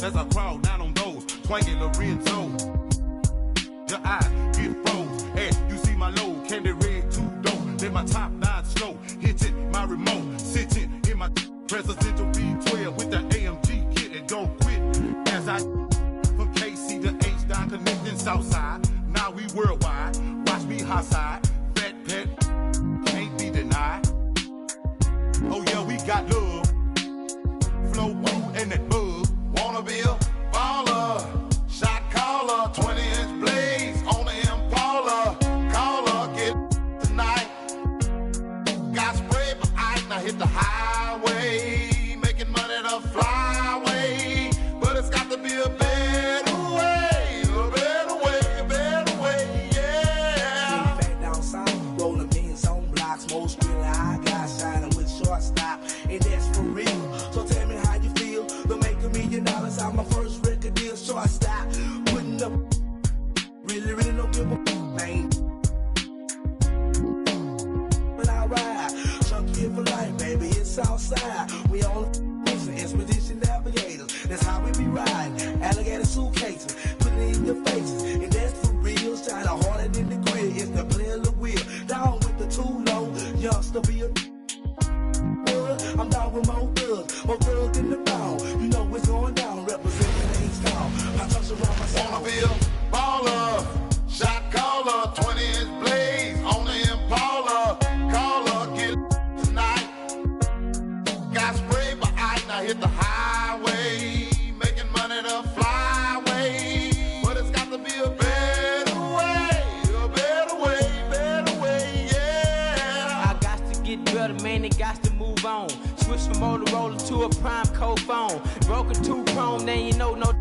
as I crawl down on those twanging Lorenzo. Your eyes get froze, and you see my load, candy red two-door. Then my top line slow, hitting my remote, sitting in my presidential B12 with the AMG kit and don't quit. As I from KC to H down connecting Southside, now we worldwide. Watch me hot side, fat pet, can't be denied. Oh yeah, we got love, flow blue and that bug. Wanna be a baller, shot caller, 20-inch blades on the Impala. Caller, get tonight. Got sprayed by ice, now hit the highway, making money the flyway. But it's got to be a better way, a better way, a better way, yeah. Back down south, rolling beans on blocks, most really high guys shining with shortstop, and that's for real. So tell me how you feel, to make $1 million out my first record deal, shortstop, putting up, really don't give a man. But I ride, chunky for life, baby, it's outside. We on the expedition navigators, that's how we be riding. Alligator suitcases, put it in your faces, and that's for real. Shine harder than the grid, it's the player of the wheel. Down with the too low, youngster be a I'm down with more thugs in the pound. You know it's going down, representing H-Town. I touch around my sound. Wanna be a baller, shot caller, 20-inch blades on the Impala. Caller, get tonight. Got sprayed by ice, now hit the highway, making money the flyway. But it's got to be a better way, yeah. I got to get better, man, it got to move on. Switch from Motorola to a prime code phone. Broken two chrome, then you know no.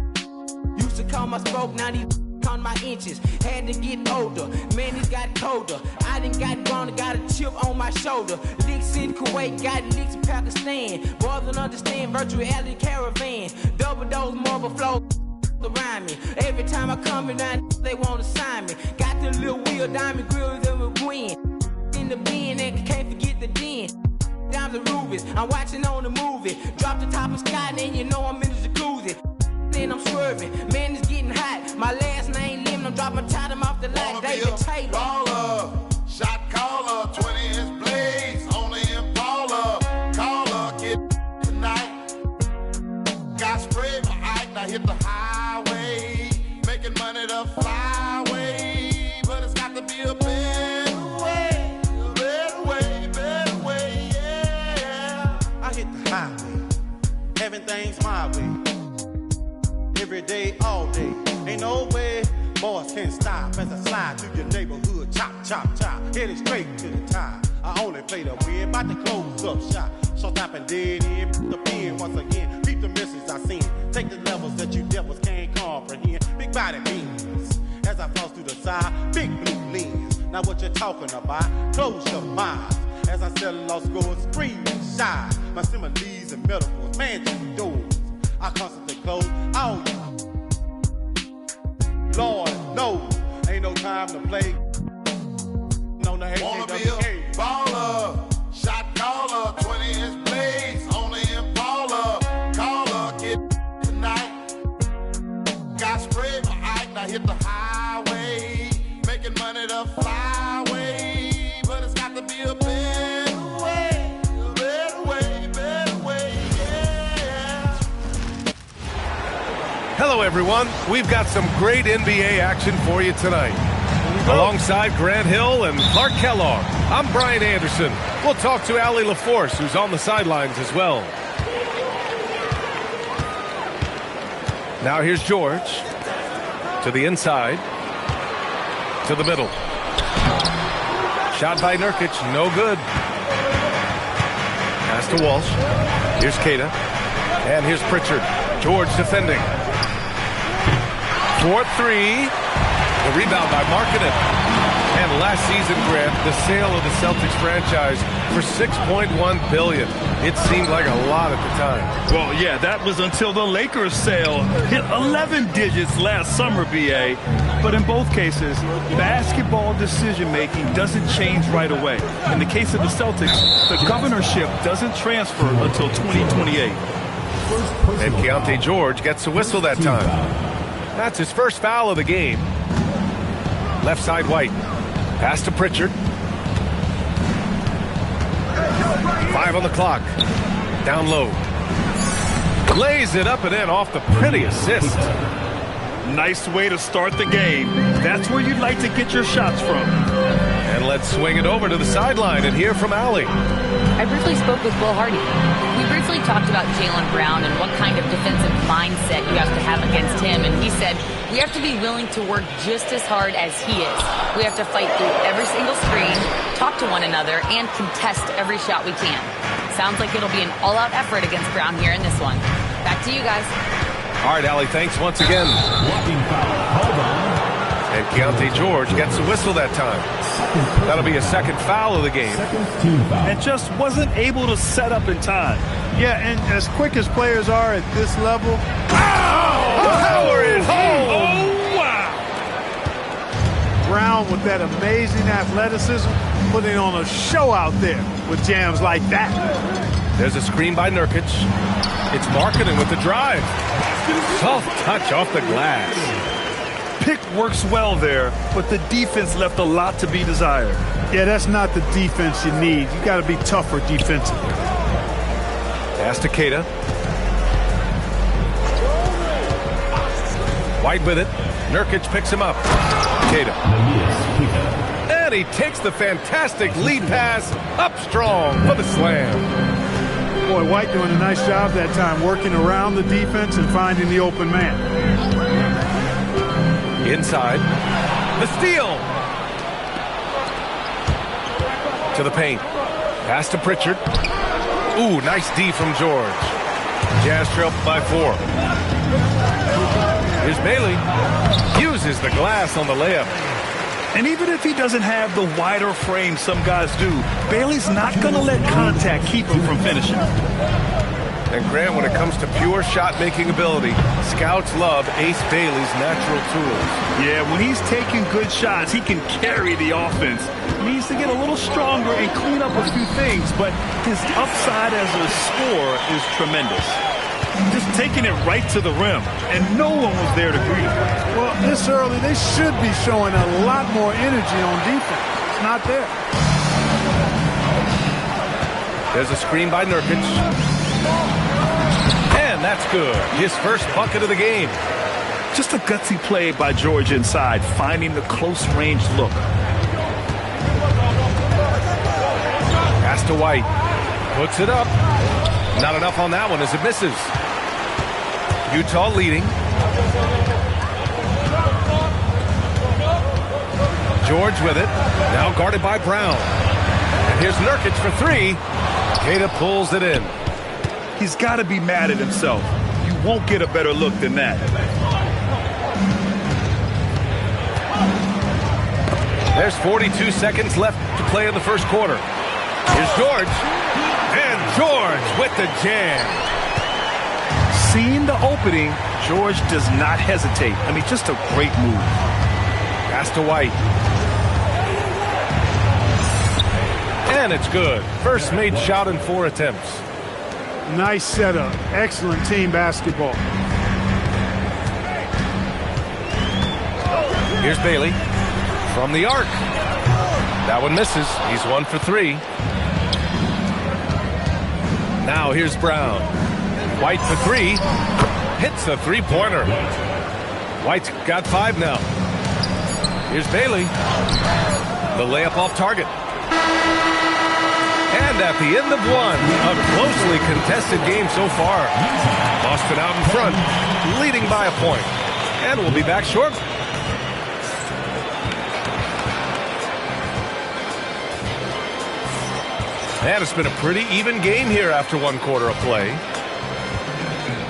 Used to call my spoke, now these count my inches. Had to get older, man, it got colder. I done got grown, got a chip on my shoulder. Licks in Kuwait, got licks in Pakistan. Boys don't understand virtual reality caravan. Double dose marble flow around me. Every time I come around, they want to sign me. Got the little wheel, diamond grills that will win. In the bin, and can't forget the den. Down the rubies, I'm watching on the movie. Drop the top of sky, then you know I'm in the jacuzzi. Then I'm swerving, man, it's getting hot. My last name Lim, I'm dropping time off the light. David Taylor. Baller, shot caller, 20-inch blades on the Impala. Caller, get tonight. Got sprayed by ice, now hit the highway, making money the flyway. But it's got to be a better way, yeah. I hit the highway, having things my way. Every day, all day, ain't no way boys can stop as I slide through your neighborhood. Chop, chop, chop, headed straight to the top. I only play the win, about to close up shop. So stop and dead end, the pin once again. Beat the misses I seen, take the levels that you devils can't comprehend. Big body beams, as I floss through the side, big blue lens. Now what you talking about? Close your mind. As I sell lost scores, scream and shine. My similes and metaphors, man, two doors. I constantly close all you. Lord knows, ain't no time to play. No, no, Wanna be a baller, shot caller, 20-inch blades on the Impala. Caller, get tonight. Got sprayed by ice, now hit the highway, making money the flyway. But it's got to be a better way, yeah. Hello, everyone. We've got some great NBA action for you tonight. Alongside Grant Hill and Clark Kellogg, I'm Brian Anderson. We'll talk to Allie LaForce, who's on the sidelines as well. Now here's George. To the inside. To the middle. Shot by Nurkic, no good. Pass to Walsh. Here's Keita. And here's Pritchard. George defending. 4-3. The rebound by Markkanen. And last season, Grant, the sale of the Celtics franchise for $6.1 billion. It seemed like a lot at the time. Well, yeah, that was until the Lakers sale hit 11 digits last summer, BA. But in both cases, basketball decision-making doesn't change right away. In the case of the Celtics, the governorship doesn't transfer until 2028. And Keontae George gets a whistle that time. That's his first foul of the game. Left side White. Pass to Pritchard. 5 on the clock. Down low. Lays it up and in off the pretty assist. Nice way to start the game. That's where you'd like to get your shots from. And let's swing it over to the sideline and hear from Allie. I briefly spoke with Will Hardy. We briefly talked about Jaylen Brown and what kind of defensive mindset you have to have against him. And he said, we have to be willing to work just as hard as he is. We have to fight through every single screen, talk to one another, and contest every shot we can. Sounds like it'll be an all-out effort against Brown here in this one. Back to you guys. All right, Allie, thanks once again. And Keontae George gets a whistle that time. That'll be a second foul of the game. And just wasn't able to set up in time. Yeah, and as quick as players are at this level. Power is home! Oh, wow! Brown with that amazing athleticism, putting on a show out there with jams like that. There's a screen by Nurkic. It's Markkanen with the drive. Soft touch off the glass. Pick works well there, but the defense left a lot to be desired. Yeah, that's not the defense you need. You got to be tougher defensively. Pass to Keita. White with it. Nurkic picks him up. Keita. And he takes the fantastic lead pass up strong for the slam. Boy, White doing a nice job that time, working around the defense and finding the open man. Inside. The steal. To the paint. Pass to Pritchard. Ooh, nice D from George. Jazz trail by 4. Here's Bailey. Uses the glass on the layup. And even if he doesn't have the wider frame some guys do, Bailey's not going to let contact keep him from finishing. And Grant, when it comes to pure shot-making ability, scouts love Ace Bailey's natural tools. Yeah, when he's taking good shots, he can carry the offense. He needs to get a little stronger and clean up a few things, but his upside as a scorer is tremendous. Just taking it right to the rim, and no one was there to greet him. Well, this early, they should be showing a lot more energy on defense. It's not there. There's a screen by Nurkic. And that's good. His first bucket of the game. Just a gutsy play by George inside, finding the close-range look. Pass to White. Puts it up. Not enough on that one as it misses. Utah leading. George with it. Now guarded by Brown. And here's Nurkic for 3. Keita pulls it in. He's got to be mad at himself. You won't get a better look than that. There's 42 seconds left to play in the first quarter. Here's George. And George with the jam. Seeing the opening, George does not hesitate. I mean, just a great move. Pass to White. And it's good. First made shot in 4 attempts. Nice setup. Excellent team basketball. Here's Bailey from the arc. That one misses. He's 1 for 3. Now here's Brown. White for 3. Hits a 3-pointer. White's got 5 now. Here's Bailey. The layup off target. And at the end of 1, a closely contested game so far. Boston out in front, leading by a point. And we'll be back shortly. And it's been a pretty even game here after 1 quarter of play.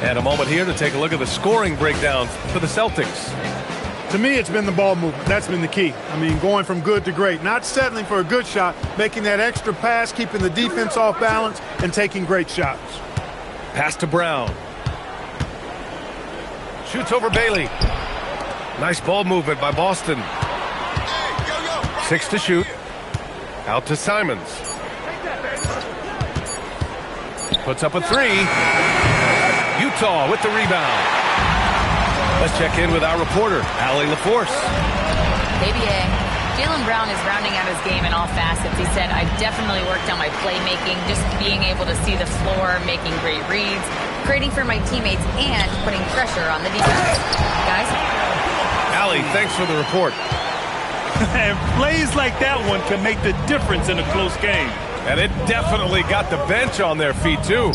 And a moment here to take a look at the scoring breakdown for the Celtics. To me, it's been the ball movement. That's been the key. I mean, going from good to great. Not settling for a good shot, making that extra pass, keeping the defense off balance, and taking great shots. Pass to Brown. Shoots over Bailey. Nice ball movement by Boston. 6 to shoot. Out to Simons. Puts up a 3. Utah with the rebound. Let's check in with our reporter, Allie LaForce. ABA. Jaylen Brown is rounding out his game in all facets. He said, I've definitely worked on my playmaking, just being able to see the floor, making great reads, creating for my teammates, and putting pressure on the defense. Guys? Allie, thanks for the report. And plays like that one can make the difference in a close game. And it definitely got the bench on their feet, too.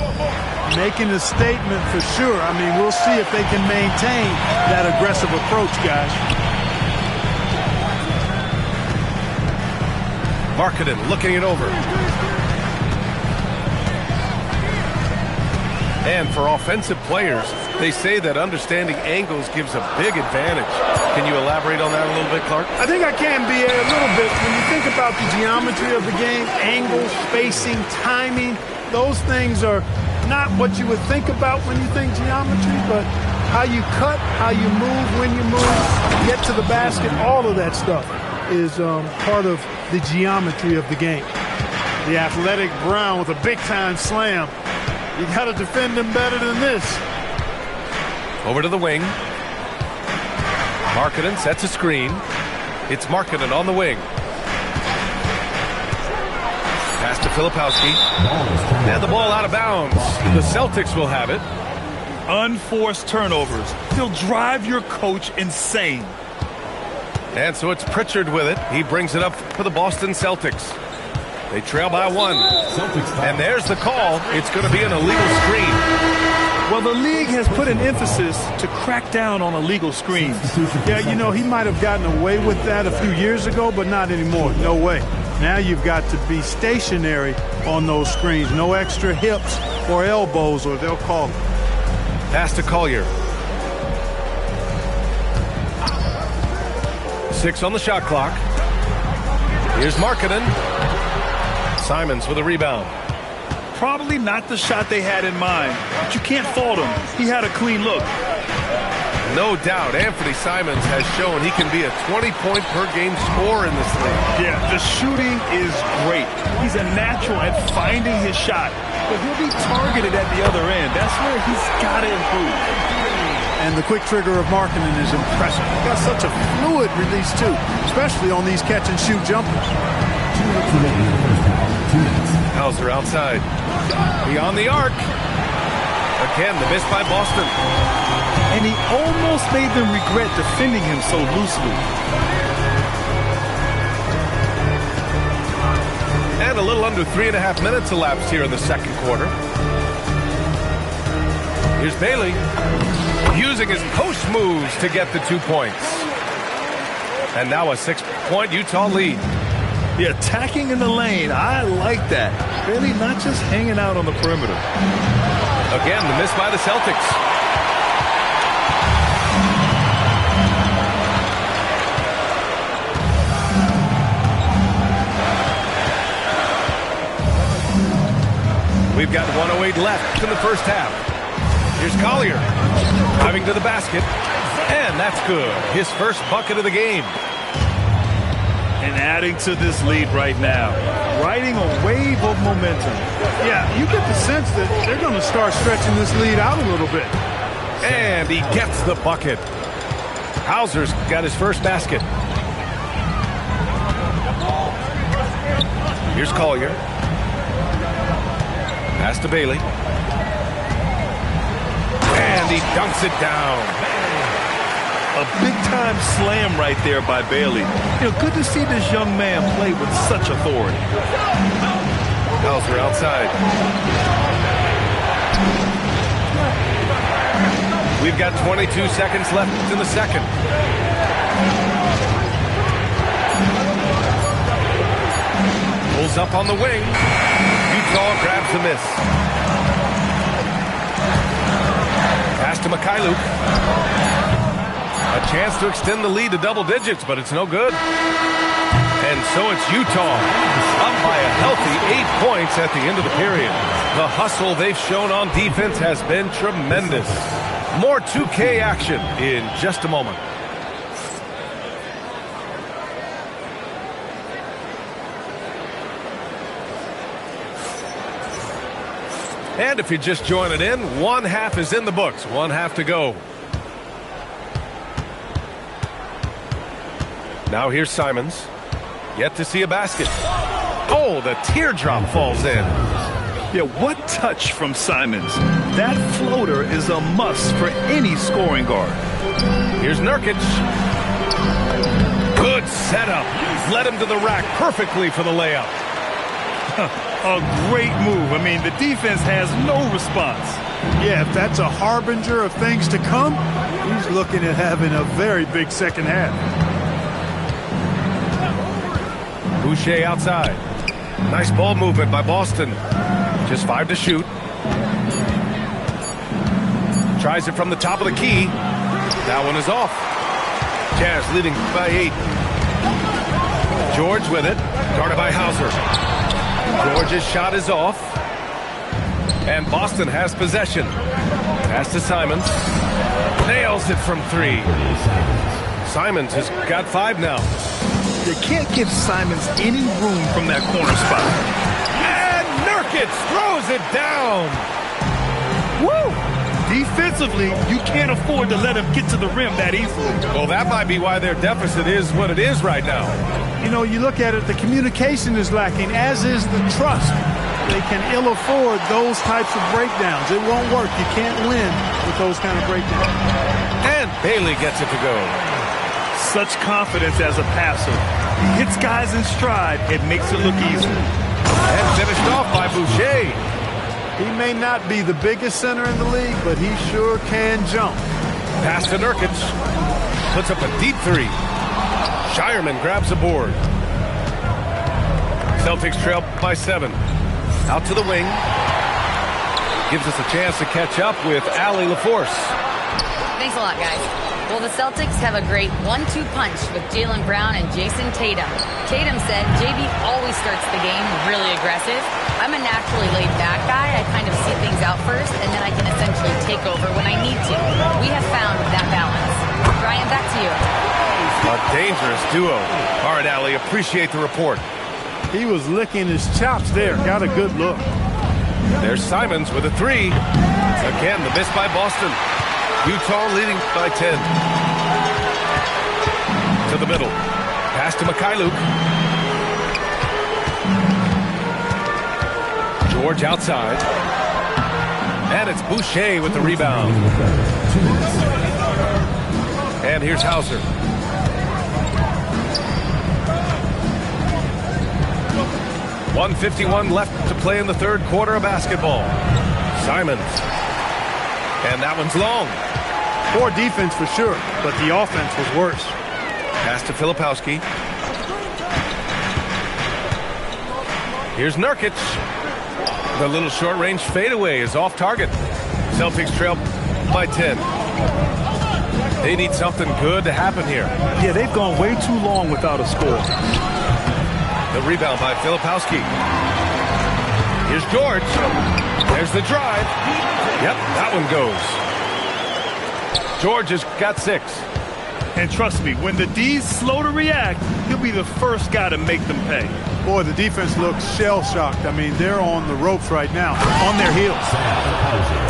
Making a statement for sure. I mean, we'll see if they can maintain that aggressive approach, guys. Markkanen looking it over. And for offensive players, they say that understanding angles gives a big advantage. Can you elaborate on that a little bit, Clark? I think I can be a little bit. When you think about the geometry of the game, angles, spacing, timing, those things are not what you would think about when you think geometry, but how you cut, how you move, when you move, get to the basket, all of that stuff is part of the geometry of the game. The athletic Brown with a big-time slam. You got to defend him better than this. Over to the wing. Markkanen sets a screen. It's Markkanen on the wing. Pass to Filipowski. And the ball out of bounds. The Celtics will have it. Unforced turnovers. They'll drive your coach insane. And so it's Pritchard with it. He brings it up for the Boston Celtics. They trail by one. And there's the call. It's going to be an illegal screen. Well, the league has put an emphasis to crack down on illegal screens. Yeah, you know, he might have gotten away with that a few years ago, but not anymore. No way. Now you've got to be stationary on those screens. No extra hips or elbows, or they'll call it. Pass to Collier. 6 on the shot clock. Here's Markkanen. Simons with a rebound. Probably not the shot they had in mind, but you can't fault him. He had a clean look. No doubt, Anthony Simons has shown he can be a 20-point-per-game scorer in this league. Yeah, the shooting is great. He's a natural at finding his shot, but he'll be targeted at the other end. That's where he's got to improve. And the quick trigger of Markkanen is impressive. He's got such a fluid release, too, especially on these catch-and-shoot jumpers. Hauser outside. Beyond the arc. Again, the miss by Boston. And he almost made them regret defending him so loosely. And a little under 3.5 minutes elapsed here in the second quarter. Here's Bailey using his post moves to get the 2 points. And now a 6-point Utah lead. Yeah, attacking in the lane. I like that. Bailey not just hanging out on the perimeter. Again, the miss by the Celtics. We've got 1:08 left in the first half. Here's Collier driving to the basket, and that's good. His first bucket of the game. And adding to this lead right now, riding a wave of momentum. Yeah, you get the sense that they're going to start stretching this lead out a little bit. And he gets the bucket. Hauser's got his first basket. Here's Collier. Pass to Bailey. And he dunks it down. A big-time slam right there by Bailey. You know, good to see this young man play with such authority. Hauser outside. We've got 22 seconds left in the second. Pulls up on the wing. Utah grabs the miss. Pass to Mikhailuk. A chance to extend the lead to double digits, but it's no good. And so it's Utah up by a healthy 8 points at the end of the period. The hustle they've shown on defense has been tremendous. More 2K action in just a moment. And if you're just joining in, one half is in the books. One half to go. Now here's Simons. Yet to see a basket. Oh, the teardrop falls in. Yeah, what touch from Simons. That floater is a must for any scoring guard. Here's Nurkic. Good setup. Led him to the rack perfectly for the layup. A great move. I mean, the defense has no response. Yeah, if that's a harbinger of things to come, he's looking at having a very big second half. Boucher outside. Nice ball movement by Boston. Just 5 to shoot. Tries it from the top of the key. That one is off. Jazz leading by 8. George with it. Guarded by Hauser. George's shot is off. And Boston has possession. Pass to Simons. Nails it from 3. Simons has got 5 now. You can't give Simons any room from that corner spot. And Nurkic throws it down. Woo! Defensively, you can't afford to let him get to the rim that easily. Well, that might be why their deficit is what it is right now. You know, you look at it, the communication is lacking, as is the trust. They can ill afford those types of breakdowns. It won't work. You can't win with those kind of breakdowns. And Bailey gets it to go. Such confidence as a passer. He hits guys in stride. It makes it look easy. And finished off by Boucher. He may not be the biggest center in the league, but he sure can jump. Pass to Nurkic. Puts up a deep 3. Shireman grabs the board. Celtics trail by 7. Out to the wing. Gives us a chance to catch up with Allie LaForce. Thanks a lot, guys. Well, the Celtics have a great 1-2 punch with Jaylen Brown and Jason Tatum. Tatum said JB always starts the game really aggressive. I'm a naturally laid-back guy. I kind of see things out first, and then I can essentially take over when I need to. We have found that balance. Brian, back to you. A dangerous duo. All right, Allie, appreciate the report. He was licking his chops there. Got a good look. There's Simons with a 3. Again, the miss by Boston. Utah leading by 10. To the middle. Pass to Mikhailuk. George outside. And it's Boucher with the rebound. And here's Hauser. .151 left to play in the third quarter of basketball. Simons. And that one's long. Poor defense for sure, but the offense was worse. Pass to Filipowski. Here's Nurkic. The little short-range fadeaway is off target. Celtics trail by 10. They need something good to happen here. Yeah, they've gone way too long without a score. The rebound by Filipowski. Here's George. There's the drive. Yep, that one goes. George has got 6. And trust me, when the D's slow to react, he'll be the first guy to make them pay. Boy, the defense looks shell-shocked. I mean, they're on the ropes right now, on their heels.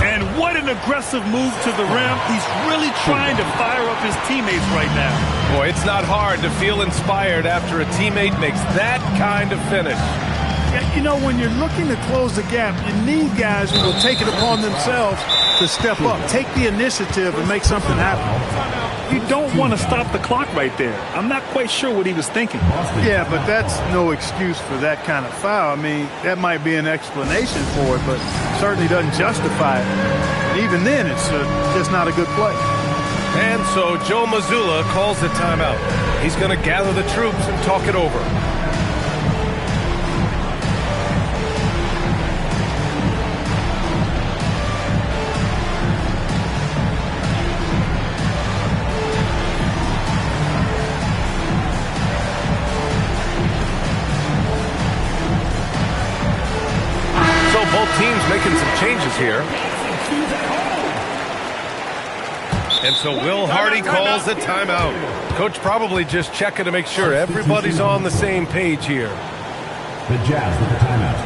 And what an aggressive move to the rim. He's really trying to fire up his teammates right now. Boy, it's not hard to feel inspired after a teammate makes that kind of finish. You know, when you're looking to close the gap, you need guys who will take it upon themselves to step up, take the initiative and make something happen. You don't want to stop the clock right there. I'm not quite sure what he was thinking. Yeah, but that's no excuse for that kind of foul. I mean, that might be an explanation for it, but certainly doesn't justify it. Even then, it's just not a good play. And so Joe Mazzulla calls the timeout. He's going to gather the troops and talk it over. Both teams making some changes here. And so Will Hardy calls the timeout. Coach probably just checking to make sure everybody's on the same page here. The Jazz with the timeout.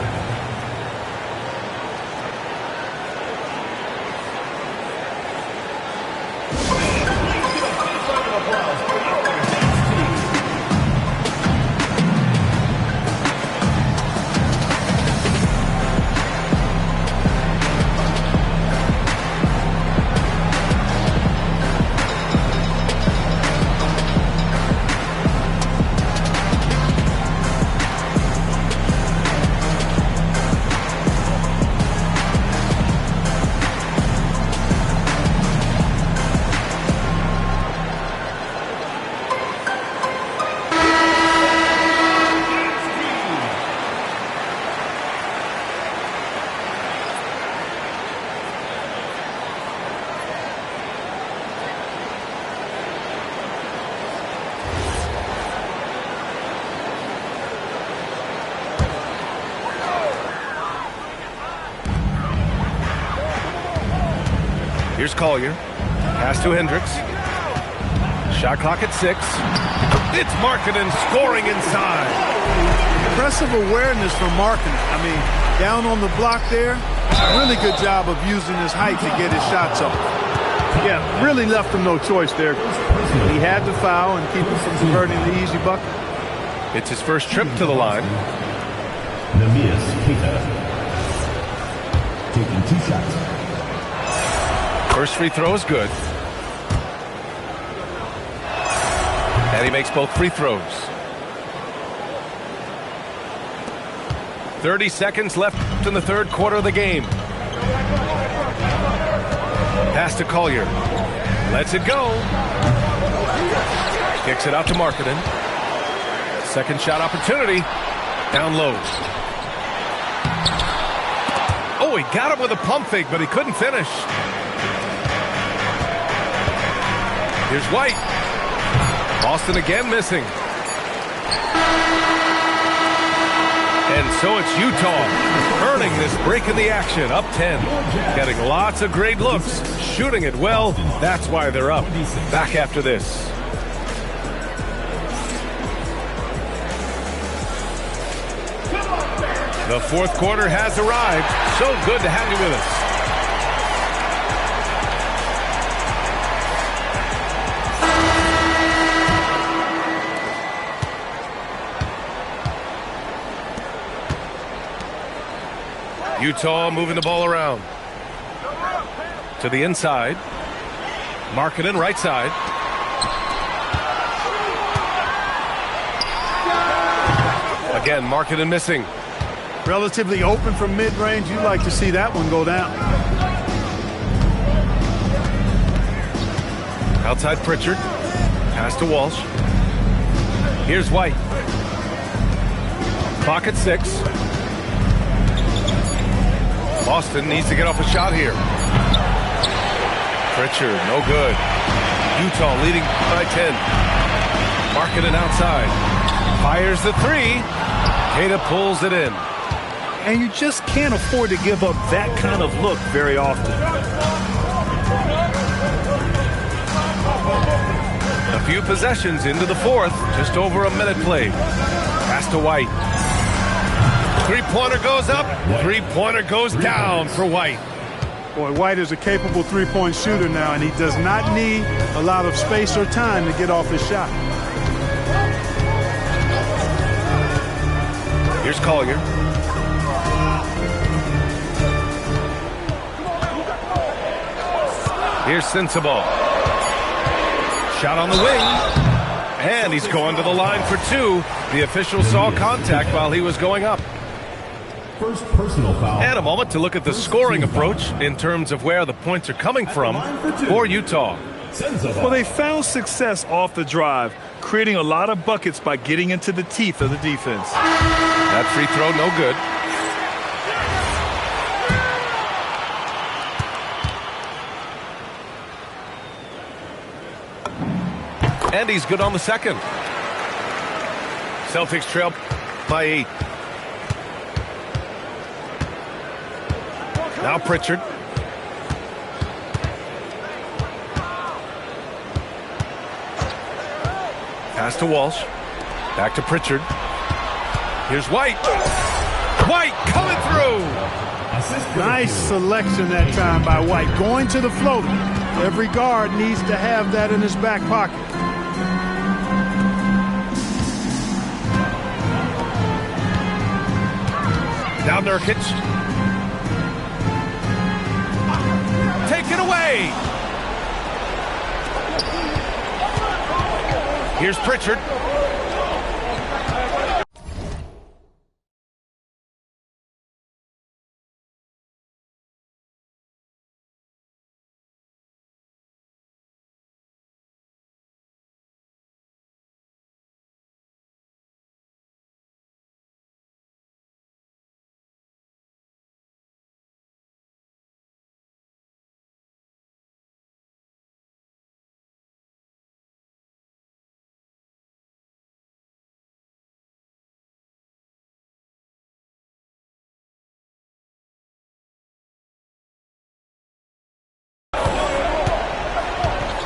Here's Collier. Pass to Hendricks. Shot clock at 6. It's Markkanen scoring inside. Impressive awareness from Markkanen. I mean, down on the block there, really good job of using his height to get his shots up. Yeah, really left him no choice there. He had to foul and keep him from converting the easy bucket. It's his first trip to the line. Taking 2 shots. First free throw is good. And he makes both free throws. 30 seconds left in the third quarter of the game. Pass to Collier. Lets it go. Kicks it out to Markkanen. Second shot opportunity. Down low. Oh, he got him with a pump fake, but he couldn't finish. Here's White. Boston again missing. And so it's Utah earning this break in the action, up 10. Getting lots of great looks, shooting it well. That's why they're up. Back after this. The fourth quarter has arrived. So good to have you with us. Utah moving the ball around. To the inside. Markkanen right side. Again, Markkanen missing. Relatively open from mid-range. You'd like to see that one go down. Outside Pritchard. Pass to Walsh. Here's White. Clock at 6. Boston needs to get off a shot here. Pritchard, no good. Utah leading by 10. Markkanen outside. Fires the 3. Queta pulls it in. And you just can't afford to give up that kind of look very often. A few possessions into the fourth. Just over a minute played. Pass to White. Three-pointer goes up. Three-pointer goes down for White. Boy, White is a capable three-point shooter now, and he does not need a lot of space or time to get off his shot. Here's Collier. Here's Sensabaugh. Shot on the wing. And he's going to the line for 2. The official saw contact while he was going up. First personal foul. And a moment to look at the scoring approach in terms of where the points are coming from for Utah. Well, they found success off the drive, creating a lot of buckets by getting into the teeth of the defense. That free throw, no good. And he's good on the second. Celtics trail by 8. Now Pritchard. Pass to Walsh. Back to Pritchard. Here's White. White coming through. Nice selection that time by White. Going to the floater. Every guard needs to have that in his back pocket. Now Nurkic. Take it away. Here's Pritchard.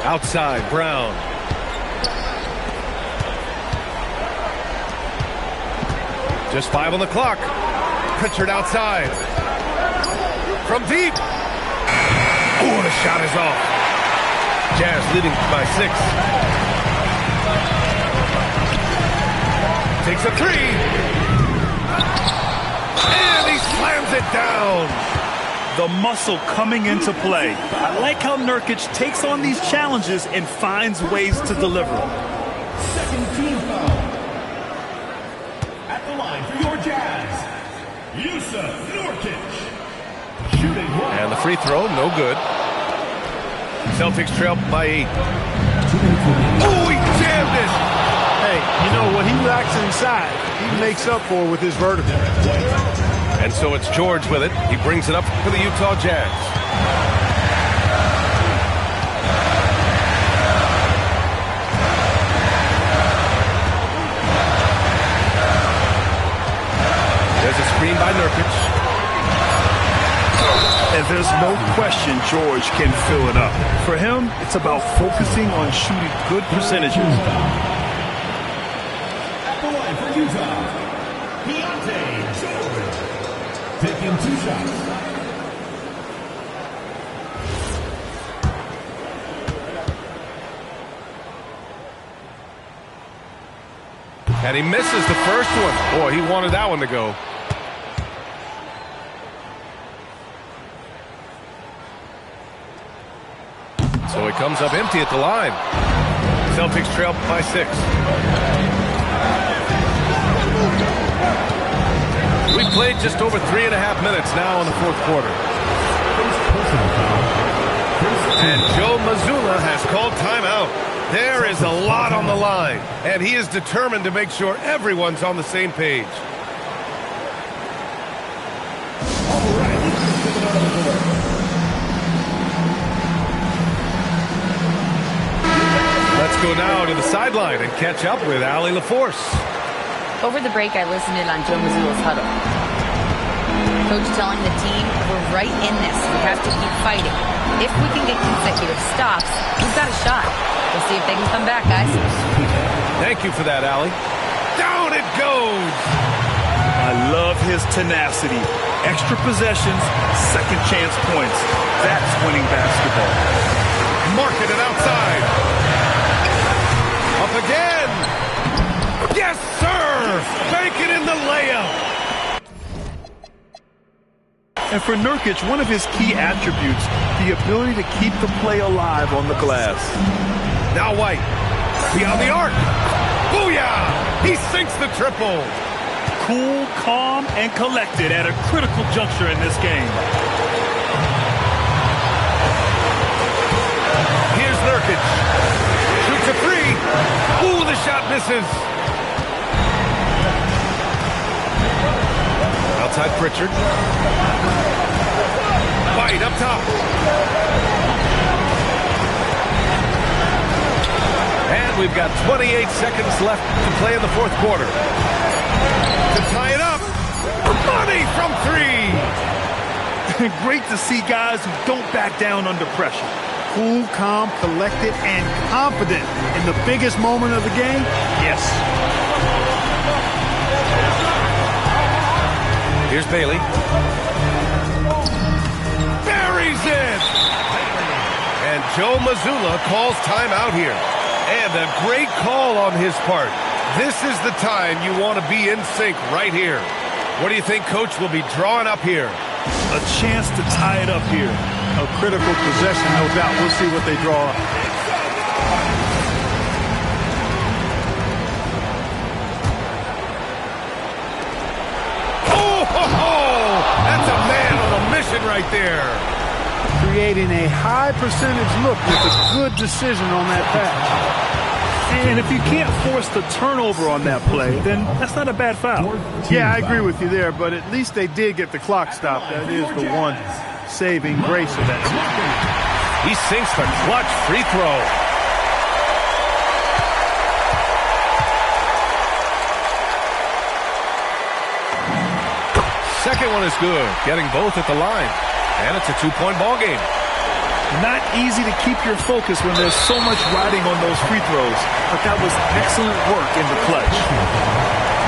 Outside, Brown. Just 5 on the clock. Pritchard outside. From deep. Oh, the shot is off. Jazz leading by 6. Takes a 3. And he slams it down. The muscle coming into play. I like how Nurkic takes on these challenges and finds ways to deliver. Second team foul. At the line for your Jazz, Yusuf Nurkic. Shooting one. And the free throw, no good. Celtics trail by 8. Oh, he jammed it! Hey, you know, what he lacks inside, he makes up for with his vertical. And so it's George with it. He brings it up for the Utah Jazz. There's a screen by Nurkic. And there's no question George can fill it up. For him, it's about focusing on shooting good percentages. At the line for Utah, George. Taking 2 shots. And he misses the first one. Boy, he wanted that one to go. So he comes up empty at the line. Celtics trail by 6. We've played just over 3.5 minutes now in the 4th quarter. And Joe Mazzulla has called timeout. There is a lot on the line, and he is determined to make sure everyone's on the same page. Let's go now to the sideline and catch up with Allie LaForce. Over the break, I listened in on Joe Mazzulla's huddle. Coach telling the team, we're right in this. We have to keep fighting. If we can get consecutive stops, we've got a shot. We'll see if they can come back, guys. Thank you for that, Allie. Down it goes! I love his tenacity. Extra possessions, second chance points. That's winning basketball. Marking it outside. Up again! Yes, sir! Bank it in the layup! And for Nurkic, one of his key attributes, the ability to keep the play alive on the glass. Now White, beyond the arc. Booyah! He sinks the triple. Cool, calm, and collected at a critical juncture in this game. Here's Nurkic. Shoots a 3. Ooh, the shot misses. Outside Pritchard. White up top. And we've got 28 seconds left to play in the 4th quarter. To tie it up. Money from 3. Great to see guys who don't back down under pressure. Cool, calm, collected, and confident in the biggest moment of the game. Yes. Here's Bailey. Buries it! And Joe Mazzulla calls timeout here. And a great call on his part. This is the time you want to be in sync right here. What do you think Coach will be drawing up here? A chance to tie it up here. A critical possession, no doubt. We'll see what they draw up. That's a man on a mission right there. Creating a high percentage look with a good decision on that pass. And if you can't force the turnover on that play, then that's not a bad foul. Yeah, I agree with you there, but at least they did get the clock stopped. That is the one saving grace of that situation. He sinks the clutch free throw. Second one is good, getting both at the line. And it's a 2-point ball game. Not easy to keep your focus when there's so much riding on those free throws, but that was excellent work in the clutch.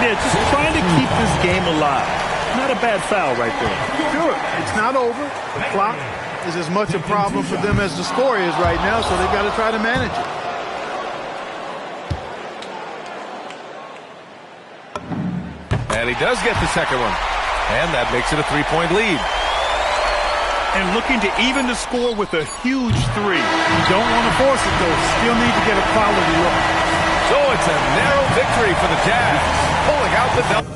Yeah, just trying to keep this game alive. Not a bad foul right there. Sure, it's not over. The clock is as much a problem for them as the score is right now, so they've got to try to manage it. And he does get the second one. And that makes it a 3-point lead. And looking to even the score with a huge three. You don't want to force it, though. Still need to get a quality look. So it's a narrow victory for the Jazz, pulling out the double.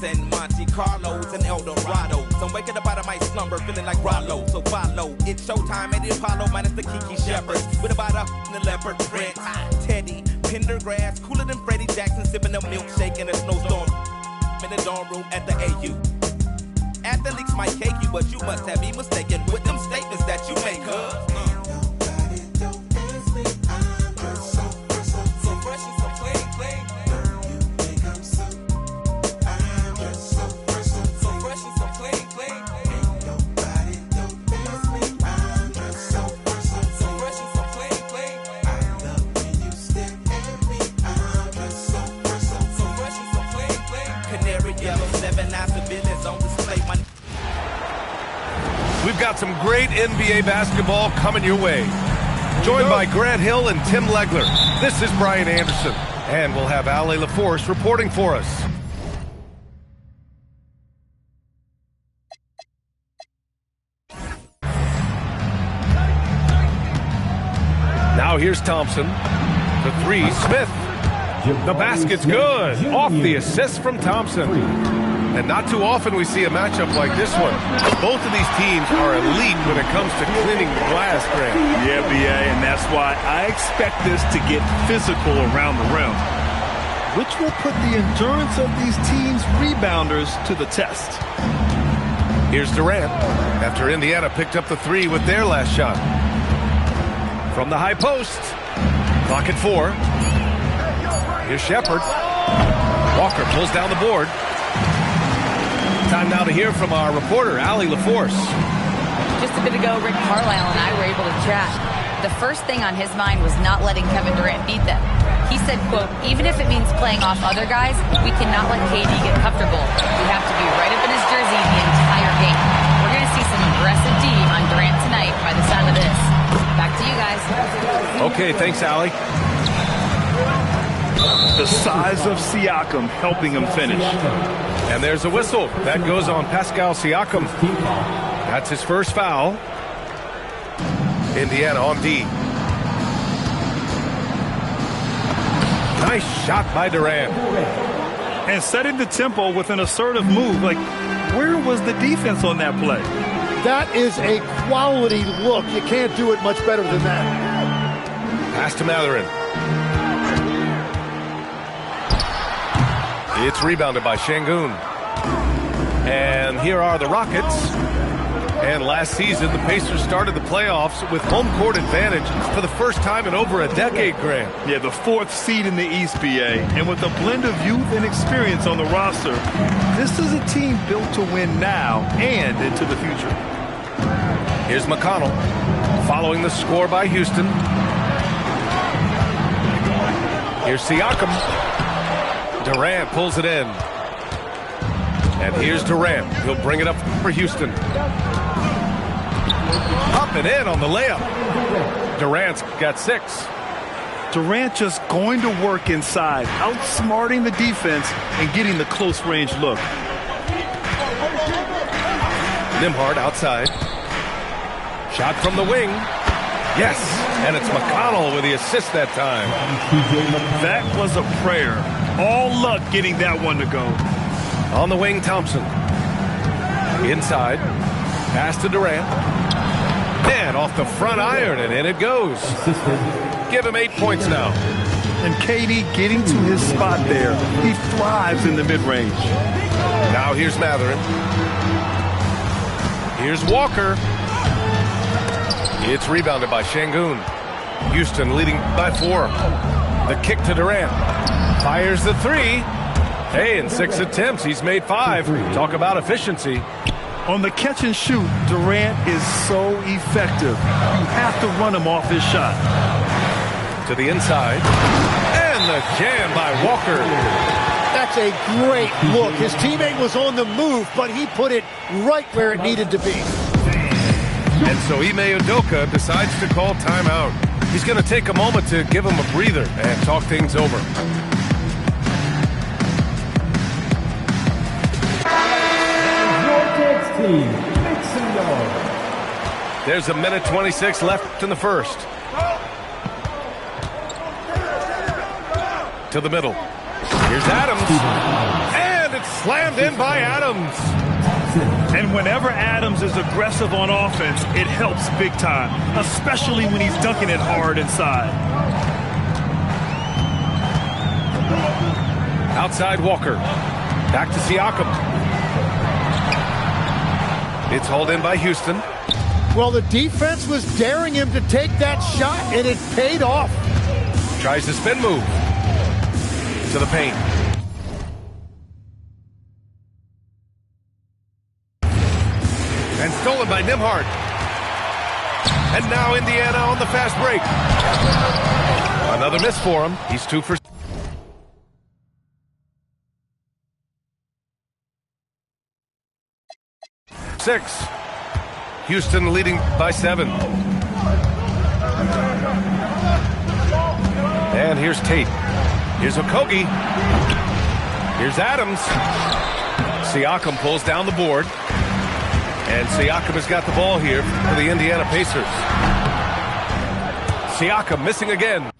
and Monte Carlos and El Dorado. So I'm waking up out of my slumber feeling like Rollo. So follow, it's showtime at the Apollo minus the Kiki Shepherd. With about a the leopard print. Teddy, Pendergrass, cooler than Freddie Jackson, sipping a milkshake in a snowstorm. In the dorm room at the AU. Athletes might cake you, but you must have me mistaken with them statements that you make, We've got some great NBA basketball coming your way. Joined by Grant Hill and Tim Legler, this is Brian Anderson. And we'll have Ali LaForce reporting for us. Now here's Thompson. The three, Smith. The basket's good. Off the assist from Thompson. And not too often we see a matchup like this one. Both of these teams are elite when it comes to cleaning the glass, Grant. Yeah, B.A., and that's why I expect this to get physical around the rim, which will put the endurance of these teams' rebounders to the test. Here's Durant after Indiana picked up the three with their last shot. From the high post. Clock at 4. Here's Shepard. Walker pulls down the board. Time now to hear from our reporter, Ali LaForce. Just a bit ago, Rick Carlisle and I were able to chat. The first thing on his mind was not letting Kevin Durant beat them. He said, quote, even if it means playing off other guys, we cannot let KD get comfortable. We have to be right up in his jersey the entire game. We're going to see some aggressive D on Durant tonight by the sound of this. Back to you guys. Okay, thanks, Ali. The size of Siakam helping him finish. And there's a whistle. That goes on Pascal Siakam. That's his first foul. Indiana on D. Nice shot by Durant. And setting the tempo with an assertive move. Like, where was the defense on that play? That is a quality look. You can't do it much better than that. Pass to Matherin. It's rebounded by Şengün. And here are the Rockets. And last season, the Pacers started the playoffs with home court advantage for the first time in over a decade, Grant. Yeah, the 4th seed in the East, BA. And with a blend of youth and experience on the roster, this is a team built to win now and into the future. Here's McConnell following the score by Houston. Here's Siakam. Durant pulls it in. And here's Durant. He'll bring it up for Houston. Up and in on the layup. Durant's got 6. Durant just going to work inside, outsmarting the defense and getting the close-range look. Nembhard outside. Shot from the wing. Yes, and it's McConnell with the assist that time. That was a prayer. All luck getting that one to go. On the wing, Thompson. Inside. Pass to Durant. And off the front iron, and in it goes. Give him 8 points now. And KD getting to his spot there. He thrives in the mid-range. Now here's Mathurin. Here's Walker. It's rebounded by Şengün. Houston leading by 4. The kick to Durant. Fires the 3. Hey, in 6 attempts, he's made 5. Talk about efficiency. On the catch and shoot, Durant is so effective. You have to run him off his shot. To the inside. And the jam by Walker. That's a great look. His teammate was on the move, but he put it right where it needed to be. And so Ime Udoka decides to call timeout. He's going to take a moment to give him a breather and talk things over. There's a minute 26 left in the first. To the middle. Here's Adams. And it's slammed in by Adams. And whenever Adams is aggressive on offense, it helps big time, especially when he's dunking it hard inside. Outside Walker. Back to Siakam. It's hauled in by Houston. Well, the defense was daring him to take that shot, and it paid off. Tries the spin move. To the paint. And stolen by Nembhard. And now Indiana on the fast break. Another miss for him. He's 2 for 6. Houston leading by 7. And here's Tate. Here's Okogie. Here's Adams. Siakam pulls down the board. And Siakam has got the ball here for the Indiana Pacers. Siakam missing again.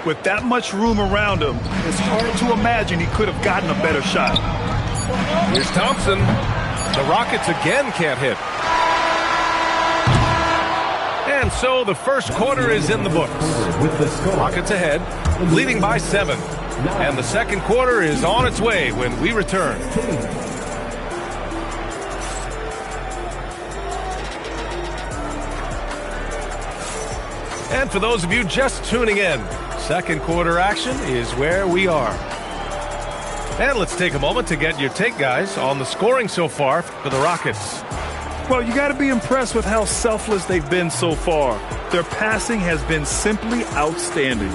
With that much room around him, it's hard to imagine he could have gotten a better shot. Here's Thompson. The Rockets again can't hit. And so the first quarter is in the books. Rockets ahead, leading by 7. And the second quarter is on its way when we return. And for those of you just tuning in, second quarter action is where we are. And let's take a moment to get your take, guys, on the scoring so far for the Rockets. Well, you got to be impressed with how selfless they've been so far. Their passing has been simply outstanding.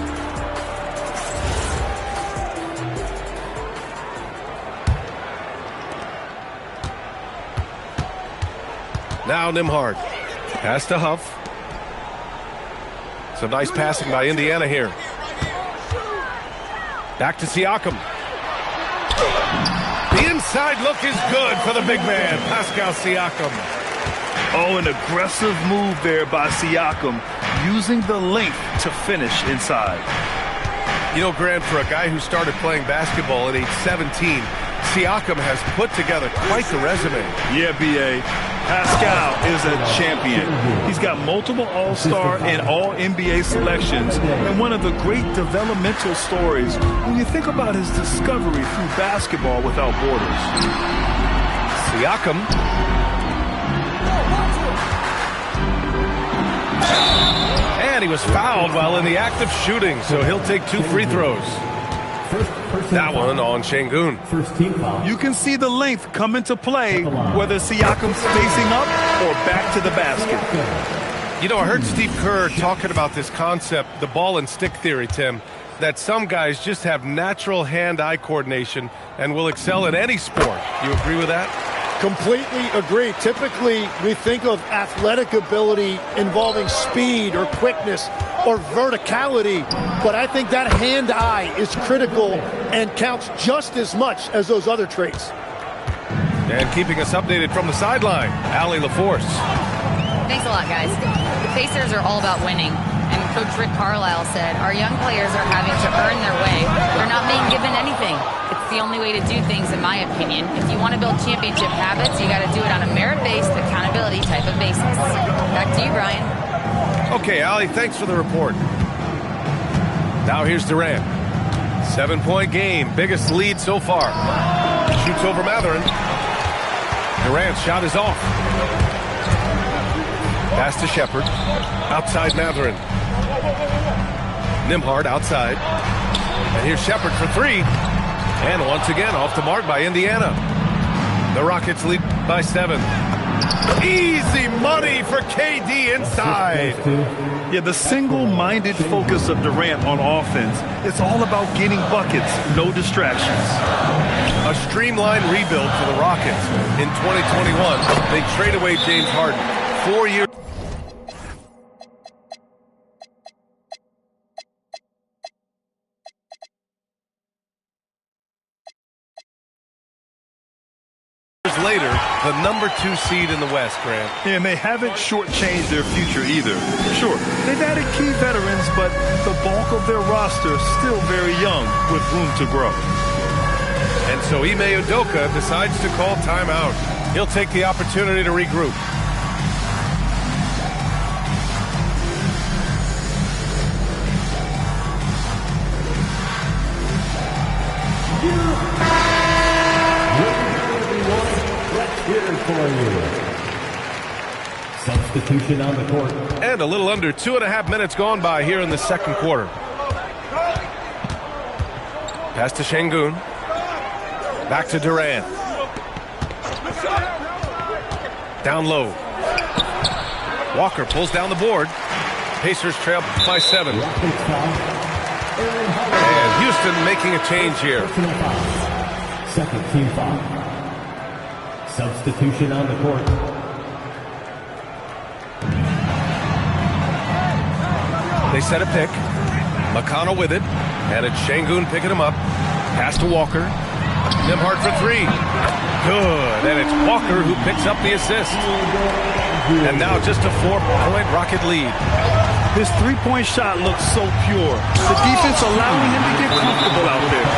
Now Nembhard. Pass to Huff. Some nice passing by Indiana here. Back to Siakam. The inside look is good for the big man, Pascal Siakam. Oh, an aggressive move there by Siakam, using the length to finish inside. You know, Grant, for a guy who started playing basketball at age 17, Siakam has put together quite the resume. Yeah, B.A. Pascal is a champion. He's got multiple All-Star and All-NBA selections, and one of the great developmental stories when you think about his discovery through basketball without borders. Siakam. And he was fouled while in the act of shooting, so he'll take 2 free throws. That one on Şengün. You can see the length come into play, whether Siakam's facing up or back to the basket. You know, I heard Steve Kerr talking about this concept, the ball and stick theory, Tim, that some guys just have natural hand-eye coordination and will excel in any sport. You agree with that? Completely agree. Typically, we think of athletic ability involving speed or quickness or verticality, but I think that hand-eye is critical and counts just as much as those other traits. And keeping us updated from the sideline, Allie LaForce. Thanks a lot, guys. The Pacers are all about winning. And Coach Rick Carlisle said, our young players are having to earn their way. They're not being given anything. It's the only way to do things, in my opinion. If you want to build championship habits, you got to do it on a merit-based, accountability type of basis. Back to you, Brian. Okay, Allie, thanks for the report. Now here's Durant. 7-point game, biggest lead so far. Shoots over Mathurin. Durant's shot is off. Pass to Shepard. Outside Mathurin. Nembhard outside. And here's Shepard for 3. And once again, off the mark by Indiana. The Rockets lead by 7. Easy money for KD inside. Yeah, the single-minded focus of Durant on offense, it's all about getting buckets, no distractions. A streamlined rebuild for the Rockets. In 2021, they trade away James Harden. 4 years later, the #2 seed in the West, Grant. And they haven't shortchanged their future either. Sure, they've added key veterans, but the bulk of their roster is still very young with room to grow. And so Ime Udoka decides to call timeout. He'll take the opportunity to regroup. For you. Substitution on the court. And a little under 2.5 minutes gone by here in the second quarter. Pass to Şengün. Back to Durant. Down low. Walker pulls down the board. Pacers trail by 7. And Houston making a change here. Second team foul. Substitution on the court. They set a pick. McConnell with it. And it's Şengün picking him up. Pass to Walker. Nembhard for 3. Good. And it's Walker who picks up the assist. And now just a 4-point Rocket lead. His three-point shot looks so pure. The defense allowing him to get comfortable out there.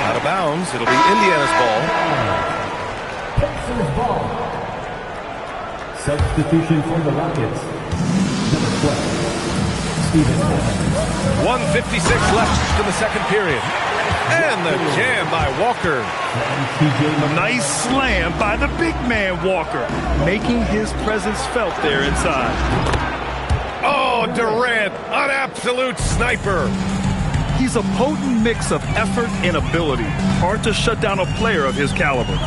Out of bounds. It'll be Indiana's ball. Ball. Substitution for the Rockets. Number 12, Steven. 1:56 left in the second period. And the jam by Walker. Nice slam by the big man Walker, making his presence felt there inside. Oh, Durant, an absolute sniper. He's a potent mix of effort and ability. Hard to shut down a player of his caliber.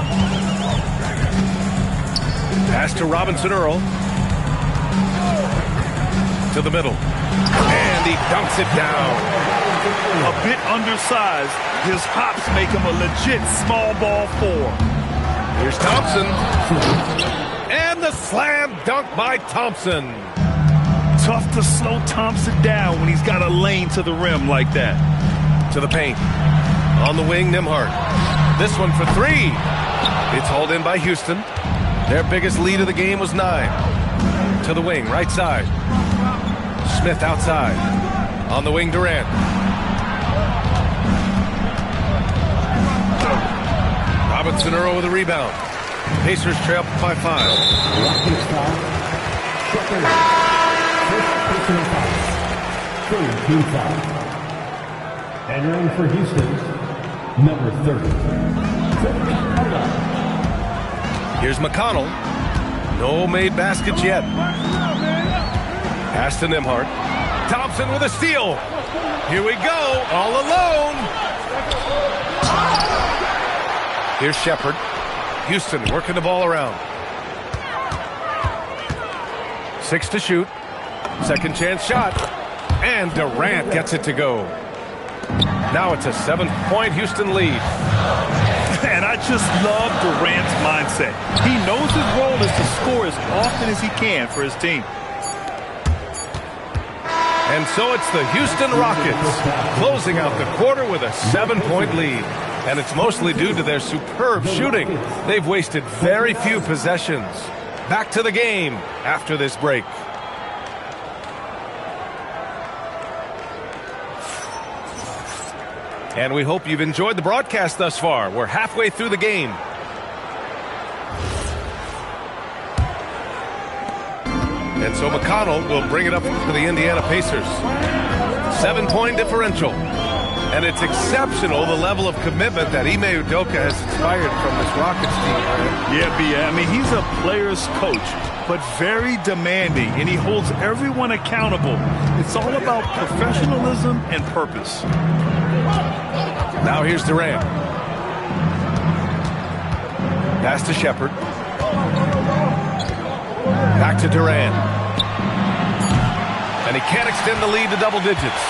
Pass to Robinson Earl. To the middle. And he dunks it down. A bit undersized, his hops make him a legit small ball 4. Here's Thompson. And the slam dunk by Thompson. Tough to slow Thompson down when he's got a lane to the rim like that. To the paint. On the wing, Nembhard. This one for 3. It's hauled in by Houston. Their biggest lead of the game was 9. To the wing, right side. Smith outside. On the wing, Durant. Robinson Earl with a rebound. Pacers trail by 5. Rockets foul. Shepard. First personal foul. Third team foul. Entering for Houston, number 30. Here's McConnell. No made baskets yet. Pass to Nembhard. Thompson with a steal. Here we go, all alone. Here's Shepard. Houston working the ball around. 6 to shoot. Second chance shot. And Durant gets it to go. Now it's a 7-point Houston lead. And I just love Durant's mindset. He knows his role is to score as often as he can for his team. And so it's the Houston Rockets closing out the quarter with a 7-point lead. And it's mostly due to their superb shooting. They've wasted very few possessions. Back to the game after this break. And we hope you've enjoyed the broadcast thus far. We're halfway through the game. And so McConnell will bring it up for the Indiana Pacers. 7-point differential. And it's exceptional, the level of commitment that Ime Udoka has inspired from this Rockets team. Yeah, I mean, he's a player's coach, but very demanding, and he holds everyone accountable. It's all about professionalism and purpose. Now here's Durant. Pass to Shepard. Back to Durant. And he can't extend the lead to double digits.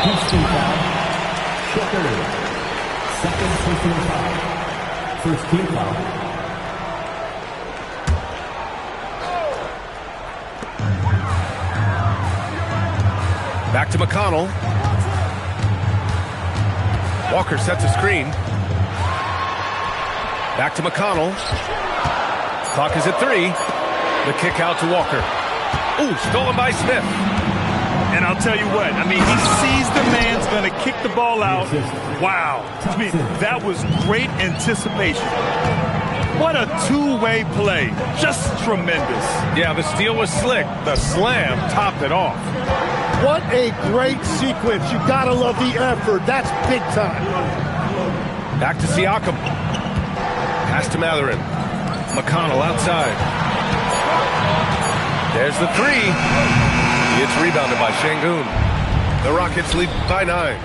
Houston foul. Shepard. Second personal foul. First team foul. Back to McConnell. Walker sets a screen. Back to McConnell. Clock is at 3. The kick out to Walker. Ooh, stolen by Smith. And I'll tell you what, I mean, he sees the man's going to kick the ball out. Wow. I mean, that was great anticipation. What a two-way play. Just tremendous. Yeah, the steal was slick. The slam topped it off. What a great sequence. You gotta love the effort. That's big time. Back to Siakam. Pass to Matherin. McConnell outside. There's the 3. It's rebounded by Şengün. The Rockets lead by 9.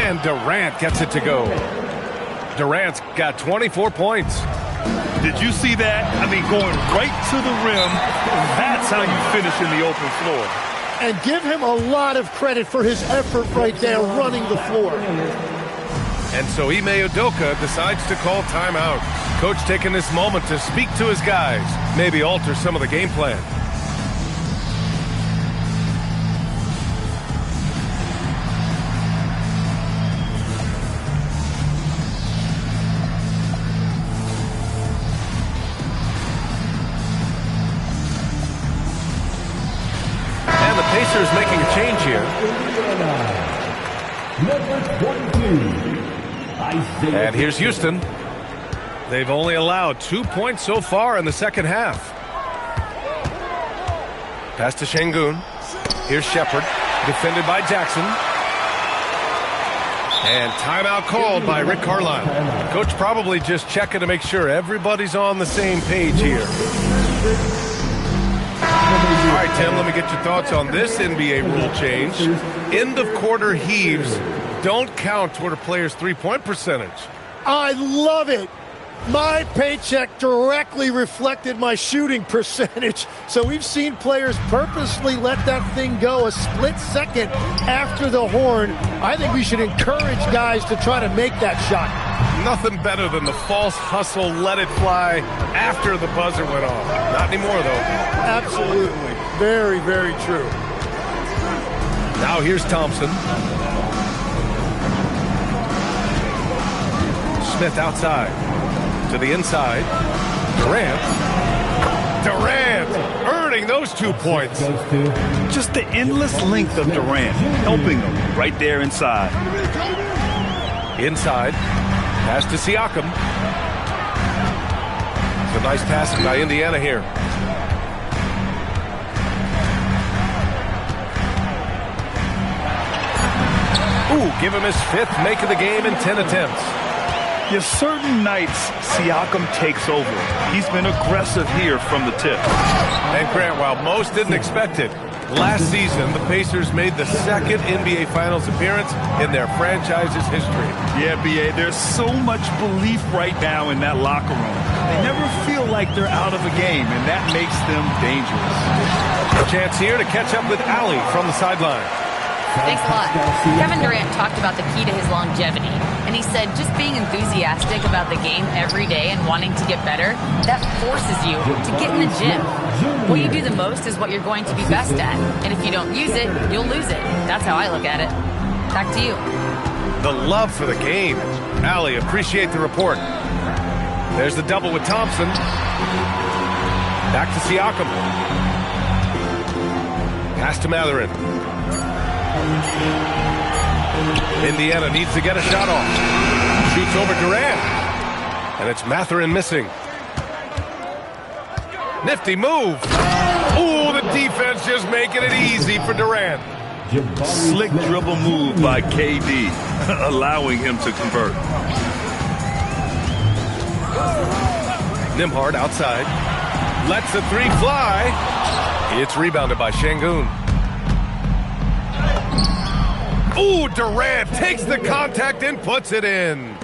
And Durant gets it to go. Durant's got 24 points. Did you see that? I mean, going right to the rim. That's how you finish in the open floor. And give him a lot of credit for his effort right there running the floor. And so Ime Udoka decides to call timeout. Coach taking this moment to speak to his guys, maybe alter some of the game plan. Pacers making a change here. And here's Houston. They've only allowed 2 points so far in the second half. Pass to Şengün. Here's Shepard, defended by Jackson. And timeout called by Rick Carlisle. Coach probably just checking to make sure everybody's on the same page here. All right, Tim, let me get your thoughts on this NBA rule change. End of quarter heaves don't count toward a player's three-point percentage. I love it. My paycheck directly reflected my shooting percentage. So we've seen players purposely let that thing go a split second after the horn. I think we should encourage guys to try to make that shot. Nothing better than the false hustle, let it fly after the buzzer went off. Not anymore, though. Absolutely. Very, very true. Now here's Thompson. Smith outside. To the inside. Durant getting those 2 points. Just the endless length of Durant, helping him right there inside. Inside. Pass to Siakam. It's a nice passing by Indiana here. Ooh, give him his 5th make of the game in 10 attempts. Yes, certain nights, Siakam takes over. He's been aggressive here from the tip. And Grant, while most didn't expect it, last season the Pacers made the 2nd NBA Finals appearance in their franchise's history. Yeah, B.A., there's so much belief right now in that locker room. They never feel like they're out of a game, and that makes them dangerous. A chance here to catch up with Allie from the sideline. Thanks a lot. Kevin Durant talked about the key to his longevity, and he said just being enthusiastic about the game every day and wanting to get better, that forces you to get in the gym. What you do the most is what you're going to be best at, and if you don't use it, you'll lose it. That's how I look at it. Back to you. The love for the game. Allie, appreciate the report. There's the double with Thompson. Back to Siakam. Pass to Matherin. Indiana needs to get a shot off. Shoots over Durant. And it's Matherin missing. Nifty move. Ooh, the defense just making it easy for Durant. Slick dribble move by KD, allowing him to convert. Nembhard outside. Lets the 3 fly. It's rebounded by Şengün. Ooh, Durant takes the contact and puts it in.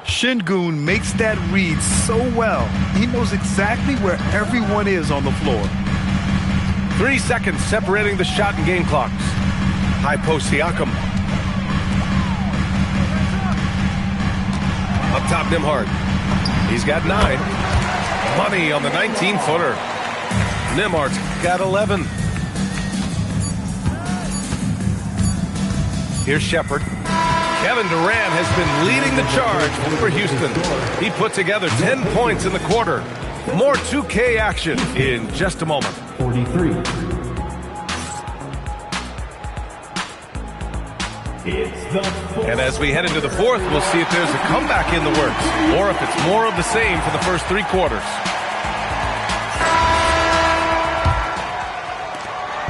Şengün makes that read so well. He knows exactly where everyone is on the floor. 3 seconds separating the shot and game clocks. High post Siakam. Up top Nembhard. He's got 9. Money on the 19-footer. Nembhard's got 11. Here's Shepherd. Kevin Durant has been leading the charge for Houston. He put together 10 points in the quarter. More 2K action in just a moment. 43. And as we head into the 4th, we'll see if there's a comeback in the works or if it's more of the same for the first 3 quarters.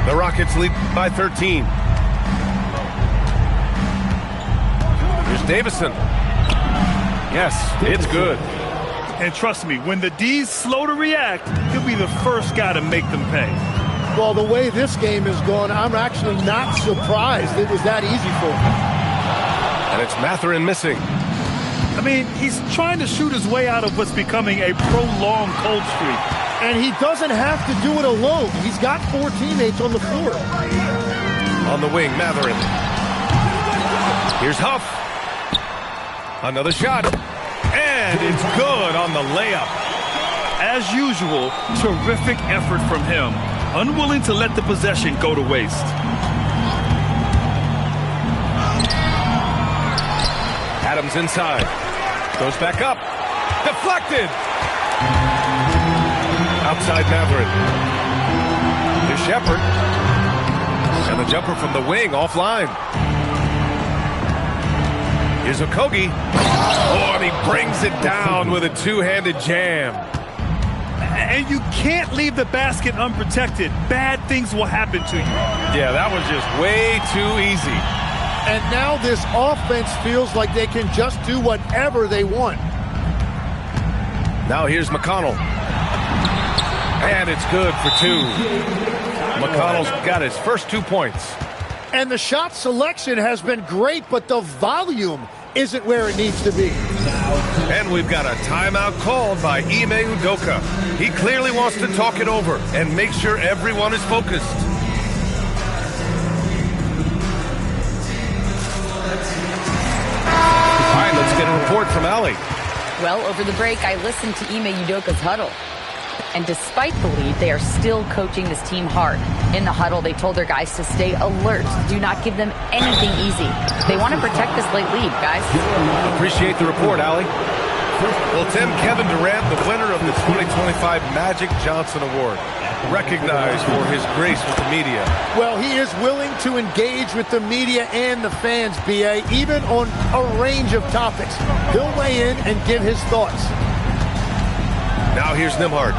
The Rockets lead by 13. Here's Davison. Yes, it's good. And trust me, when the D's slow to react, he'll be the first guy to make them pay. Well, the way this game is going, I'm actually not surprised it was that easy for him. And it's Matherin missing. I mean, he's trying to shoot his way out of what's becoming a prolonged cold streak. And he doesn't have to do it alone. He's got 4 teammates on the floor. On the wing, Matherin. Here's Huff. Another shot. And it's good on the layup. As usual, terrific effort from him. Unwilling to let the possession go to waste. Adams inside. Goes back up. Deflected. Outside Matherin. Here's Shepherd. And the jumper from the wing offline. Here's Okogie. Oh, and he brings it down with a 2-handed jam. And you can't leave the basket unprotected. Bad things will happen to you. Yeah, that was just way too easy. And now this offense feels like they can just do whatever they want. Now here's McConnell. And it's good for 2. McConnell's got his first 2 points. And the shot selection has been great, but the volume isn't where it needs to be. And we've got a timeout called by Ime Udoka. He clearly wants to talk it over and make sure everyone is focused. All right, let's get a report from Allie. Well, over the break, I listened to Ime Udoka's huddle. And despite the lead, they are still coaching this team hard. In the huddle, they told their guys to stay alert. Do not give them anything easy. They want to protect this late lead, guys. Appreciate the report, Allie. Well, Tim, Kevin Durant, the winner of the 2025 Magic Johnson Award, recognized for his grace with the media. Well, he is willing to engage with the media and the fans, B.A., even on a range of topics. He'll weigh in and give his thoughts. Now here's Nembhard.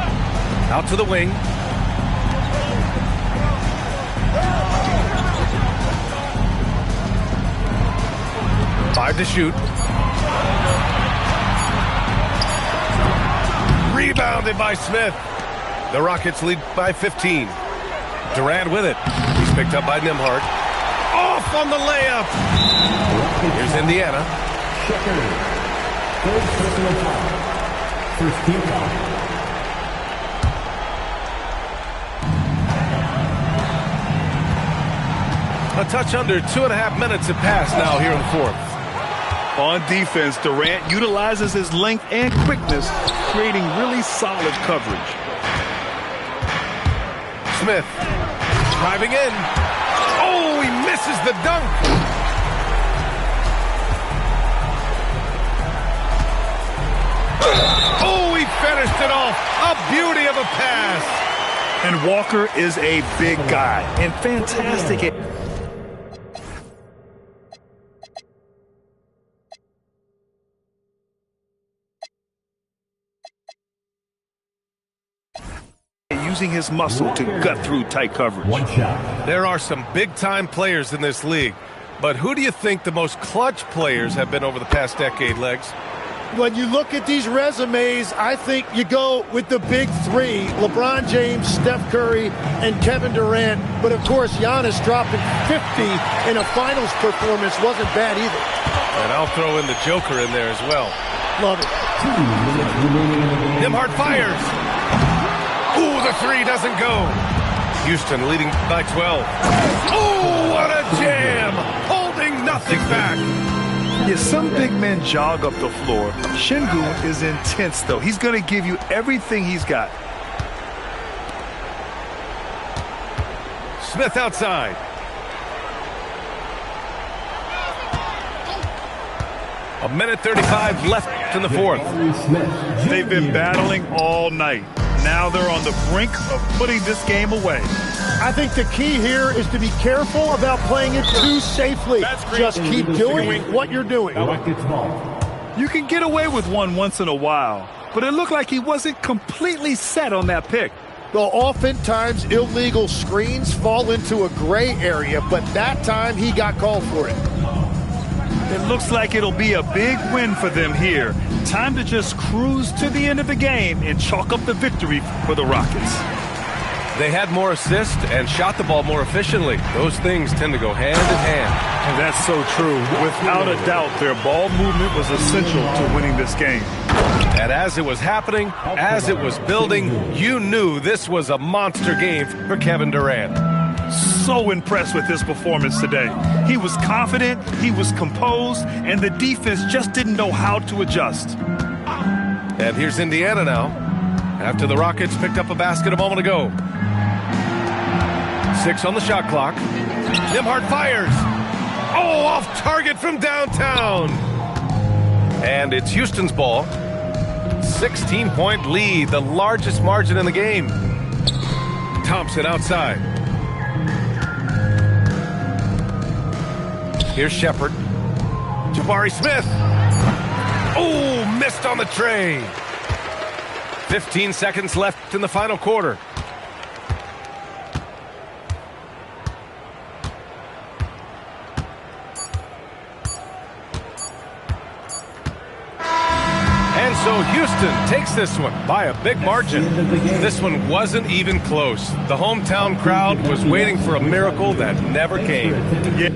Out to the wing. Five to shoot. Rebounded by Smith. The Rockets lead by 15. Durant with it. He's picked up by Nembhard. Off on the layup. Here's Indiana. Third personal foul. First team foul. A touch under 2.5 minutes have passed now here in the fourth. On defense, Durant utilizes his length and quickness, creating really solid coverage. Smith driving in. Oh, he misses the dunk. Oh, he finished it off. A beauty of a pass. And Walker is a big guy and fantastic. Using his muscle to gut through tight coverage. One shot. There are some big-time players in this league, but who do you think the most clutch players have been over the past decade, Legs? When you look at these resumes, I think you go with the big three, LeBron James, Steph Curry, and Kevin Durant. But, of course, Giannis dropping 50 in a finals performance wasn't bad either. And I'll throw in the Joker in there as well. Love it. 2 minutes remaining in the game. Nembhard fires. Ooh, the three doesn't go. Houston leading by 12. Oh, what a jam! Holding nothing back. Yeah, some big men jog up the floor. Şengün is intense, though. He's going to give you everything he's got. Smith outside. A minute 35 left in the fourth. They've been battling all night. Now they're on the brink of putting this game away. I think the key here is to be careful about playing it too safely. Just keep doing what you're doing. You can get away with one once in a while, but it looked like he wasn't completely set on that pick. Well, oftentimes illegal screens fall into a gray area, but that time he got called for it. It looks like it'll be a big win for them here. Time to just cruise to the end of the game and chalk up the victory for the Rockets. They had more assists and shot the ball more efficiently. Those things tend to go hand in hand. And that's so true. Without a doubt, their ball movement was essential to winning this game. And as it was happening, as it was building, you knew this was a monster game for Kevin Durant. So impressed with his performance today. He was confident, he was composed, and the defense just didn't know how to adjust. And here's Indiana now, after the Rockets picked up a basket a moment ago. 6 on the shot clock. Nembhard fires. Oh, off target from downtown. And it's Houston's ball. 16-point lead, the largest margin in the game. Thompson outside. Here's Shepard. Jabari Smith. Oh, missed on the tray. 15 seconds left in the final quarter. And so Houston takes this one by a big margin. This one wasn't even close. The hometown crowd was waiting for a miracle that never came. Yeah.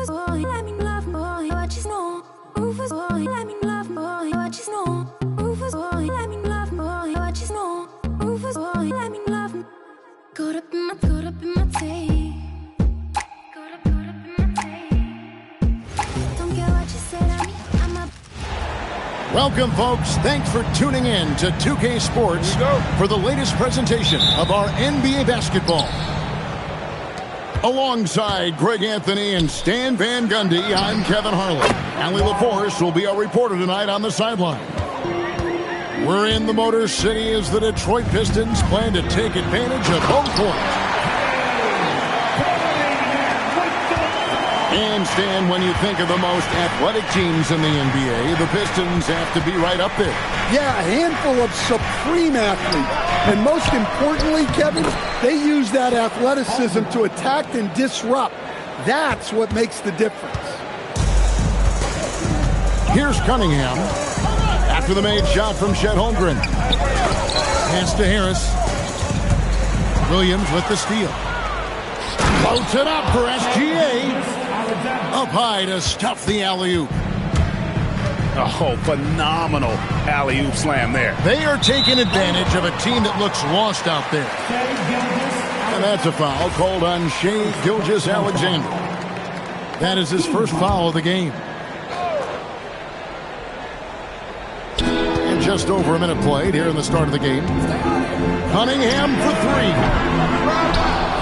Rufus boy, let me love boy, what you know. Rufus boy, let me love boy, what you know. Rufus boy, let me love boy, what you know. Rufus boy, let me love. Caught up in my tape. Caught up in my tape. Don't care what you said, I'm up. Welcome, folks. Thanks for tuning in to 2K Sports for the latest presentation of our NBA basketball. Alongside Greg Anthony and Stan Van Gundy, I'm Kevin Harlan. Allie LaForce will be our reporter tonight on the sideline. We're in the Motor City as the Detroit Pistons plan to take advantage of home court. And Stan, when you think of the most athletic teams in the NBA, the Pistons have to be right up there. Yeah, a handful of supreme athletes. And most importantly, Kevin, they use that athleticism to attack and disrupt. That's what makes the difference. Here's Cunningham. After the made shot from Chet Holmgren. Pass to Harris. Williams with the steal. Floats it up for SGA. Up high to stuff the alley-oop. Oh, phenomenal alley-oop slam there. They are taking advantage of a team that looks lost out there. And that's a foul called on Shai Gilgeous-Alexander. That is his first foul of the game. And just over a minute played here in the start of the game. Cunningham for three.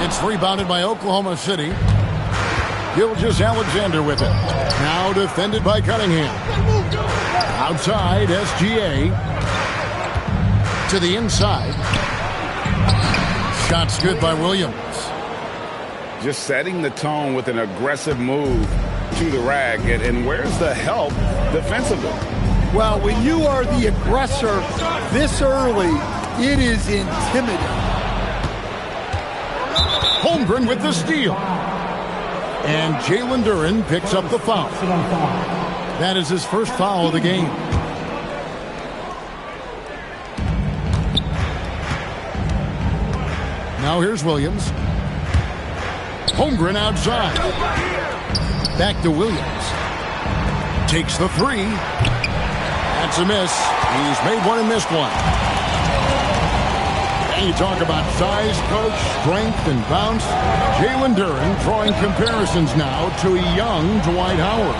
It's rebounded by Oklahoma City. Gilgeous-Alexander with it. Now defended by Cunningham. Outside, SGA. To the inside. Shot's good by Williams. Just setting the tone with an aggressive move to the rack. And where's the help defensively? Well, when you are the aggressor this early, it is intimidating. Holmgren with the steal. And Jalen Duren picks up the foul. That is his first foul of the game. Now here's Williams. Holmgren outside. Back to Williams. Takes the three. That's a miss. He's made one and missed one. And you talk about size, coach, strength, and bounce. Jalen Duren drawing comparisons now to a young Dwight Howard.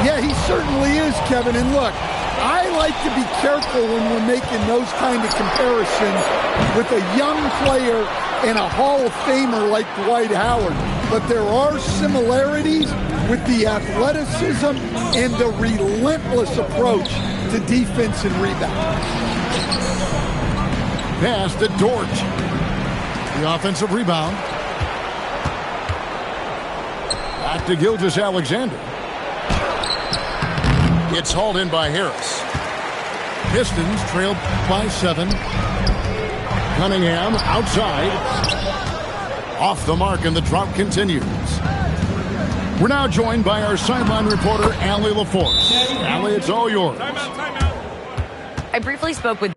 Yeah, he certainly is, Kevin. And look, I like to be careful when we're making those kind of comparisons with a young player and a Hall of Famer like Dwight Howard. But there are similarities with the athleticism and the relentless approach to defense and rebound. Pass to Dort. The offensive rebound. Back to Gilgeous-Alexander. It's hauled in by Harris. Pistons trailed by 7. Cunningham outside. Off the mark, and the drought continues. We're now joined by our sideline reporter, Allie LaForce. Allie, it's all yours. Timeout. I briefly spoke with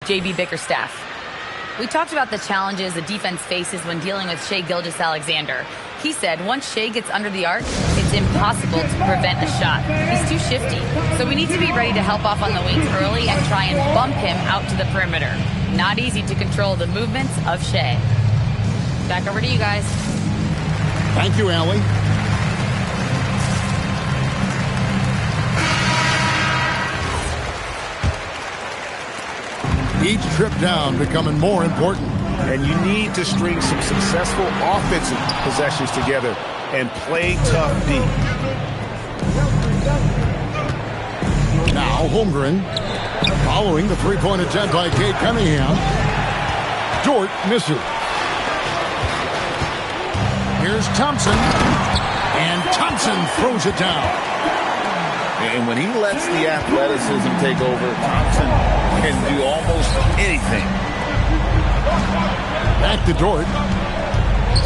JB Bickerstaff. We talked about the challenges the defense faces when dealing with Shai Gilgeous-Alexander. He said once Shai gets under the arc, it's impossible to prevent a shot. He's too shifty, so we need to be ready to help off on the wings early and try and bump him out to the perimeter. Not easy to control the movements of Shai. Back over to you guys. Thank you, Allie. Each trip down becoming more important. And you need to string some successful offensive possessions together and play tough D. Now Holmgren following the three-point attempt by Cade Cunningham. Dort misses. Here's Thompson. And Thompson throws it down. And when he lets the athleticism take over, Thompson can do almost anything. Back to Dort.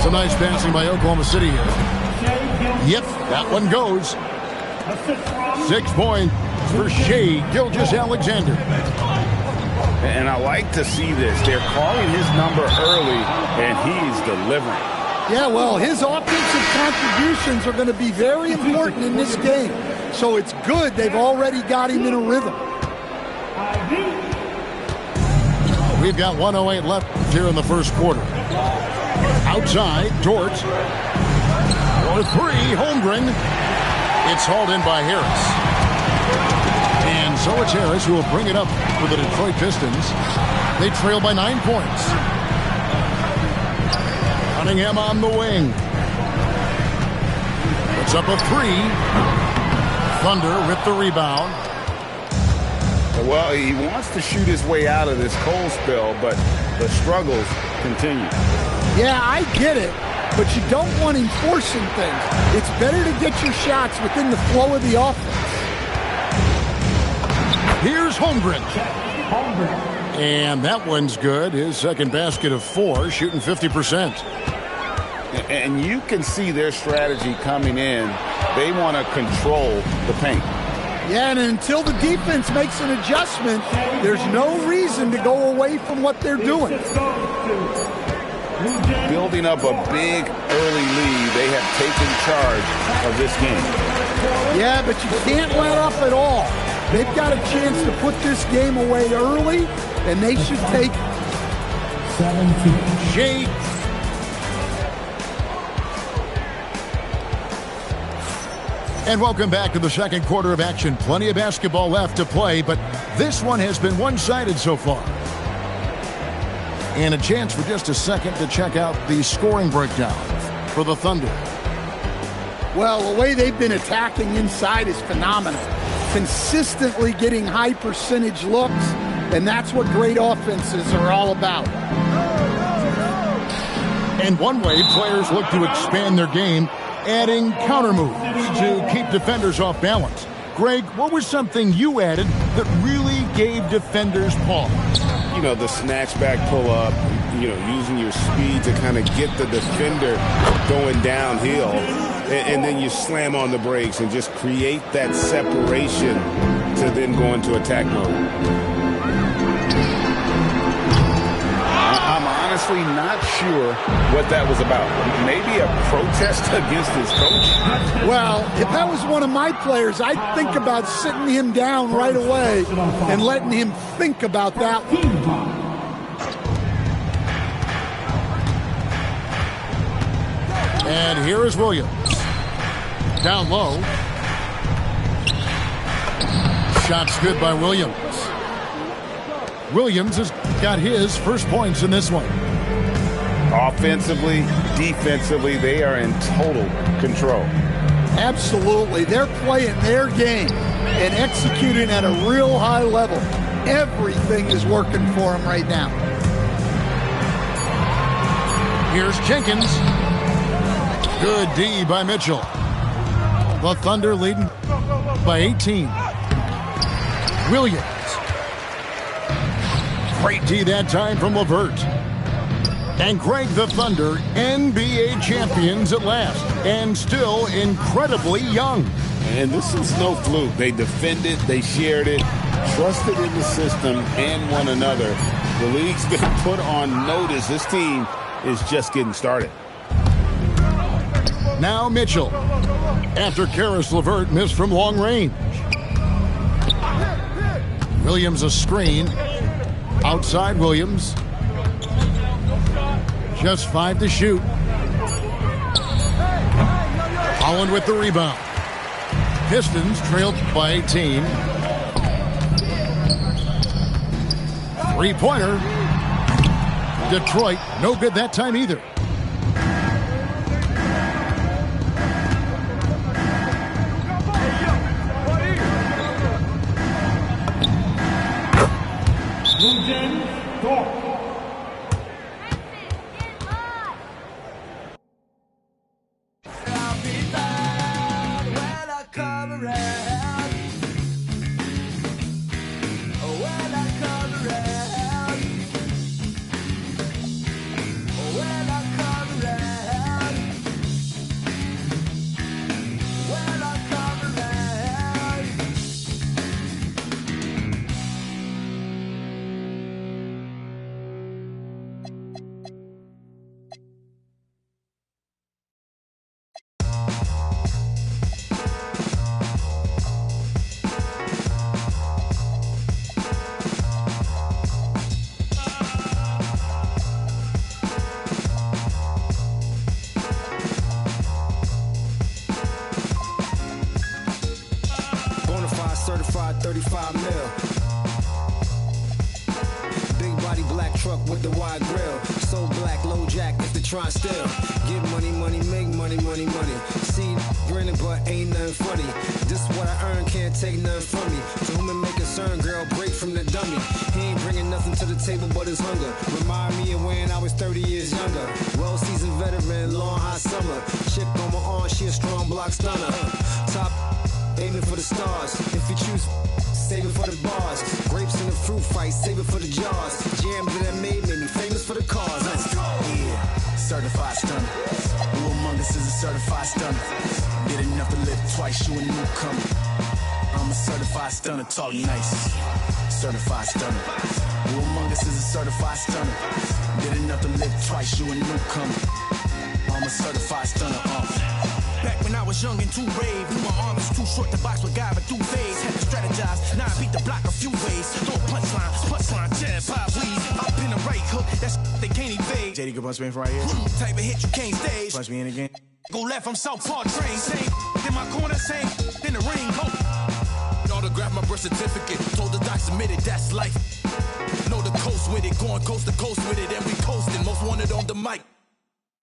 Some nice passing by Oklahoma City here. Yep, that one goes. 6 points for Shai Gilgeous-Alexander. And I like to see this. They're calling his number early, and he's delivering. Yeah, well, his offensive contributions are going to be very important in this game. So it's good they've already got him in a rhythm. We've got 1:08 left here in the first quarter. Outside, Dort. For three, Holmgren. It's hauled in by Harris. And so it's Harris who will bring it up for the Detroit Pistons. They trail by 9 points. Cunningham on the wing. Puts up a three. Thunder with the rebound. Well, he wants to shoot his way out of this cold spell, but the struggles continue. Yeah, I get it, but you don't want him forcing things. It's better to get your shots within the flow of the offense. Here's Holmgren. And that one's good. His second basket of 4, shooting 50%. And you can see their strategy coming in. They want to control the paint. Yeah, and until the defense makes an adjustment, there's no reason to go away from what they're doing. Building up a big early lead, they have taken charge of this game. Yeah, but you can't let up at all. They've got a chance to put this game away early, and they should take it. 17. Shea. And welcome back to the second quarter of action. Plenty of basketball left to play, but this one has been one-sided so far. And a chance for just a second to check out the scoring breakdown for the Thunder. Well, the way they've been attacking inside is phenomenal. Consistently getting high percentage looks, and that's what great offenses are all about. And one way players look to expand their game, adding counter moves to keep defenders off balance. Greg, what was something you added that really gave defenders pause? You know, the snatch back pull up, you know, using your speed to kind of get the defender going downhill, and then you slam on the brakes and just create that separation to then go into attack mode. I'm honestly not sure what that was about. Maybe a protest against his coach? Well, if that was one of my players, I'd think about sitting him down right away and letting him think about that. And here is Williams. Down low. Shot's good by Williams. Williams has got his first points in this one. Offensively, defensively, they are in total control. Absolutely. They're playing their game and executing at a real high level. Everything is working for them right now. Here's Jenkins. Good D by Mitchell. The Thunder leading by 18. Williams. Great D that time from LeVert. And Greg, the Thunder, NBA champions at last, and still incredibly young. And this is no fluke. They defended, they shared it, trusted in the system and one another. The league's been put on notice. This team is just getting started. Now Mitchell, after Karis LeVert missed from long range. Williams a screen. Outside Williams. Just 5 to shoot. Holland with the rebound. Pistons trailed by 18. Three-pointer. Detroit, no good that time either. truck with the wide grill. So black, low jack, if they try still. Get money, money, make money, money, money. See, grinning, but ain't nothing funny. This what I earn, can't take nothing from me. To whom it may concern, girl, break from the dummy. He ain't bringing nothing to the table but his hunger. Remind me of when I was 30 years younger. Well-seasoned veteran, long hot summer. Chick on my arm, she a strong block stunner. Top, aiming for the stars. If you choose, save it for the bars. Grapes in the fruit fight, save it for the jars. Jams that made me famous for the cars. Yeah, certified stunner. Who among us is a certified stunner? Did enough to live twice, you a newcomer. I'm a certified stunner, talk nice. Certified stunner. Who among us is a certified stunner? Did enough to live twice, you a newcomer. I'm a certified stunner. Back when I was young and too brave, knew my arm was too short to box with guy, but through phase. Had to strategize, now I beat the block a few ways. Throw a punchline, jab, pop, weed. I'll pin a right hook, that's they can't evade. JD, go punch me in from right here. Type of hit you can't stage. Punch me in again. Go left, I'm Southpaw train. Same, in my corner, same, in the ring, go. Autograph my birth certificate, told the doc submitted, that's life. Know the coast with it, going coast to coast with it, and we coasting. Most wanted on the mic.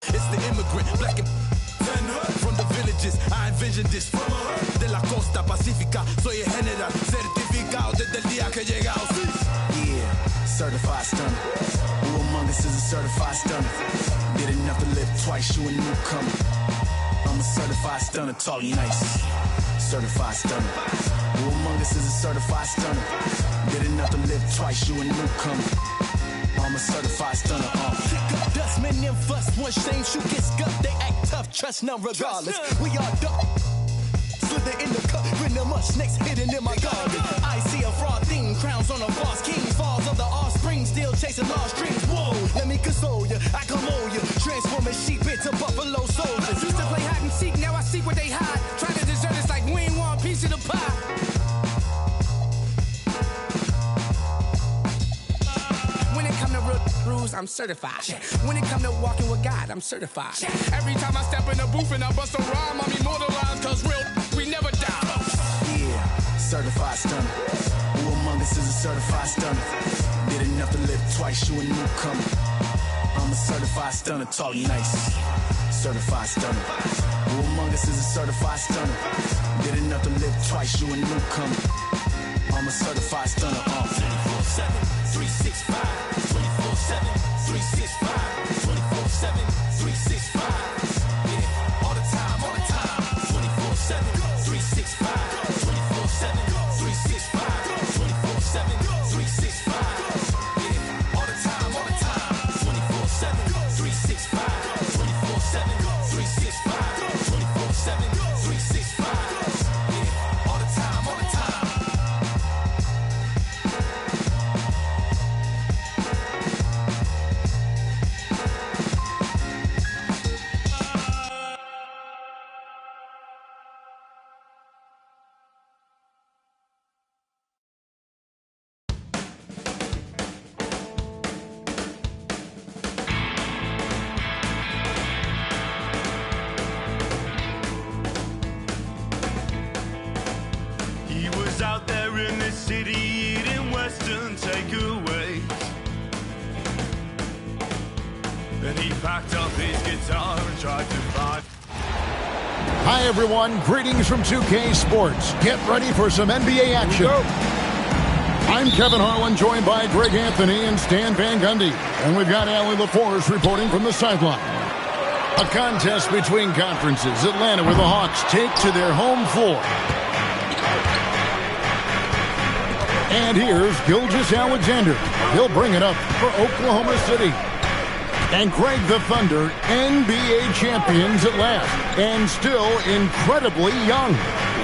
It's the immigrant, black and from the villages. I envisioned this de la costa pacífica. Soy el general, certificado desde el día que llegamos. Yeah, certified stunner. Who among us is a certified stunner? Did enough to live twice, you a newcomer. I'm a certified stunner, talk nice. Certified stunner. Who among us is a certified stunner? Did enough to live twice, you a newcomer. I'm a certified stunner. Dustmen and fuss, one shame, shoot get scuffed. They act tough, trust none regardless. We are dumb. Slither in the cup, rhythm of snakes hidden in my garden. I see a fraud theme, crowns on a false king. Falls of the offspring, still chasing lost dreams. Whoa, let me console you, I come on you. Transforming sheep into buffalo soldiers. Used to play hide and seek, now I seek what they hide. Try to desert us like we ain't want a piece of the pie. I'm certified. When it come to walking with God, I'm certified. Every time I step in the booth and I bust a rhyme, I'm immortalized, cause real, we never die. Yeah, certified stunner. Who among us is a certified stunner? Did enough to live twice, you a newcomer. I'm a certified stunner, talk nice. Certified stunner. Who among us is a certified stunner? Did enough to live twice, you a newcomer. I'm a certified stunner. 24/7, 365, 24/7, 365, 24/7, 365. Yeah, all the time, 24/7, 365, 24/7, 365, 24/7, 365. Yeah, all the time, 24/7, 365, 24/7, 365, 24/7, 365. Yeah, all the time, Out there in the city eating Western takeaways. Then he packed up his guitar and tried to find. Hi, everyone. Greetings from 2K Sports. Get ready for some NBA action. I'm Kevin Harlan, joined by Greg Anthony and Stan Van Gundy. And we've got Allie LaForce reporting from the sideline. A contest between conferences. Atlanta, where the Hawks take to their home floor. And here's Gilgeous-Alexander. He'll bring it up for Oklahoma City. And Greg, the Thunder, NBA champions at last, and still incredibly young.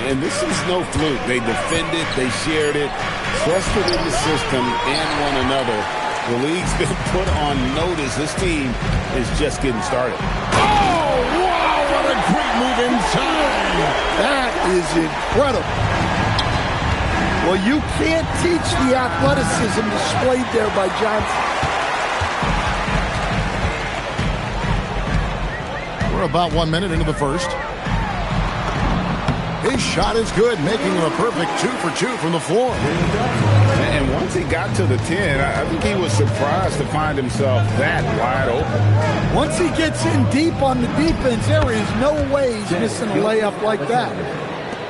And this is no fluke. They defended, they shared it, trusted in the system and one another. The league's been put on notice. This team is just getting started. Oh, wow, what a great move inside. That is incredible. Well, you can't teach the athleticism displayed there by Johnson. We're about 1 minute into the first. His shot is good, making him a perfect 2 for 2 from the floor. And once he got to the 10, I think he was surprised to find himself that wide open. Once he gets in deep on the defense, there is no way he's missing a layup like that.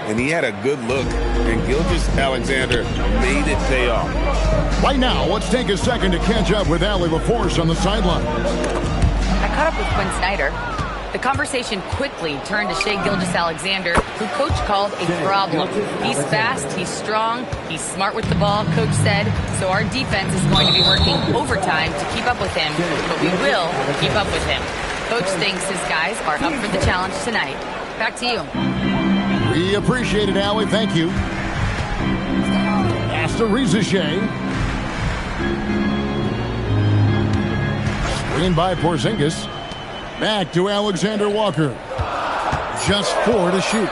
And he had a good look, and Gilgeous-Alexander made it pay off. Right now, let's take a second to catch up with Allie LaForce on the sideline. I caught up with Quinn Snyder. The conversation quickly turned to Shai Gilgeous-Alexander, who Coach called a problem. He's fast, he's strong, he's smart with the ball, Coach said, so our defense is going to be working overtime to keep up with him, but we will keep up with him. Coach thinks his guys are up for the challenge tonight. Back to you. We appreciate it, Allie. Thank you. Ariza Shai. Screen by Porzingis. Back to Alexander Walker. Just 4 to shoot.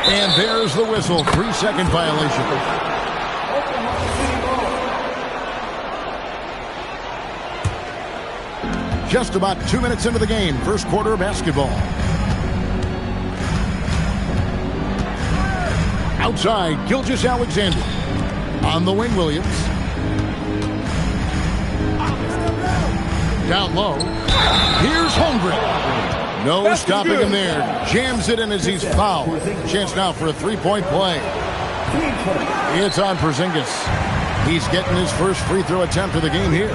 And there's the whistle. 3-second violation. Just about 2 minutes into the game. First quarter basketball. Outside, Gilgeous-Alexander. On the wing, Williams. Down low. Here's Holmgren. No stopping him there. Jams it in as he's fouled. Chance now for a three-point play. It's on Porzingis. He's getting his first free throw attempt of the game here.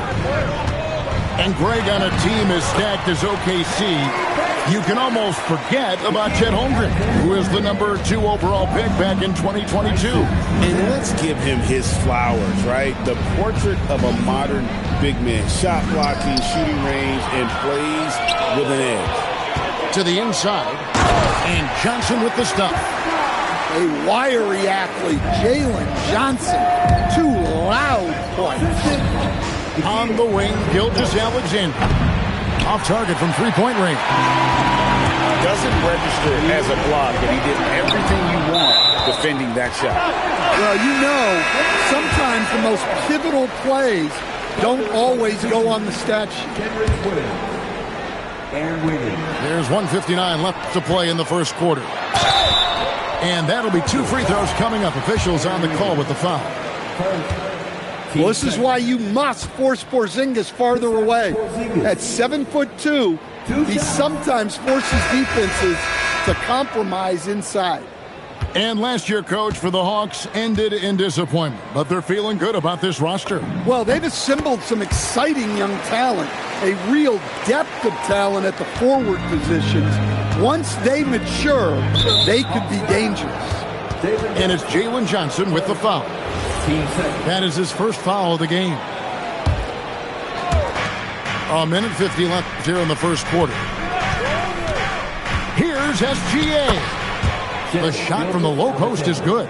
And Greg, on a team as stacked as OKC, you can almost forget about Chet Holmgren, who is the number 2 overall pick back in 2022. And let's give him his flowers, right? The portrait of a modern big man. Shot blocking, shooting range, and plays with an edge. To the inside, and Johnson with the stuff. A wiry athlete, Jalen Johnson. 2 loud points. On the wing, Gilgeous-Alexander. Off target from three-point range. Doesn't register as a block, but he did everything you want defending that shot. Well, you know, sometimes the most pivotal plays don't always go on the stat sheet. There's 1:59 left to play in the first quarter. And that'll be 2 free throws coming up. Officials on the call with the foul. Well, this is why you must force Porzingis farther away. At 7'2", he sometimes forces defenses to compromise inside. And last year, Coach, for the Hawks ended in disappointment, but they're feeling good about this roster. Well, they've assembled some exciting young talent, a real depth of talent at the forward positions. Once they mature, they could be dangerous. And it's Jalen Johnson with the foul. That is his first foul of the game. 1:50 left here in the first quarter. Here's SGA. The shot from the low post is good.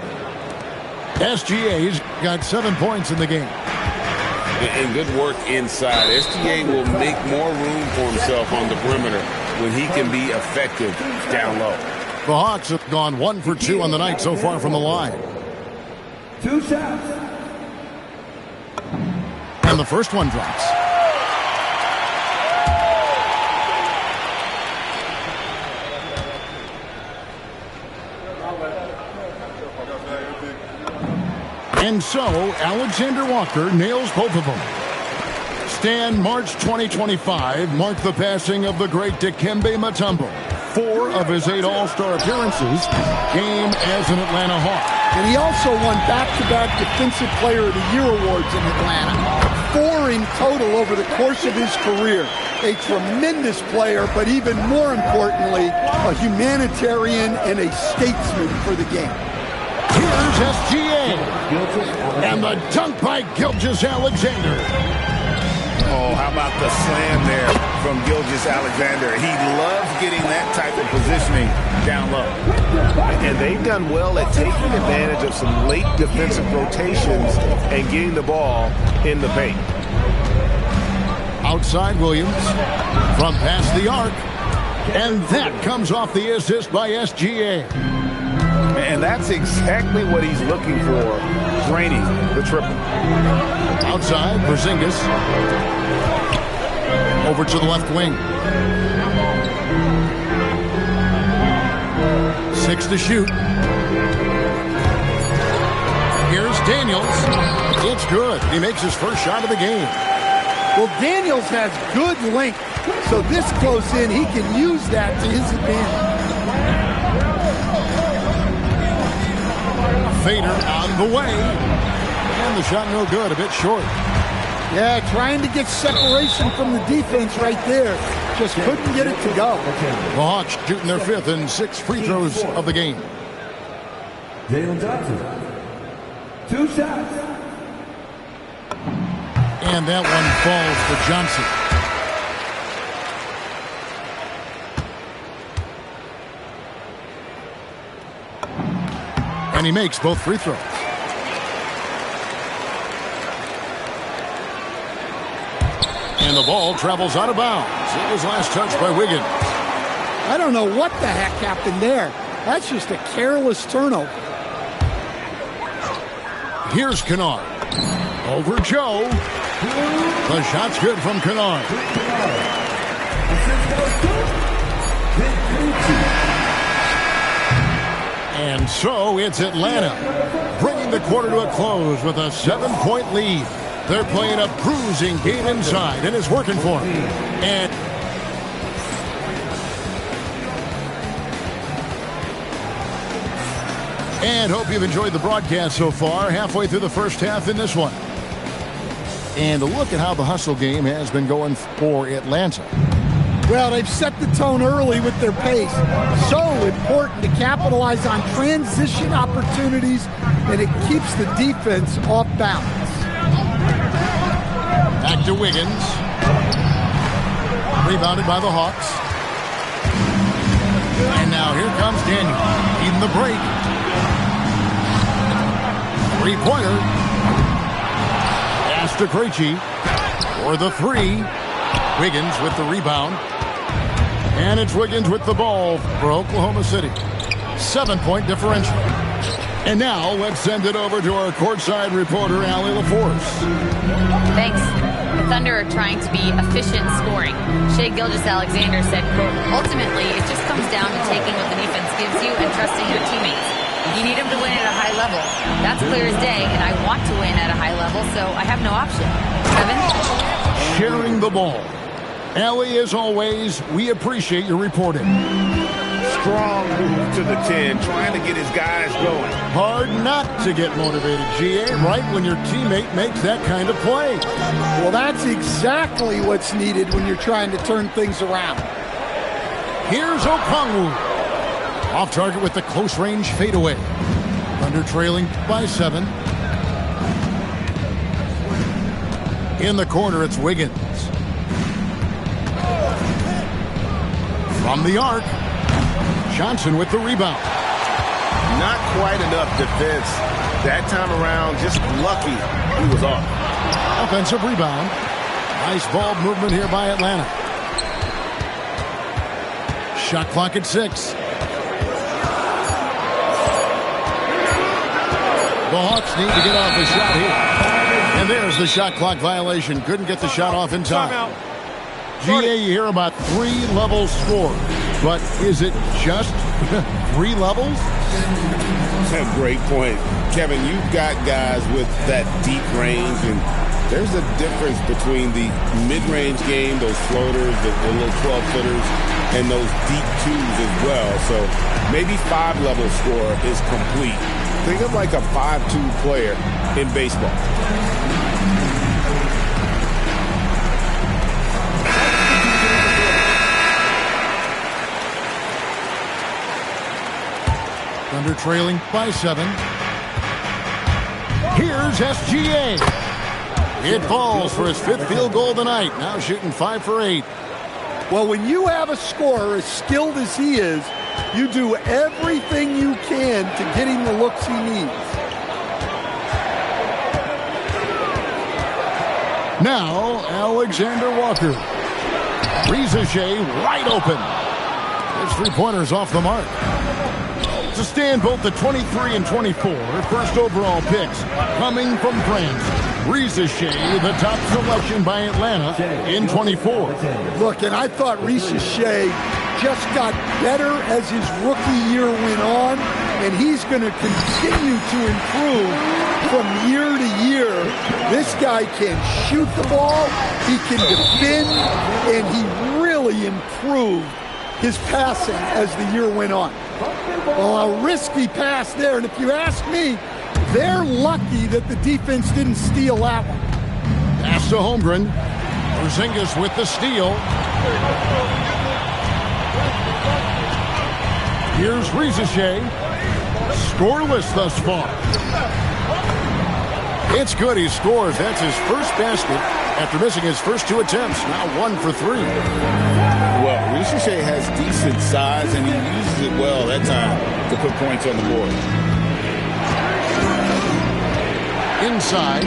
SGA's got 7 points in the game. And good work inside. SGA will make more room for himself on the perimeter when he can be effective down low. The Hawks have gone 1 for 2 on the night so far from the line. 2 shots. And the first one drops. And so, Alexander Walker nails both of them. Stan, March 2025 marked the passing of the great Dikembe Mutombo. 4 of his 8 All-Star appearances came as an Atlanta Hawk. And he also won back-to-back Defensive Player of the Year awards in Atlanta. 4 in total over the course of his career. A tremendous player, but even more importantly, a humanitarian and a statesman for the game. Here's SGA. And the dunk by Gilgeous-Alexander. Oh, how about the slam there from Gilgeous-Alexander? He loves getting that type of positioning down low. And they've done well at taking advantage of some late defensive rotations and getting the ball in the paint. Outside Williams from past the arc. And that comes off the assist by SGA. And that's exactly what he's looking for, draining the triple. Outside, Porzingis. Over to the left wing. 6 to shoot. Here's Daniels. It's good. He makes his first shot of the game. Well, Daniels has good length, so this close in, he can use that to his advantage. Fader out of the way. And the shot no good, a bit short. Yeah, trying to get separation from the defense right there. Just couldn't get it to go. The Hawks shooting their 5th and 6th free throws of the game. Jalen Johnson. 2 shots. And that one falls for Johnson. And he makes both free throws. And the ball travels out of bounds. It was last touched by Wiggins. I don't know what the heck happened there. That's just a careless turnover. Here's Kennard. Over Joe. The shot's good from Kennard. And so it's Atlanta, bringing the quarter to a close with a 7-point lead. They're playing a bruising game inside, and it's working for them. And hope you've enjoyed the broadcast so far. Halfway through the first half in this one. And a look at how the hustle game has been going for Atlanta. Well, they've set the tone early with their pace. So important to capitalize on transition opportunities, and it keeps the defense off balance. Back to Wiggins. Rebounded by the Hawks. And now here comes Daniel. Even the break. Three-pointer. Pass to Krejci for the 3. Wiggins with the rebound. And it's Wiggins with the ball for Oklahoma City. 7-point differential. And now let's send it over to our courtside reporter, Allie LaForce. Thanks. The Thunder are trying to be efficient scoring. Shai Gilgeous-Alexander said, quote, ultimately, it just comes down to taking what the defense gives you and trusting your teammates. You need them to win at a high level. That's clear as day, and I want to win at a high level, so I have no option. Kevin? Sharing the ball. Allie, as always, we appreciate your reporting. Strong move to the 10, trying to get his guys going. Hard not to get motivated, GA, right when your teammate makes that kind of play. Well, that's exactly what's needed when you're trying to turn things around. Here's Okongwu. Off target with the close-range fadeaway. Thunder trailing by 7. In the corner, it's Wiggins. From the arc, Johnson with the rebound. Not quite enough defense. That time around, just lucky he was off. Offensive rebound. Nice ball movement here by Atlanta. Shot clock at 6. The Hawks need to get off the shot here. And there's the shot clock violation. Couldn't get the shot off in time. GA, you hear about 3-level score, but is it just 3 levels? That's a great point. Kevin, you've got guys with that deep range, and there's a difference between the mid-range game, those floaters, the little 12-footers, and those deep 2s as well. So maybe 5-level score is complete. Think of like a 5-2 player in baseball. Thunder trailing by 7. Here's SGA. It falls for his 5th field goal of the night. Now shooting 5 for 8. Well, when you have a scorer as skilled as he is, you do everything you can to get him the looks he needs. Now, Alexander Walker. Shai wide open. His 3-pointer's off the mark. To stand both the 23 and 24 first overall picks coming from France. Shai, the top selection by Atlanta in 24. Look, and I thought Shai just got better as his rookie year went on, and he's going to continue to improve from year to year. This guy can shoot the ball, he can defend, and he really improved his passing as the year went on. Well, a risky pass there, and if you ask me, they're lucky that the defense didn't steal that one. Pass to Holmgren. Porzingis with the steal. Here's Rizachet. Scoreless thus far. It's good. He scores. That's his first basket after missing his first 2 attempts. Now 1 for 3. Well, Rizachet has decent size, and he uses it well that time to put points on the board. Inside.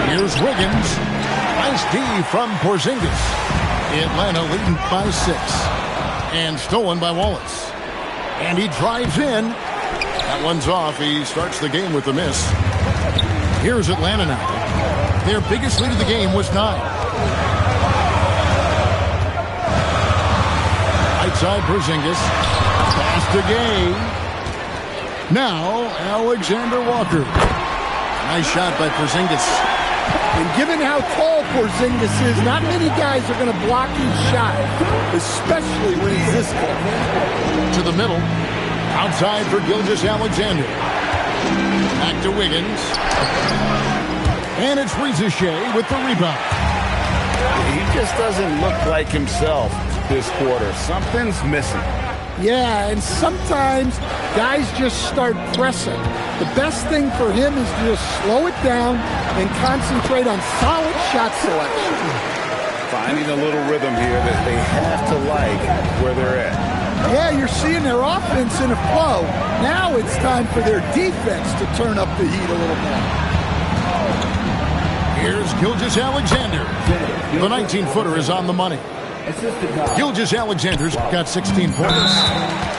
Here's Wiggins. Nice D from Porzingis. Atlanta leading by 6. And stolen by Wallace. And he drives in. That one's off. He starts the game with a miss. Here's Atlanta now. Their biggest lead of the game was 9. Right side Porzingis. Pass to Gay. Now Alexander Walker. Nice shot by Porzingis. And given how tall Porzingis is, not many guys are going to block his shot, especially when he's this tall. To the middle. Outside for Gilgeous-Alexander. Back to Wiggins. And it's Rizachet with the rebound. He just doesn't look like himself this quarter. Something's missing. Yeah, and sometimes guys just start pressing. The best thing for him is to just slow it down and concentrate on solid shot selection. Finding a little rhythm here that they have to like where they're at. Yeah, you're seeing their offense in a flow. Now it's time for their defense to turn up the heat a little more. Here's Gilgeous-Alexander. The 19-footer is on the money. Gilgeous-Alexander's got 16 points.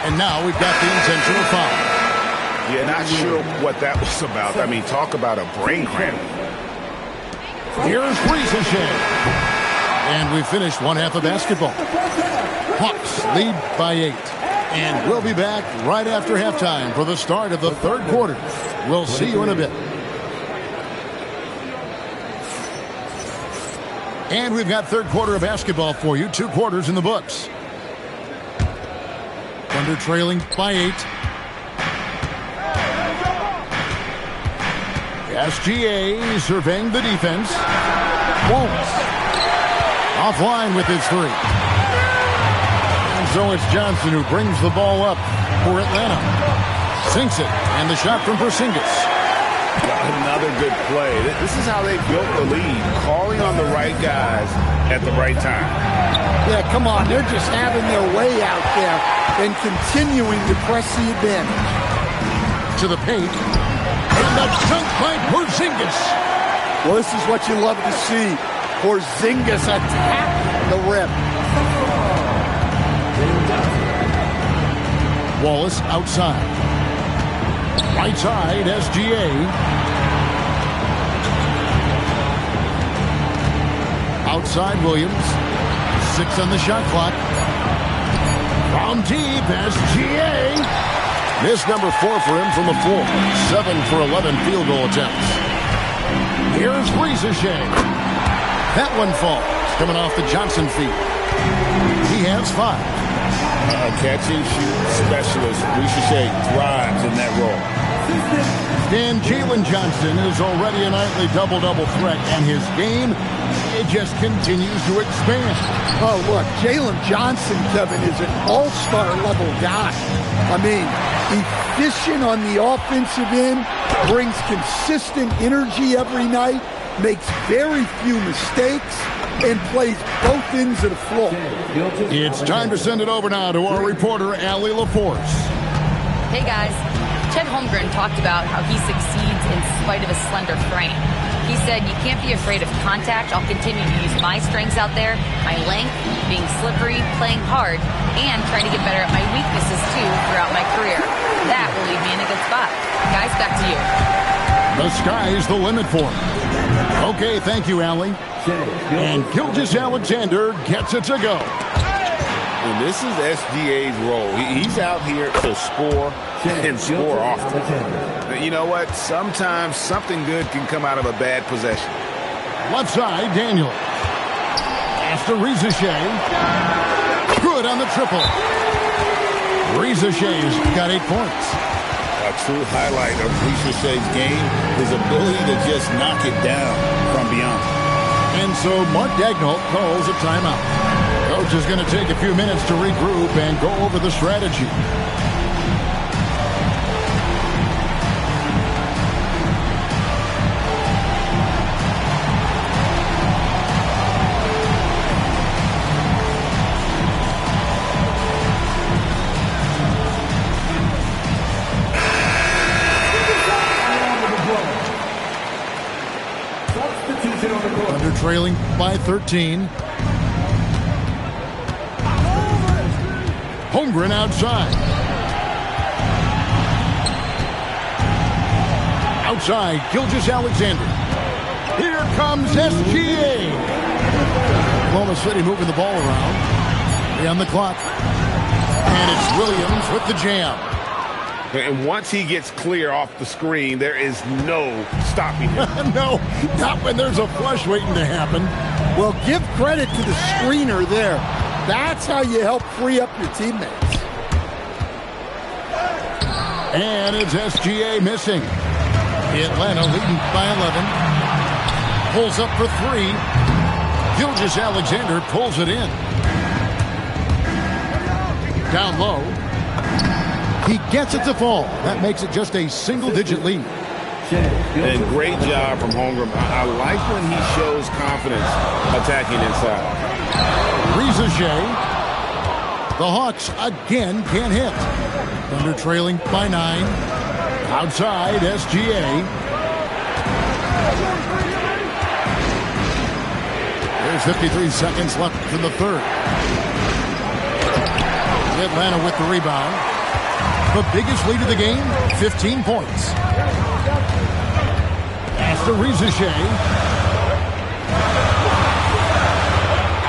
And now we've got the intentional foul. Yeah, not sure what that was about. I mean, talk about a brain cramp. Here's Rizachet. And we finished one half of basketball. Hawks lead by 8. And we'll be back right after halftime for the start of the third quarter. We'll see you in a bit. And we've got third quarter of basketball for you. 2 quarters in the books. Thunder trailing by 8. SGA surveying the defense. Wallace offline with his 3. And so it's Johnson who brings the ball up for Atlanta. Sinks it, and the shot from Porzingis. Another good play. This is how they built the lead, calling on the right guys at the right time. Yeah, come on. They're just having their way out there and continuing to press the advantage. To the paint. And the dunk by Porzingis. Well, this is what you love to see. Porzingis attack the rim. Wallace outside. Right side, SGA. Outside, Williams. 6 on the shot clock. From deep, SGA. Miss number 4 for him from the floor. 7 for 11 field goal attempts. Here's Rizachet. That one falls. Coming off the Johnson feet. He has 5. A catch-and-shoot specialist. Rizachet thrives in that role. And Jalen Johnson is already a nightly double-double threat, and his game, it just continues to expand. Oh, look, Jalen Johnson, Kevin, is an all-star level guy. I mean, efficient on the offensive end, brings consistent energy every night, makes very few mistakes, and plays both ends of the floor. It's time to send it over now to our reporter, Allie LaForce. Hey, guys. Chet Holmgren talked about how he succeeds in spite of his slender frame. He said, you can't be afraid of contact. I'll continue to use my strengths out there, my length, being slippery, playing hard, and trying to get better at my weaknesses, too, throughout my career. That will leave me in a good spot. Guys, back to you. The sky is the limit for him. Okay, thank you, Allie. And Gilgeous-Alexander gets it to go. And this is SGA's role. He's out here to score and score often. You know what? Sometimes something good can come out of a bad possession. Left side, Daniel. Pass to Rizashea. Good on the triple. Rizashea's got 8 points. A true highlight of Rizashea's game, his ability to just knock it down from beyond. And so Mark Daigneault calls a timeout. Coach is going to take a few minutes to regroup and go over the strategy. Under trailing by 13. Holmgren outside. Outside, Gilgeous-Alexander. Here comes SGA. Oklahoma City moving the ball around. 3 on the clock. And it's Williams with the jam. And once he gets clear off the screen, there is no stopping him. No, not when there's a flush waiting to happen. Well, give credit to the screener there. That's how you help free up your teammates. And it's SGA missing. Atlanta leading by 11. Pulls up for 3. Gilgeous-Alexander pulls it in. Down low. He gets it to fall. That makes it just a single-digit lead. And great job from Holmgren. I like when he shows confidence attacking inside. Rizashea. The Hawks again can't hit. Thunder trailing by 9. Outside, SGA. There's 53 seconds left in the third. Atlanta with the rebound. The biggest lead of the game, 15 points. Pass to Rizashea.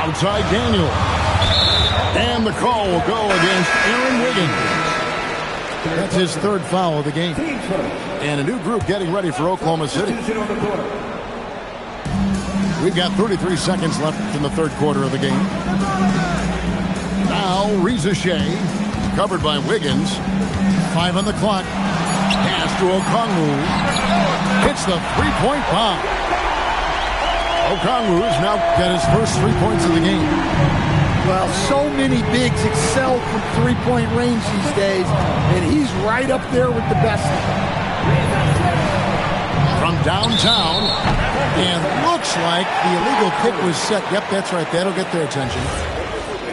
Outside Daniel. And the call will go against Aaron Wiggins. That's his 3rd foul of the game. And a new group getting ready for Oklahoma City. We've got 33 seconds left in the 3rd quarter of the game. Now Rizashea, covered by Wiggins. 5 on the clock. Pass to Okongwu. Hits the 3-point bomb. Okongwu has now got his first 3 points of the game. Well, so many bigs excel from 3-point range these days, and he's right up there with the best. From downtown, and looks like the illegal kick was set. Yep, that's right. That'll get their attention.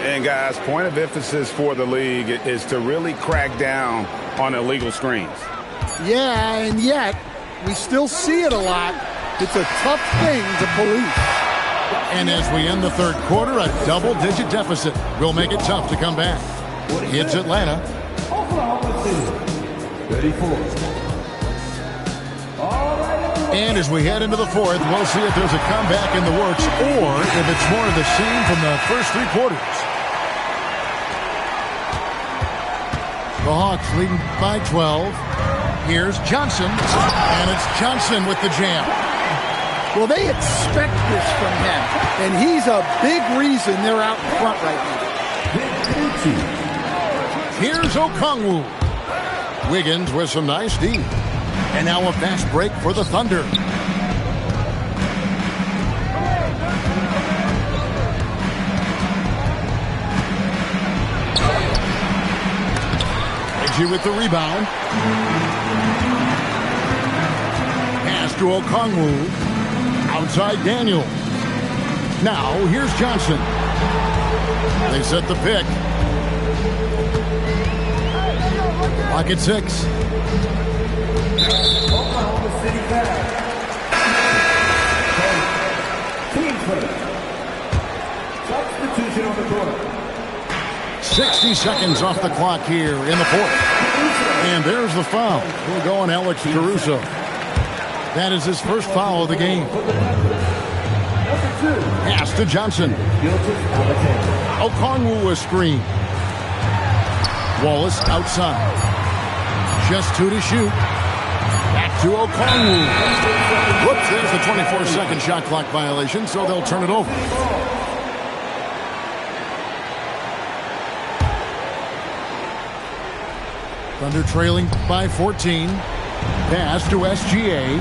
And guys, point of emphasis for the league is to really crack down on illegal screens. Yeah, and yet we still see it a lot. It's a tough thing to police. And as we end the 3rd quarter, a double-digit deficit will make it tough to come back. It's Atlanta. 34. And as we head into the 4th, we'll see if there's a comeback in the works or if it's more of the same from the first 3 quarters. The Hawks leading by 12. Here's Johnson, and it's Johnson with the jam. Well, they expect this from him, and he's a big reason they're out in front right now. Here's Okongwu. Wiggins with some nice D. And now a fast break for the Thunder. Reggie with the rebound. Pass to Okongwu. Outside Daniel. Now here's Johnson. They set the pick. Clock at 6. Oklahoma City foul. Team first. Substitution on the court. 60 seconds off the clock here in the 4th. And there's the foul. We'll go on Alex Caruso. That is his first foul of the game. Pass to Johnson. Okongwu a screen. Wallace outside. Just 2 to shoot. Back to Okongwu. Whoops, there's the 24-second shot clock violation, so they'll turn it over. Thunder trailing by 14. Pass to SGA.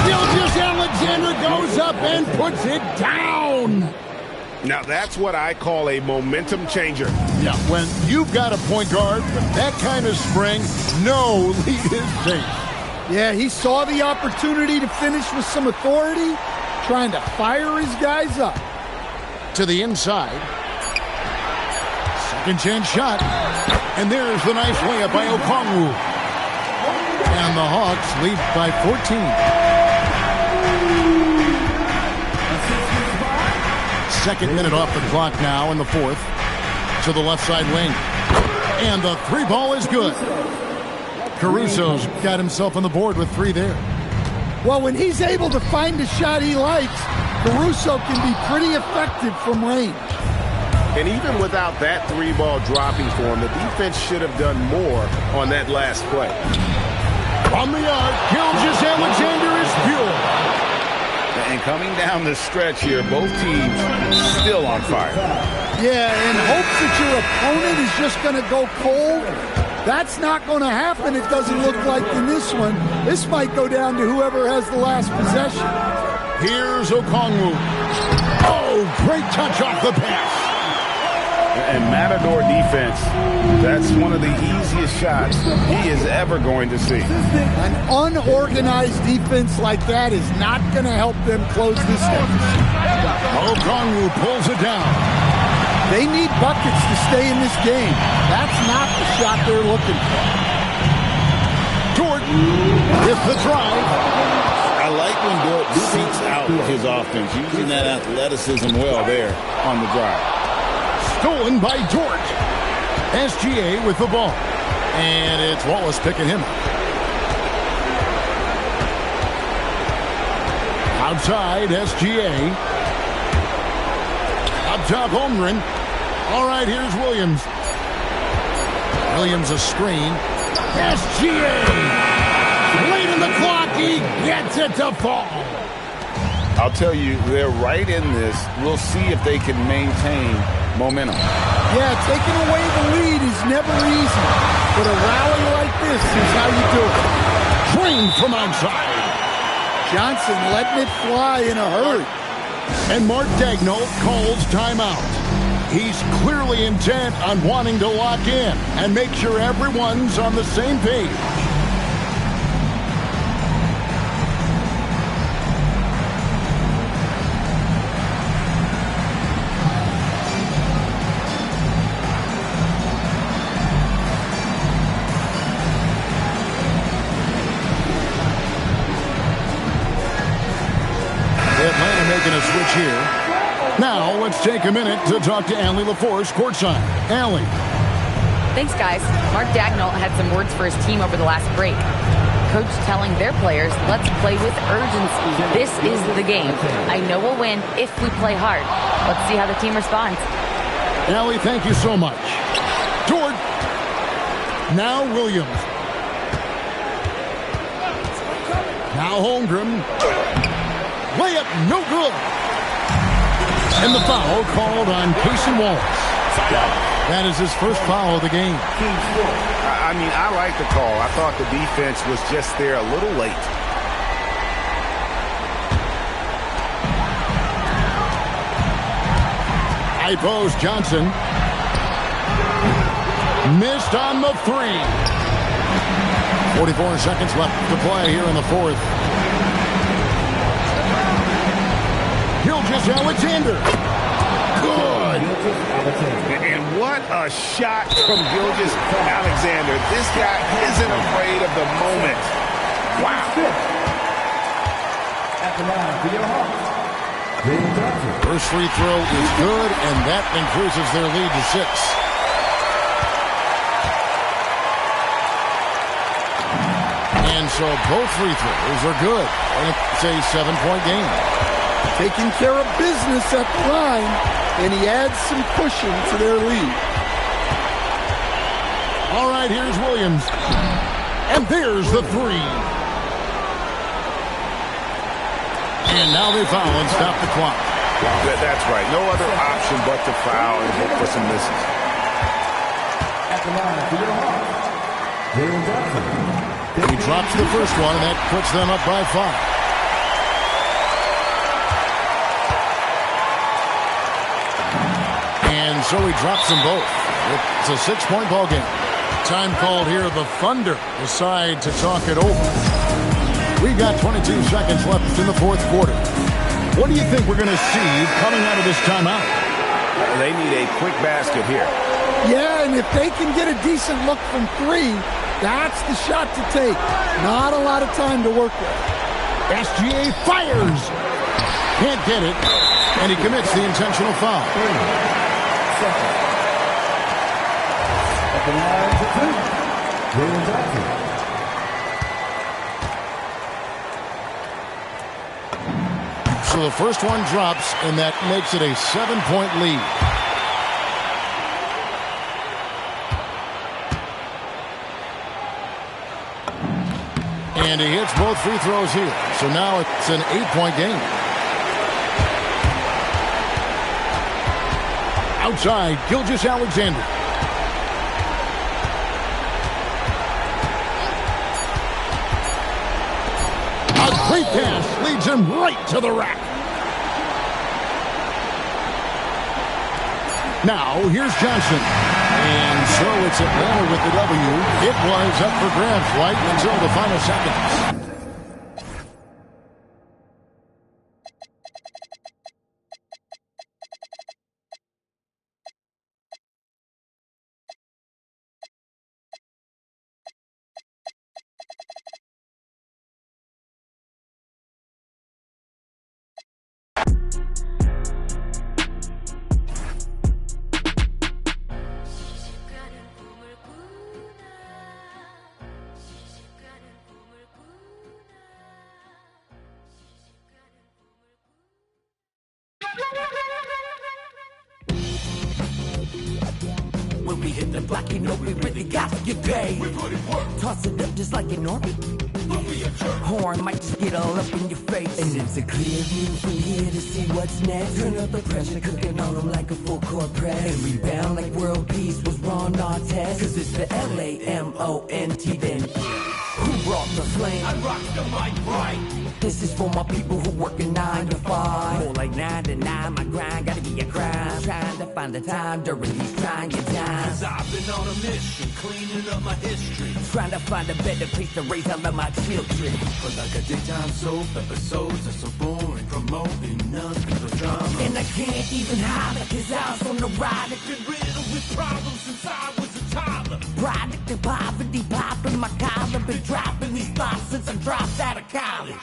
Gilgeous-Alexander goes up and puts it down. Now that's what I call a momentum changer. Yeah, when you've got a point guard with that kind of spring, no lead is safe. Yeah, he saw the opportunity to finish with some authority, trying to fire his guys up. To the inside. Second chance shot. And there's the nice layup by Okongwu. And the Hawks lead by 14. Second minute off the clock now in the fourth. To the left side wing. And the three ball is good. Caruso's got himself on the board with 3 there. Well, when he's able to find a shot he likes, Caruso can be pretty effective from range. And even without that 3-ball dropping for him, the defense should have done more on that last play. On the arc, Gilgeous-Alexander is pure. And coming down the stretch here, both teams still on fire. Yeah, in hopes that your opponent is just going to go cold. That's not going to happen, it doesn't look like in this one. This might go down to whoever has the last possession. Here's Okongwu. Oh, great touch off the pass. And Matador defense, that's one of the easiest shots he is ever going to see. An unorganized defense like that is not going to help them close this deficit. Okongwu pulls it down. They need buckets to stay in this game. That's not the shot they're looking for. Jordan with the drive. I like when Dort seeks out his offense, using that athleticism well there on the drive. Stolen by Dort. SGA with the ball. And it's Wallace picking him up. Outside, SGA. Up top, Holmgren. All right, here's Williams. Williams a screen. SGA. Late in the clock, he gets it to fall. I'll tell you, they're right in this. We'll see if they can maintain momentum. Yeah, taking away the lead is never easy. But a rally like this is how you do it. Drained from outside. Johnson letting it fly in a hurry. And Mark Daigneault calls timeout. He's clearly intent on wanting to lock in and make sure everyone's on the same page. Atlanta making a switch here. Now, let's take a minute to talk to Allie LaForce courtside. Allie. Thanks, guys. Mark Daigneault had some words for his team over the last break. Coach telling their players, let's play with urgency. This is the game. I know we'll win if we play hard. Let's see how the team responds. Allie, thank you so much. Dort. Now Williams. Now Holmgren. Layup, no good. And the foul called on Casey Wallace. That is his first foul of the game. I mean, I like the call. I thought the defense was just there a little late. High post, Johnson. Missed on the 3. 44 seconds left to play here in the fourth. Gilgeous-Alexander. Good. And what a shot from Gilgeous-Alexander. This guy isn't afraid of the moment. Wow. First free throw is good, and that increases their lead to 6. And so both free throws are good. And it's a 7-point game. taking care of business at the line, and he adds some cushion to their lead. All right, here's Williams. And there's the three. And now they foul and stop the clock. That's right. No other option but to foul and hope for some misses. He drops the first one, and that puts them up by 5. And so he drops them both. It's a 6-point ball game. Time called here. The Thunder decide to talk it over. We've got 22 seconds left in the fourth quarter. What do you think we're going to see coming out of this timeout? They need a quick basket here. Yeah, and if they can get a decent look from 3, that's the shot to take. Not a lot of time to work with. SGA fires. Can't get it. And he commits the intentional foul. 3 seconds. At the line to 2. Jalen Johnson. So the first one drops, and that makes it a 7-point lead. And he hits both free throws here. So now it's an 8-point game. Outside, Gilgeous-Alexander. A great pass leads him right to the rack. Now, here's Johnson. And so it's Atlanta with the W. It was up for grabs right until the final seconds. When we hit the block, you know we really got to get paid. We put it work. Toss it up just like an normie. Don't be a jerk. Horn might just get all up in your face. And it's a clear view from here to see what's next. Turn up the pressure, cooking on them like a full court press. And rebound like world peace was Ron Artest. Cause it's the LAMONT then. Who brought the flame? I rock the mic right. This is for my people who working 9 to 5. More like 9 to 9, my grind gotta be a crime. Trying to find the time during these trying times. Cause I've been on a mission, cleaning up my history. Trying to find a better place to raise all of my children. But like a daytime soap, episodes are so boring, promoting nothing but drama. And I can't even hide it, cause I was on the ride. I've been riddled with problems since I was a toddler. Product of poverty, popping my collar. Been dropping these thoughts since I dropped out of college.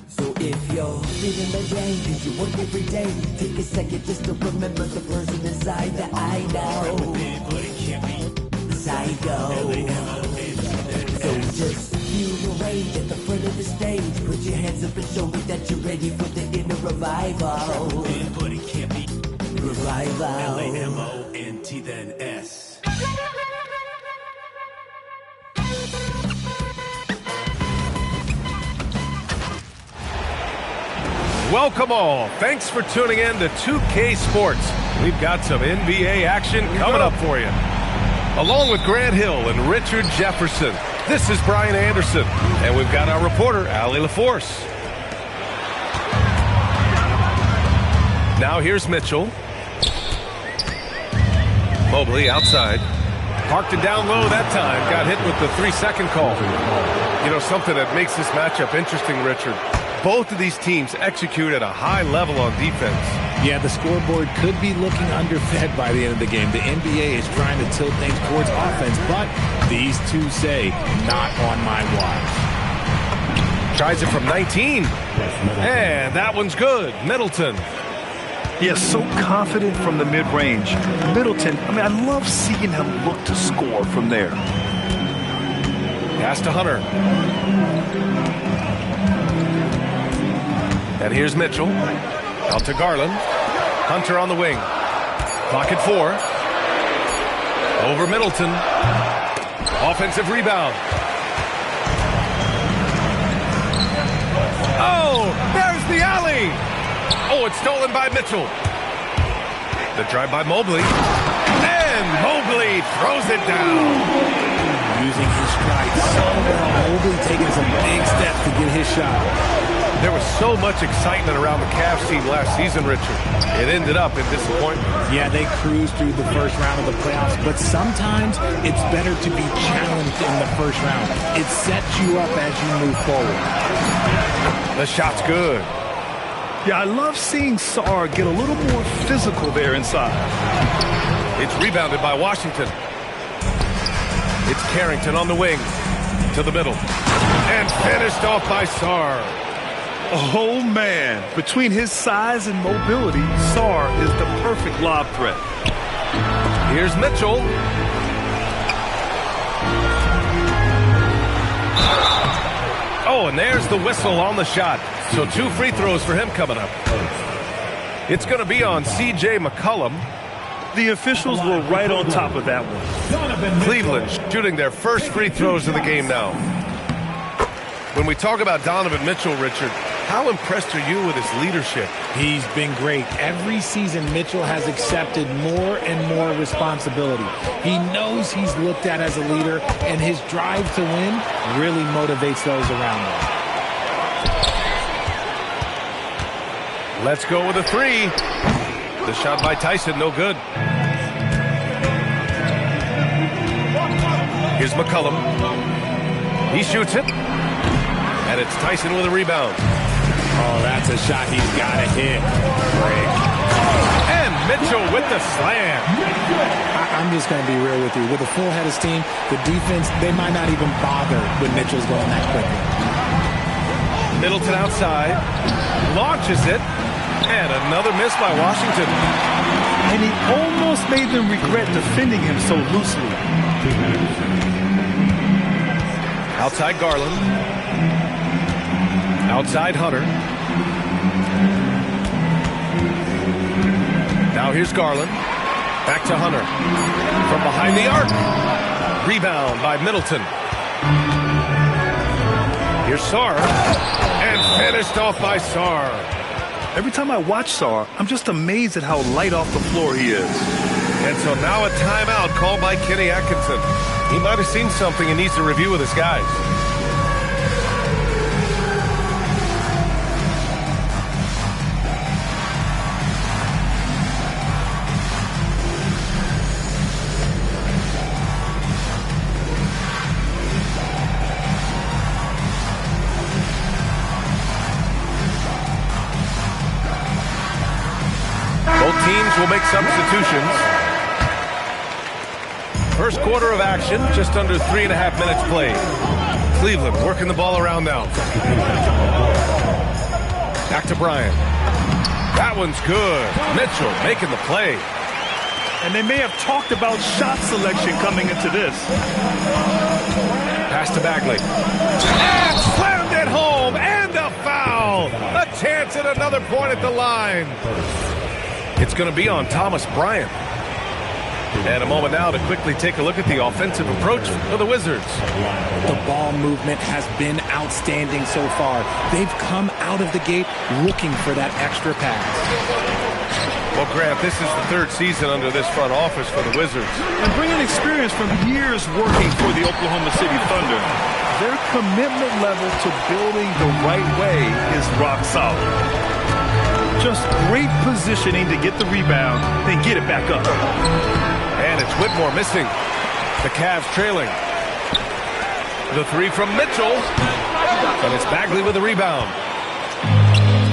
So if you're living the day, cause you work every day, take a second just to remember the person inside that I know. But it can't be psycho. So just feel the rage at the front of the stage. Put your hands up and show me that you're ready for the inner revival. But it can't be revival. LAMONT then S. Welcome all. Thanks for tuning in to 2K Sports. We've got some NBA action coming up for you. Along with Grant Hill and Richard Jefferson, this is Brian Anderson, and we've got our reporter, Allie LaForce. Now here's Mitchell. Mobley outside. Parked it down low that time. Got hit with the 3-second call. You know, something that makes this matchup interesting, Richard. Both of these teams execute at a high level on defense. Yeah, the scoreboard could be looking underfed by the end of the game. The NBA is trying to tilt things towards offense, but these two say, not on my watch. Tries it from 19. And that one's good. Middleton. Yeah, so confident from the mid-range. Middleton, I mean, I love seeing him look to score from there. Pass to Hunter. And here's Mitchell. Out to Garland. Hunter on the wing. Clock at 4. Over Middleton. Offensive rebound. Oh, there's the alley. Oh, it's stolen by Mitchell. The drive by Mobley. And Mobley throws it down. Using his stride so well. Mobley taking some big steps to get his shot. There was so much excitement around the Cavs team last season, Richard. It ended up in disappointment. Yeah, they cruised through the first round of the playoffs, but sometimes it's better to be challenged in the first round. It sets you up as you move forward. The shot's good. Yeah, I love seeing Sarr get a little more physical there inside. It's rebounded by Washington. It's Carrington on the wing. To the middle. And finished off by Sarr. Oh, man. Between his size and mobility, Sarr is the perfect lob threat. Here's Mitchell. Oh, and there's the whistle on the shot. So 2 free throws for him coming up. It's going to be on C.J. McCollum. The officials were right on top of that one. Cleveland shooting their first free throws of the game now. When we talk about Donovan Mitchell, Richard, how impressed are you with his leadership? He's been great. Every season, Mitchell has accepted more and more responsibility. He knows he's looked at as a leader, and his drive to win really motivates those around him. Let's go with a 3. The shot by Tyson, no good. Here's McCollum. He shoots it. And it's Tyson with a rebound. Oh, that's a shot he's got to hit. And Mitchell with the slam. I'm just going to be real with you. With a full head of steam, the defense, they might not even bother when Mitchell's going that quickly. Middleton outside. Launches it. And another miss by Washington. And he almost made them regret defending him so loosely. Outside Garland. Outside Hunter. Now here's Garland. Back to Hunter. From behind the arc. Rebound by Middleton. Here's Sarr. And finished off by Sarr. Every time I watch Sarr, I'm just amazed at how light off the floor he is. And so now a timeout called by Kenny Atkinson. He might have seen something and needs to review with his guys. Teams will make substitutions. First quarter of action, just under 3.5 minutes played. Cleveland working the ball around now. Back to Bryant. That one's good. Mitchell making the play. And they may have talked about shot selection coming into this. Pass to Bagley. And slammed it home. And a foul. A chance at another point at the line. It's going to be on Thomas Bryant. And a moment now to quickly take a look at the offensive approach for the Wizards. The ball movement has been outstanding so far. They've come out of the gate looking for that extra pass. Well, Grant, this is the 3rd season under this front office for the Wizards. And bringing experience from years working for the Oklahoma City Thunder, their commitment level to building the right way is rock solid. Just great positioning to get the rebound, then get it back up. And it's Whitmore missing. The Cavs trailing. The 3 from Mitchell. And it's Bagley with the rebound.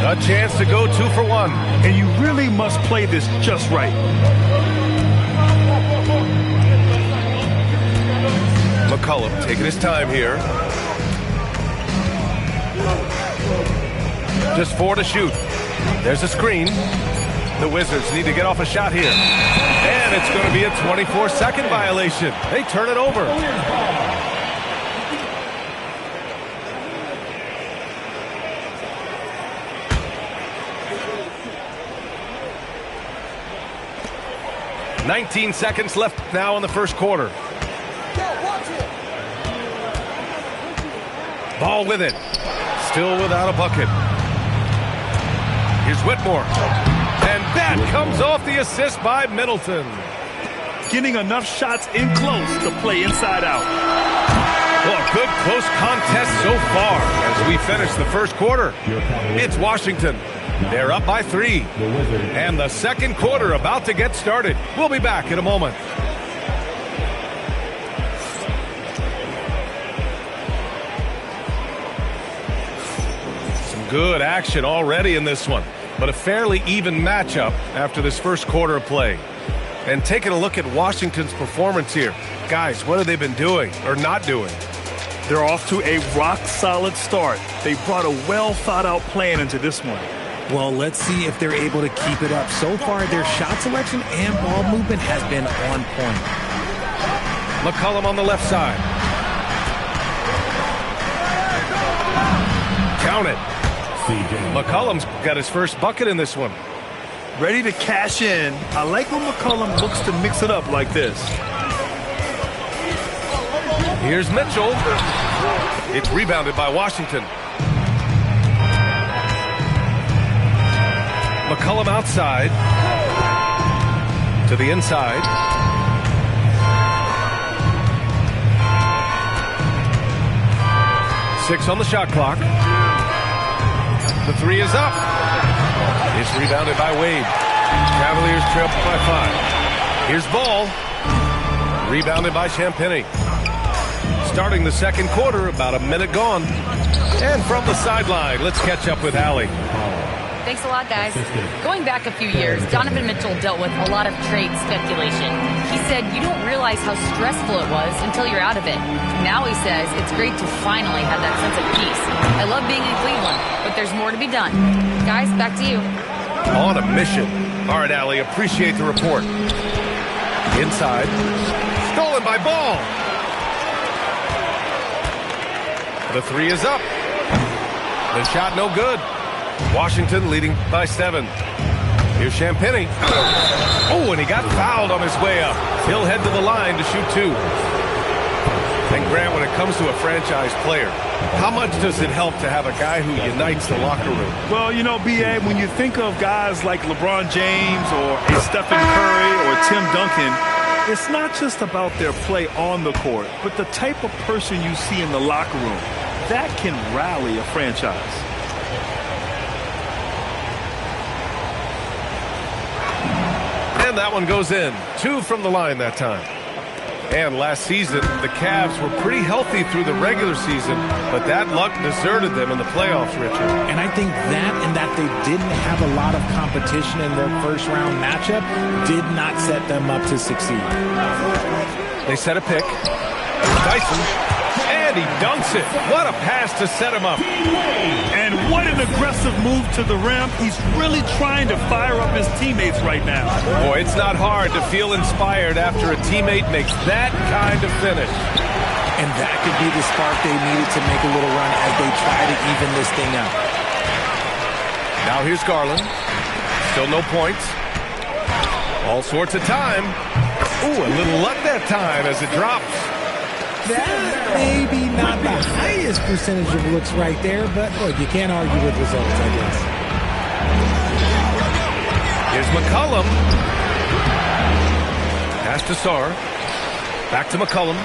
A chance to go 2 for 1. And you really must play this just right. McCollum taking his time here. Just 4 to shoot. There's a screen. The Wizards need to get off a shot here. And it's going to be a 24-second violation. They turn it over. 19 seconds left now in the first quarter. Ball with it. Still without a bucket. Here's Whitmore. And that comes off the assist by Middleton. Getting enough shots in close to play inside out. Well, a good close contest so far as we finish the first quarter. It's Washington. They're up by 3. And the second quarter about to get started. We'll be back in a moment. Some good action already in this one, but a fairly even matchup after this first quarter of play. And taking a look at Washington's performance here. Guys, what have they been doing or not doing? They're off to a rock-solid start. They brought a well-thought-out plan into this one. Well, let's see if they're able to keep it up. So far, their shot selection and ball movement has been on point. McCollum on the left side. Count it. McCollum's got his first bucket in this one. Ready to cash in. I like when McCollum looks to mix it up like this. Here's Mitchell. It's rebounded by Washington. McCollum outside. To the inside. Six on the shot clock. The 3 is up. It's rebounded by Wade. Cavaliers trail by 5. Here's Ball. Rebounded by Champagny. Starting the second quarter, about a minute gone. And from the sideline, let's catch up with Allie. Thanks a lot, guys. Going back a few years, Donovan Mitchell dealt with a lot of trade speculation. He said you don't realize how stressful it was until you're out of it. Now he says it's great to finally have that sense of peace. I love being in Cleveland, but there's more to be done. Guys, back to you. On a mission. All right, Allie, appreciate the report. Inside. Stolen by Ball. The 3 is up. The shot no good. Washington leading by 7. Here's Champagny. Oh, and he got fouled on his way up. He'll head to the line to shoot 2. And Grant, when it comes to a franchise player, how much does it help to have a guy who unites the locker room? Well, you know, B.A., when you think of guys like LeBron James or a Stephen Curry or Tim Duncan, it's not just about their play on the court, but the type of person you see in the locker room. That can rally a franchise. And that one goes in. 2 from the line that time. And last season, the Cavs were pretty healthy through the regular season, but that luck deserted them in the playoffs, Richard. And I think that and that they didn't have a lot of competition in their first-round matchup did not set them up to succeed. They set a pick. Dyson. And he dunks it. What a pass to set him up. And what an aggressive move to the rim. He's really trying to fire up his teammates right now. Boy, it's not hard to feel inspired after a teammate makes that kind of finish. And that could be the spark they needed to make a little run as they try to even this thing up. Now here's Garland. Still no points. All sorts of time. Ooh, a little luck that time as it drops. That maybe not the highest percentage of looks right there, but look, you can't argue with results, I guess. Here's McCollum. Pass to Sarr. Back to McCollum.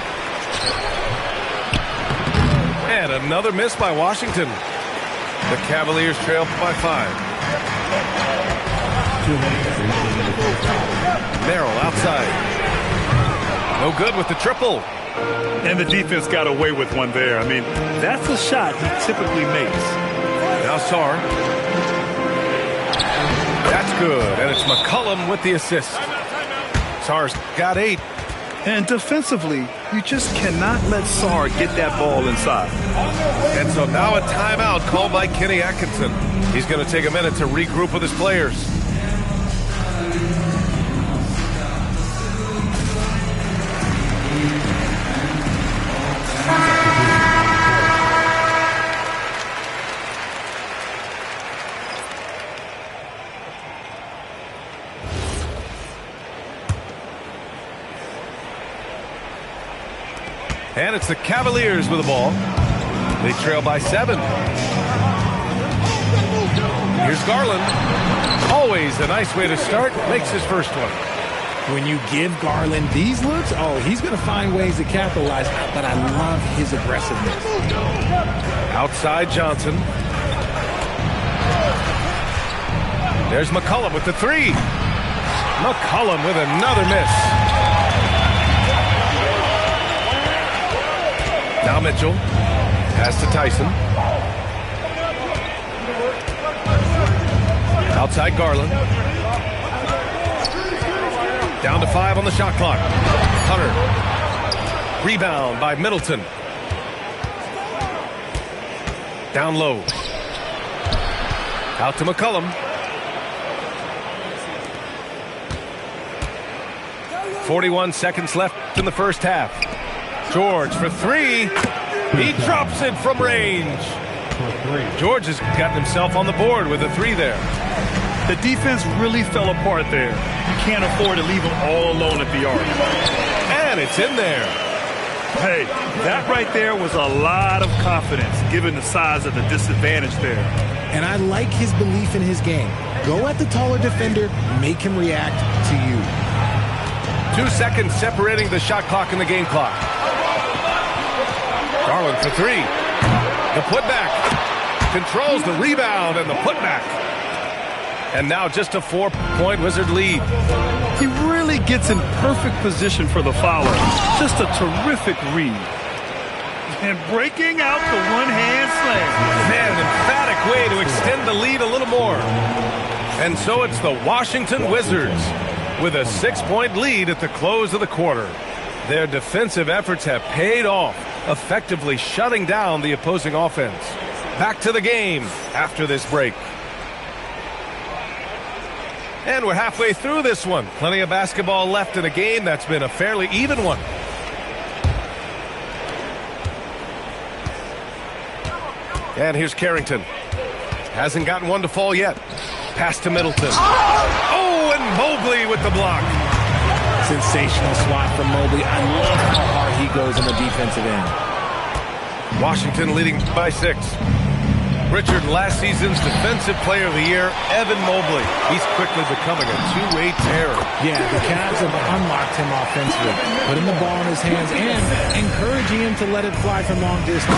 And another miss by Washington. The Cavaliers trail by 5. Merrill outside. No good with the triple. And the defense got away with one there. I mean, that's a shot he typically makes. Now Sarr. That's good. And it's McCollum with the assist. Sarr's got 8. And defensively, you just cannot let Sarr get that ball inside. And so now a timeout called by Kenny Atkinson. He's going to take a minute to regroup with his players. And it's the Cavaliers with the ball. They trail by 7. Here's Garland. Always a nice way to start. Makes his first one. When you give Garland these looks, he's going to find ways to capitalize. But I love his aggressiveness. Outside Johnson. There's McCollum with the 3. McCollum with another miss. Now Mitchell. Pass to Tyson. Outside Garland. Down to 5 on the shot clock. Hunter. Rebound by Middleton. Down low. Out to McCollum. 41 seconds left in the first half. George for 3. He drops it from range. George has gotten himself on the board with a 3 there. The defense really fell apart there. You can't afford to leave them all alone at the arc. And it's in there. Hey, that right there was a lot of confidence given the size of the disadvantage there. And I like his belief in his game. Go at the taller defender, make him react to you. 2 seconds separating the shot clock and the game clock. Garland for 3. The putback. Controls the rebound and the putback. And now just a 4-point Wizard lead. He really gets in perfect position for the follow. Just a terrific read. And breaking out the one-hand slam. Man, an emphatic way to extend the lead a little more. And so it's the Washington Wizards with a 6-point lead at the close of the quarter. Their defensive efforts have paid off, effectively shutting down the opposing offense. Back to the game after this break. And we're halfway through this one. Plenty of basketball left in a game that's been a fairly even one. And here's Carrington. Hasn't gotten one to fall yet. Pass to Middleton. Oh, and Mobley with the block. Sensational swat from Mobley. I love how hard he goes on the defensive end. Washington leading by 6. Richard, last season's Defensive Player of the Year, Evan Mobley. He's quickly becoming a two-way terror. Yeah, the Cavs have unlocked him offensively, putting the ball in his hands and encouraging him to let it fly from long distance.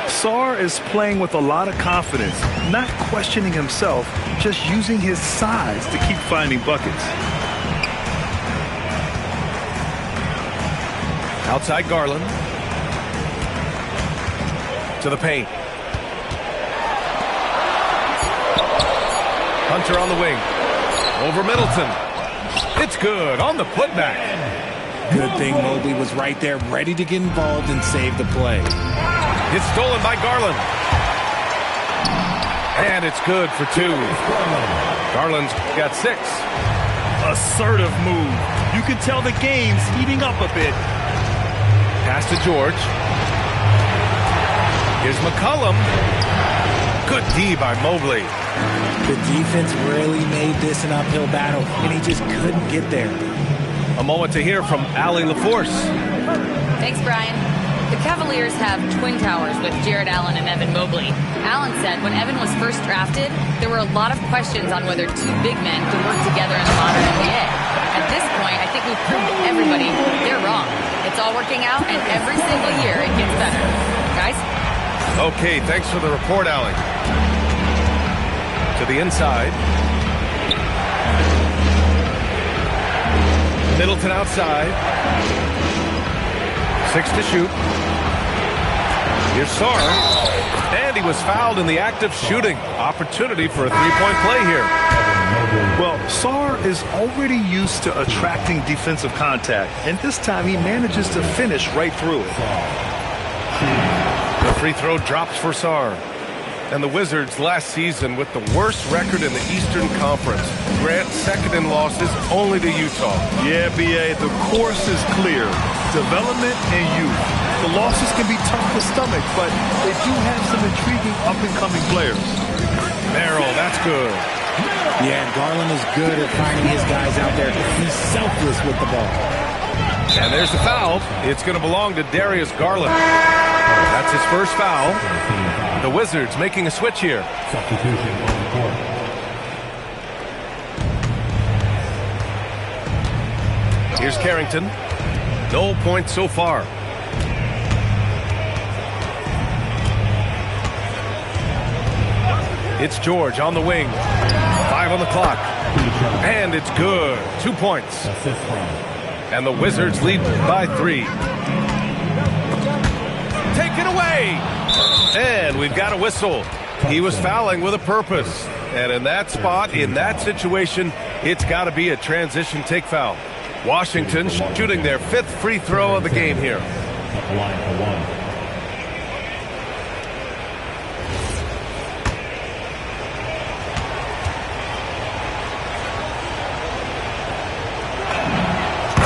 Sarr is playing with a lot of confidence, not questioning himself, just using his size to keep finding buckets. Outside Garland. To the paint. Hunter on the wing. Over Middleton. It's good on the putback. Good thing Mobley was right there, ready to get involved and save the play. It's stolen by Garland. And it's good for 2. Garland's got 6. Assertive move. You can tell the game's heating up a bit. Pass to George. Here's McCollum. Good D by Mobley. The defense really made this an uphill battle, and he just couldn't get there. A moment to hear from Allie LaForce. Thanks, Brian. The Cavaliers have twin towers with Jared Allen and Evan Mobley. Allen said when Evan was first drafted, there were a lot of questions on whether 2 big men could work together in the modern NBA. At this point, I think we've proved to everybody they're wrong. It's all working out, and every single year it gets better. Guys? Okay, thanks for the report, Allie. To the inside. Middleton outside. 6 to shoot. Here's Sarr. And he was fouled in the act of shooting. Opportunity for a 3-point play here. Well, Sarr is already used to attracting defensive contact, and this time he manages to finish right through it. The free throw drops for Sarr. And the Wizards last season with the worst record in the Eastern Conference. Grant second in losses only to Utah. Yeah, B.A., the course is clear. Development and youth. The losses can be tough to stomach, but they do have some intriguing up-and-coming players. Merrill, that's good. Yeah, Garland is good at finding his guys out there. He's selfless with the ball. And there's the foul. It's going to belong to Darius Garland. That's his first foul. The Wizards making a switch here. Substitution on the court. Here's Carrington. No points so far. It's George on the wing. 5 on the clock. And it's good. 2 points. And the Wizards lead by 3. Taken away. And we've got a whistle. He was fouling with a purpose. And in that spot, in that situation, it's got to be a transition take foul. Washington shooting their 5th free throw of the game here. Line for 1.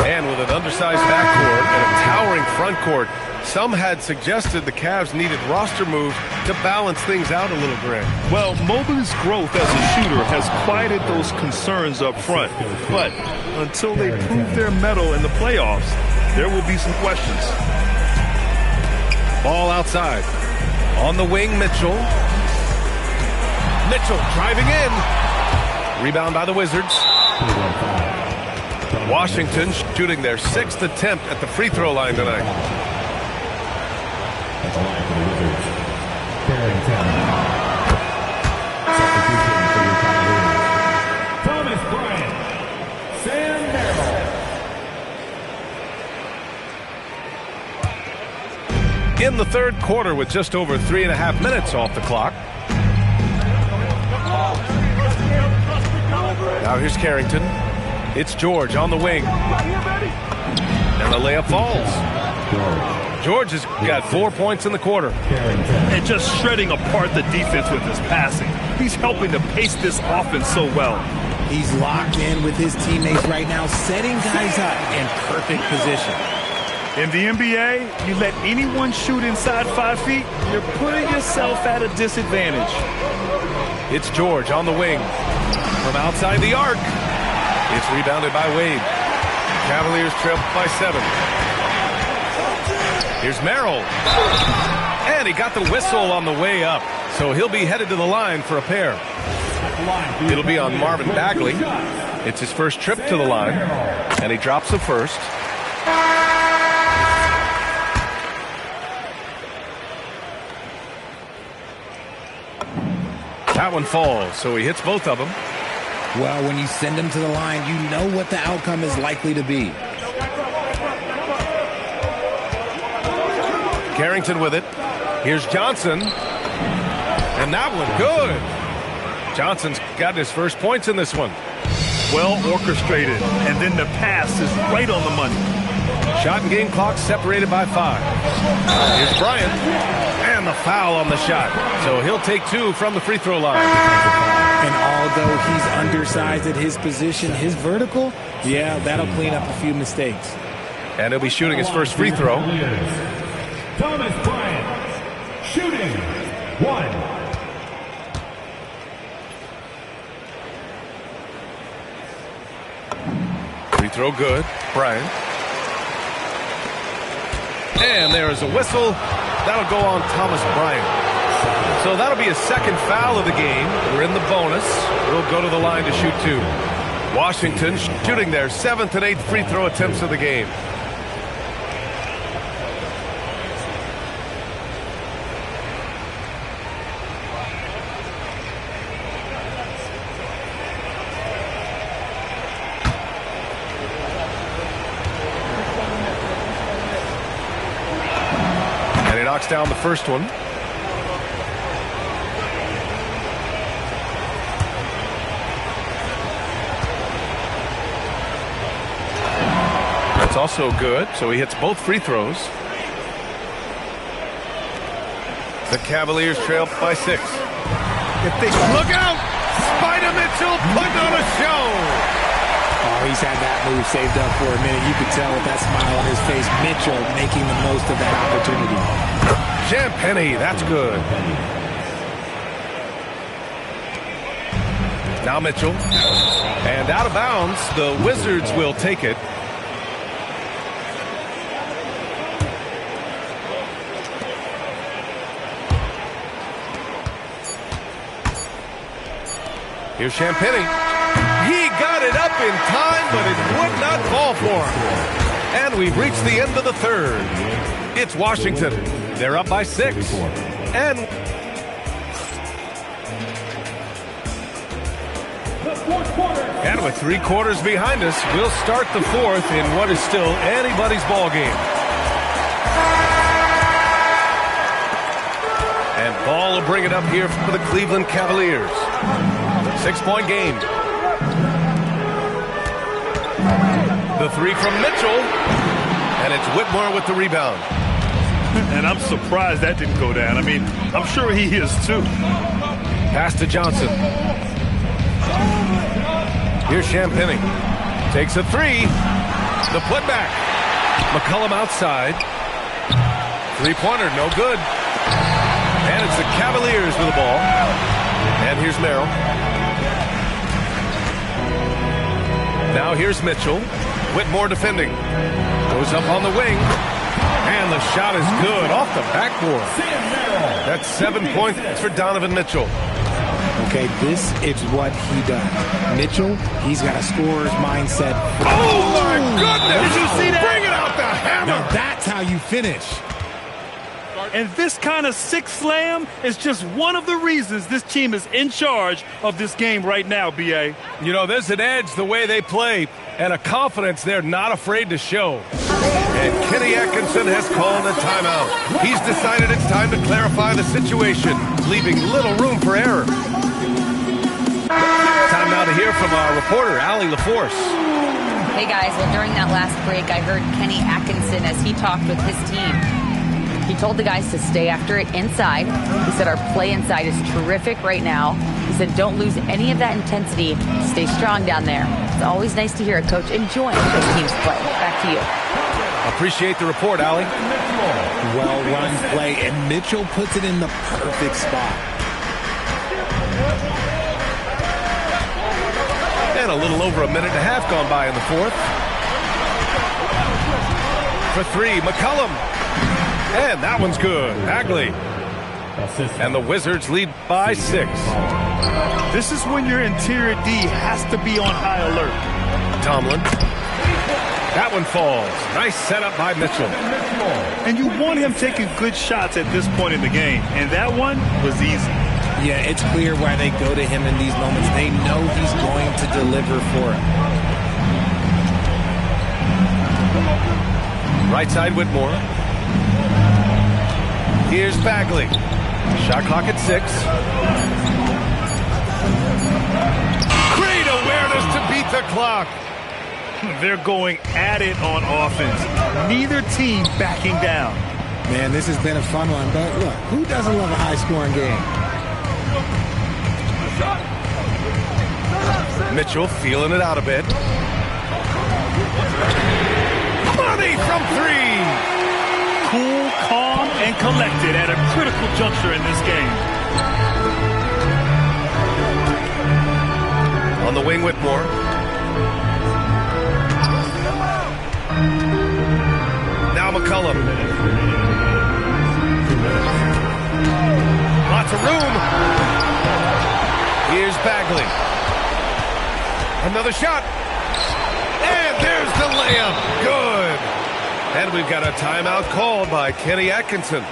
And with an undersized backcourt and a towering front court, some had suggested the Cavs needed roster moves to balance things out a little, Grant. Well, Mobley's growth as a shooter has quieted those concerns up front. But until they prove their mettle in the playoffs, there will be some questions. Ball outside. On the wing, Mitchell. Mitchell driving in. Rebound by the Wizards. Washington shooting their 6th attempt at the free throw line tonight. At the line for the Wizards, Carrington. Substitution for your Cavaliers. Thomas Bryant. Sam Merrill. In the third quarter with just over 3.5 minutes off the clock. Now here's Carrington. It's George on the wing. And the layup falls. George has got 4 points in the quarter. And just shredding apart the defense with his passing. He's helping to pace this offense so well. He's locked in with his teammates right now, setting guys up in perfect position. In the NBA, you let anyone shoot inside 5 feet, you're putting yourself at a disadvantage. It's George on the wing. From outside the arc. It's rebounded by Wade. Cavaliers trail by 7. Here's Merrill. And he got the whistle on the way up. So he'll be headed to the line for a pair. It'll be on Marvin Bagley. It's his first trip to the line. And he drops the first. That one falls, so he hits both of them. Well, when you send them to the line, you know what the outcome is likely to be. Carrington with it. Here's Johnson. And that one, good. Johnson's gotten his first points in this one. Well orchestrated, and then the pass is right on the money. Shot and game clock separated by 5. Here's Bryant. And the foul on the shot. So he'll take 2 from the free throw line. And although he's undersized at his position, his vertical, yeah, that'll clean up a few mistakes. And he'll be shooting his first free throw. Thomas Bryant, shooting 1. Free throw good. Bryant. And there is a whistle. That'll go on Thomas Bryant. So that'll be his second foul of the game. We're in the bonus. We'll go to the line to shoot 2. Washington shooting their 7th and 8th free throw attempts of the game. And he knocks down the first one. That's also good, so he hits both free throws. The Cavaliers trail by 6. If they look out! Spider Mitchell putting on a show! Oh, he's had that move saved up for a minute. You could tell with that smile on his face, Mitchell making the most of that opportunity. Champagny, that's good. Now Mitchell. And out of bounds, the Wizards will take it. Here's Champagny. He got it up in time, but it would not fall for him. And we've reached the end of the third. It's Washington. They're up by 6. And with 3 quarters behind us, we'll start the fourth in what is still anybody's ball game. And Ball will bring it up here for the Cleveland Cavaliers. 6-point game. The 3 from Mitchell. And it's Whitmore with the rebound. And I'm surprised that didn't go down. I mean, I'm sure he is too. Pass to Johnson. Here's Champagny. Takes a 3. The putback. McCollum outside. 3-pointer, no good. And it's the Cavaliers with the ball. And here's Merrill. Now here's Mitchell. Whitmore defending. Goes up on the wing. And the shot is good off the backboard. That's 7 points for Donovan Mitchell. Okay, this is what he does. Mitchell, he's got a scorer's mindset. Oh, my goodness! Did you see that? Bring it out the hammer! Now that's how you finish. And this kind of sick slam is just one of the reasons this team is in charge of this game right now, B.A. You know, there's an edge the way they play and a confidence they're not afraid to show. And Kenny Atkinson has called a timeout. He's decided it's time to clarify the situation, leaving little room for error. Time now to hear from our reporter, Allie LaForce. Hey guys, well during that last break I heard Kenny Atkinson as he talked with his team. He told the guys to stay after it inside. He said our play inside is terrific right now. He said don't lose any of that intensity. Stay strong down there. It's always nice to hear a coach enjoying his team's play. Back to you. Appreciate the report, Allie. Well-run play, and Mitchell puts it in the perfect spot. And a little over a minute and a half gone by in the fourth. For 3, McCollum. And that one's good. Bagley. And the Wizards lead by 6. This is when your interior D has to be on high alert. Tomlin. That one falls. Nice setup by Mitchell. And you want him taking good shots at this point in the game. And that one was easy. Yeah, it's clear why they go to him in these moments. They know he's going to deliver for it. Right side, Whitmore. Here's Bagley. Shot clock at 6. Great awareness to beat the clock. They're going at it on offense. Neither team backing down. Man, this has been a fun one. But look, who doesn't love a high-scoring game? Mitchell feeling it out a bit. Money from 3. Cool, calm, and collected at a critical juncture in this game. On the wing, Whitmore. Now McCollum. Lots of room. Here's Bagley. Another shot. And there's the layup. Good. And we've got a timeout called by Kenny Atkinson,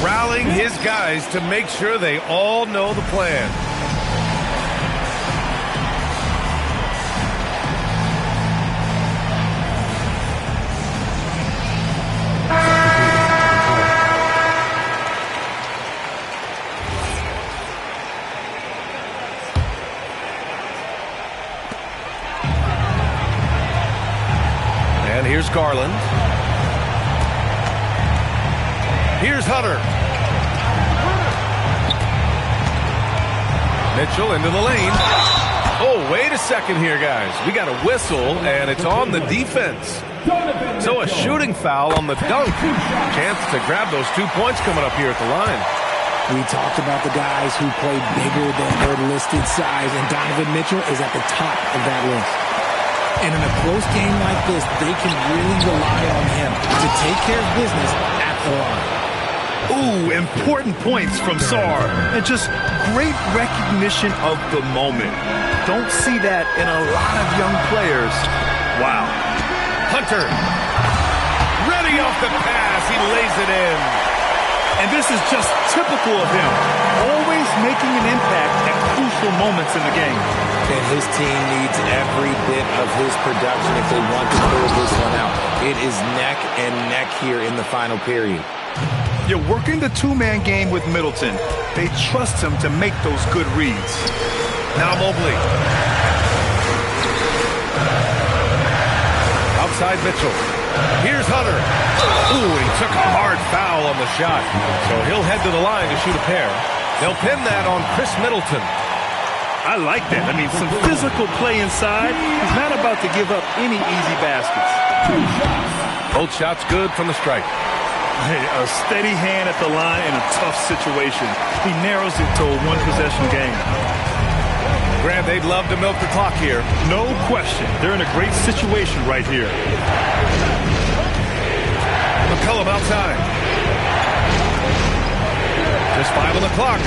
rallying his guys to make sure they all know the plan. And here's Garland. Here's Hunter. Mitchell into the lane. Oh, wait a second here, guys. We got a whistle, and it's on the defense. So a shooting foul on the dunk. Chance to grab those 2 points coming up here at the line. We talked about the guys who play bigger than their listed size, and Donovan Mitchell is at the top of that list. And in a close game like this, they can really rely on him to take care of business at the line. Ooh, important points from Sarr. And just great recognition of the moment. Don't see that in a lot of young players. Wow. Hunter. Ready off the pass. He lays it in. And this is just typical of him. Always making an impact at crucial moments in the game. And his team needs every bit of his production if they want to pull this one out. It is neck and neck here in the final period. You're working the two-man game with Middleton. They trust him to make those good reads. Now Mobley. Outside Mitchell. Here's Hunter. Ooh, he took a hard foul on the shot. So he'll head to the line to shoot a pair. They'll pin that on Chris Middleton. I like that. I mean, some physical play inside. He's not about to give up any easy baskets. Both shots good from the stripe. Hey, a steady hand at the line in a tough situation. He narrows it to a one-possession game. Grant, they'd love to milk the clock here. No question. They're in a great situation right here. McCollum outside. Just 5 on the clock.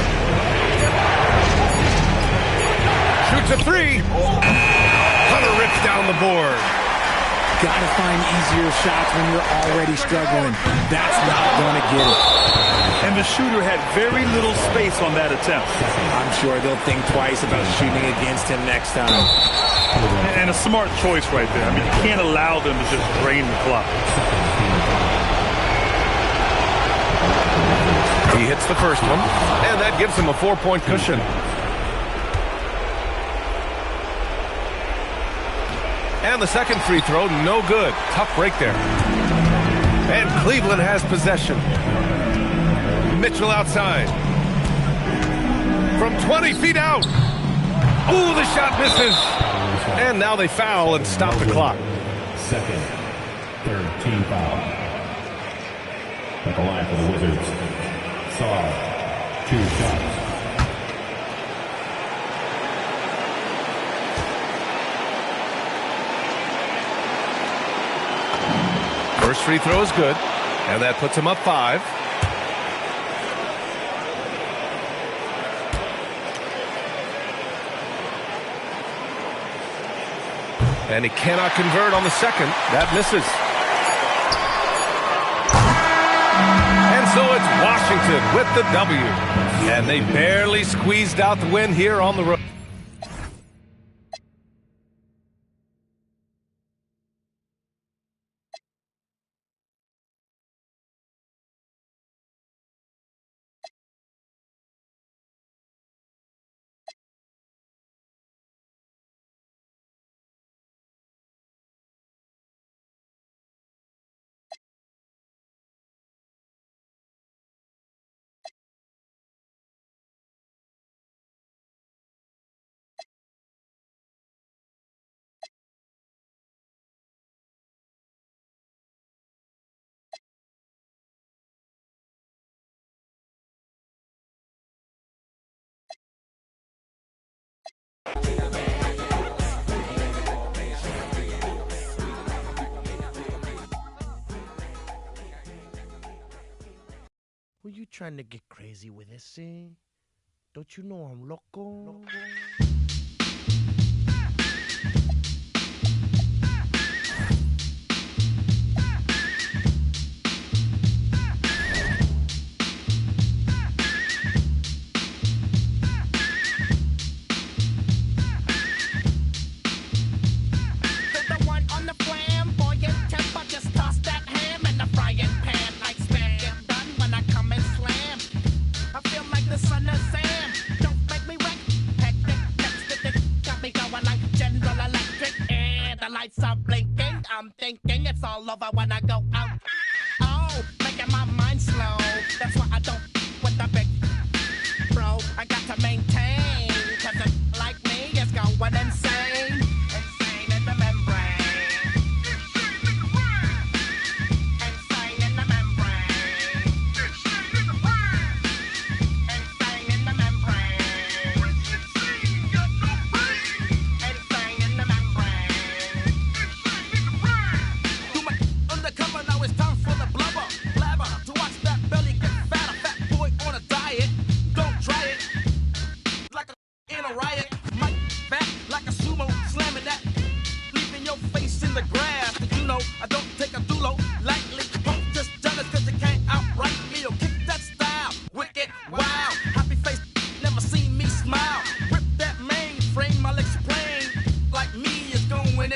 Shoots a three. Hunter rips down the board. Gotta find easier shots when you're already struggling. That's not going to get it. And the shooter had very little space on that attempt. I'm sure they'll think twice about shooting against him next time. And a smart choice right there. I mean, you can't allow them to just drain the clock. He hits the first one, and that gives him a 4-point cushion. And the second free throw, no good. Tough break there. And Cleveland has possession. Mitchell outside. From 20 feet out. Ooh, the shot misses. And now they foul and stop the clock. Second, third team foul. At the line for the Wizards. Sarr, 2 shots. First free throw is good, and that puts him up 5. And he cannot convert on the second. That misses. And so it's Washington with the W. And they barely squeezed out the win here on the road. Were you trying to get crazy with this, eh? Don't you know I'm loco? I'm thinking it's all over when I go out. Oh, making my mind slow. That's why I don't with the big bro. I got to maintain, cause a like me is going insane. Insane in the membrane. Insane in the membrane. Insane in the membrane. Insane in the membrane. Undercover, now it's time for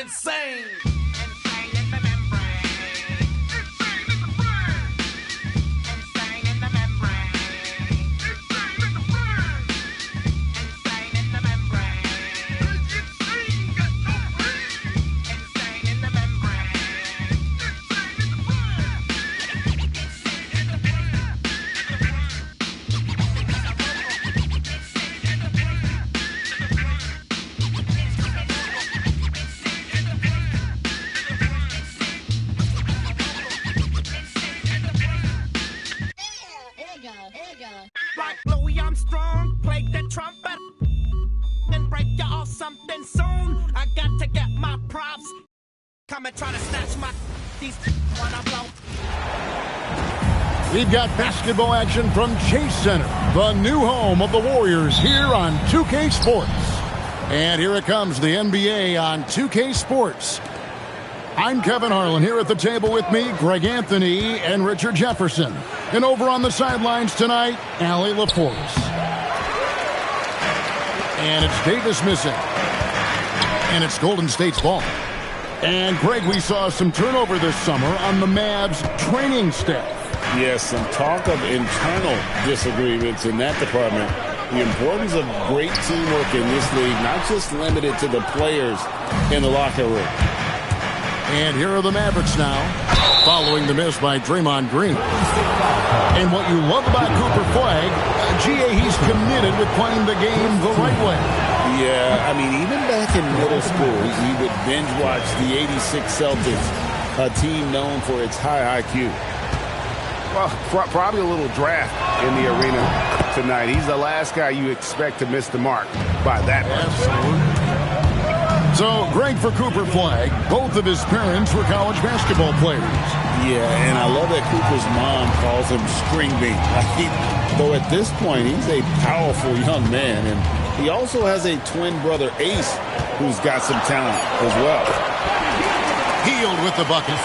insane. Like Louis Armstrong, play the trumpet and break you off something soon. I got to get my props. Come and try to snatch my these when I blow. We've got basketball action from Chase Center, the new home of the Warriors, here on 2K Sports. And here it comes, the NBA on 2K Sports. I'm Kevin Harlan, here at the table with me, Greg Anthony and Richard Jefferson. And over on the sidelines tonight, Allie LaForce. And it's Davis missing. And it's Golden State's ball. And Greg, we saw some turnover this summer on the Mavs training staff. Yes, some talk of internal disagreements in that department. The importance of great teamwork in this league, not just limited to the players in the locker room. And here are the Mavericks now, following the miss by Draymond Green. And what you love about Cooper Flag, GA, he's committed with playing the game the right way. Yeah, I mean, even back in middle school, we would binge watch the '86 Celtics, a team known for its high IQ. Well, probably a little draft in the arena tonight. He's the last guy you expect to miss the mark by that much. So, Greg, for Cooper Flag, both of his parents were college basketball players. Yeah, and I love that Cooper's mom calls him String Bean. Though at this point, he's a powerful young man, and he also has a twin brother, Ace, who's got some talent as well. Hield with the bucket.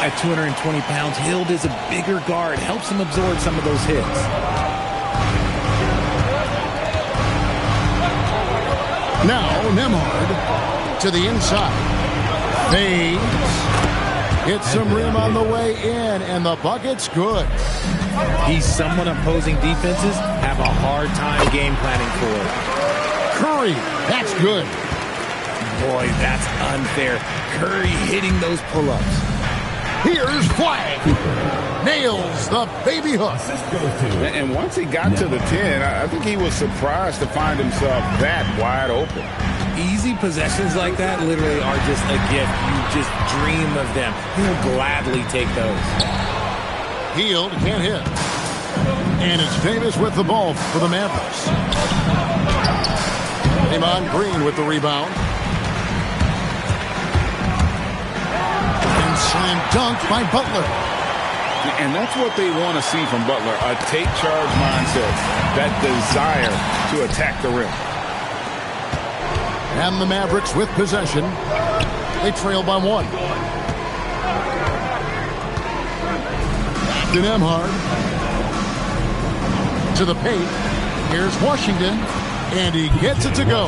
At 220 pounds, Hield is a bigger guard, helps him absorb some of those hits. Now, Nemhard to the inside. Fades. Hits some rim on the way in, and the bucket's good. He's someone opposing defenses have a hard time game planning for. Curry, that's good. Boy, that's unfair. Curry hitting those pull-ups. Here's Flag. Nails the baby hook. And once he got to the 10, I think he was surprised to find himself that wide open. Easy possessions like that literally are just a gift. You just dream of them. He'll gladly take those. Hield can't hit. And it's Davis with the ball for the Mavericks. Draymond Green with the rebound. And slam dunk by Butler. And that's what they want to see from Butler, a take-charge mindset, that desire to attack the rim. And the Mavericks with possession. They trail by one. To Nemhard. To the paint. Here's Washington. And he gets it to go.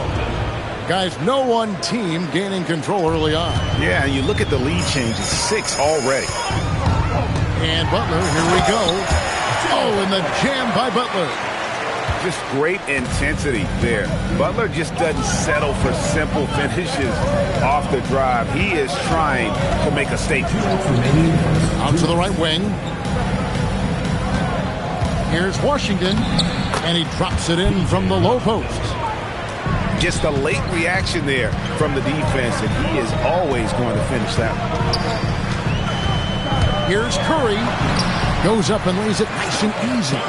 Guys, no one team gaining control early on. Yeah, you look at the lead changes, 6 already. And Butler, here we go. Oh, and the jam by Butler. Just great intensity there. Butler just doesn't settle for simple finishes off the drive. He is trying to make a statement. Out to the right wing. Here's Washington, and he drops it in from the low post. Just a late reaction there from the defense, and he is always going to finish that one. Here's Curry. Goes up and lays it nice and easy.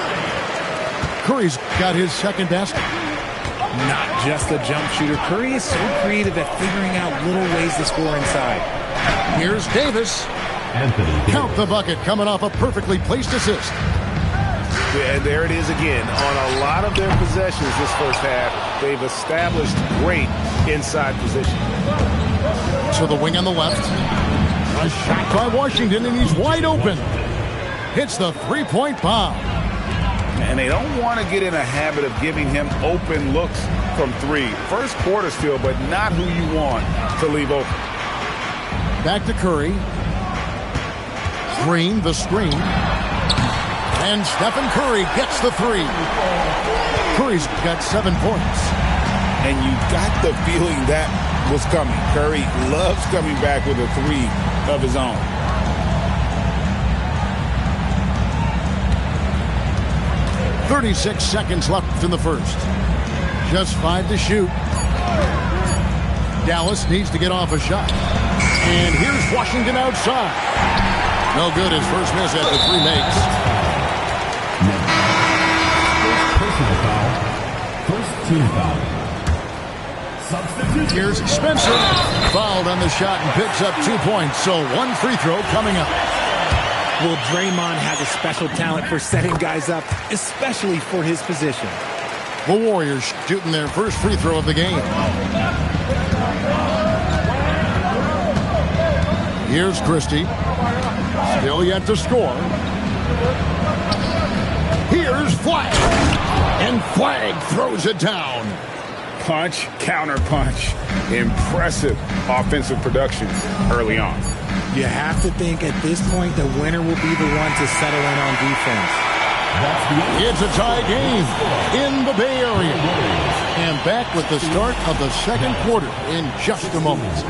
Curry's got his second basket. Not just a jump shooter. Curry is so creative at figuring out little ways to score inside. Here's Davis. Count the bucket coming off a perfectly placed assist. And there it is again. On a lot of their possessions this first half, they've established great inside position. To the wing on the left. A shot by Washington, and he's wide open. Hits the three-point bomb. And they don't want to get in a habit of giving him open looks from 3. First quarter still, but not who you want to leave open. back to Curry. Green, the screen. And Stephen Curry gets the three. Curry's got 7 points. And you got the feeling that was coming. Curry loves coming back with a three of his own. .36 seconds left in the first. Just 5 to shoot. Dallas needs to get off a shot. And here's Washington outside. No good. His first miss at the 3 makes. Personal foul. First team foul. Substitute. Here's Spencer. Fouled on the shot and picks up 2 points. So 1 free throw coming up. Well, Draymond has a special talent for setting guys up, especially for his position. The Warriors shooting their first free throw of the game. Here's Christie. Still yet to score. Here's Flagg. And Flagg throws it down. Punch, counter punch. Impressive offensive production early on. You have to think at this point the winner will be the one to settle in on defense. It's a tie game in the Bay Area. And back with the start of the second quarter in just a moment.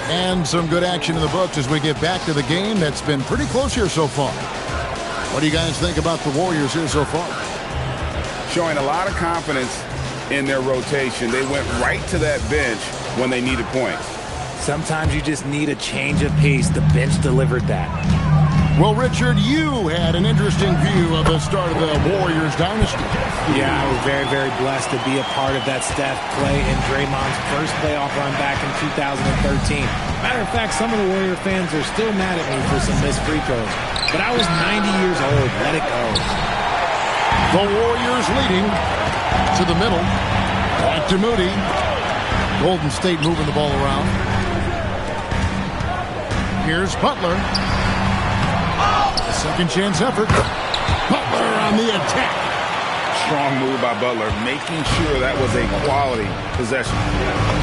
And some good action in the books as we get back to the game that's been pretty close here so far. What do you guys think about the Warriors here so far? Showing a lot of confidence in their rotation. They went right to that bench when they needed points. Sometimes you just need a change of pace. The bench delivered that. Well, Richard, you had an interesting view of the start of the Warriors dynasty. Yeah, I was very, very blessed to be a part of that Steph, Clay, and Draymond's first playoff run back in 2013. Matter of fact, some of the Warrior fans are still mad at me for some missed free throws. But I was 90 years old. Let it go. The Warriors leading to the middle. Back to Moody. Golden State moving the ball around. Here's Butler. A second chance effort. Butler on the attack. Strong move by Butler, making sure that was a quality possession.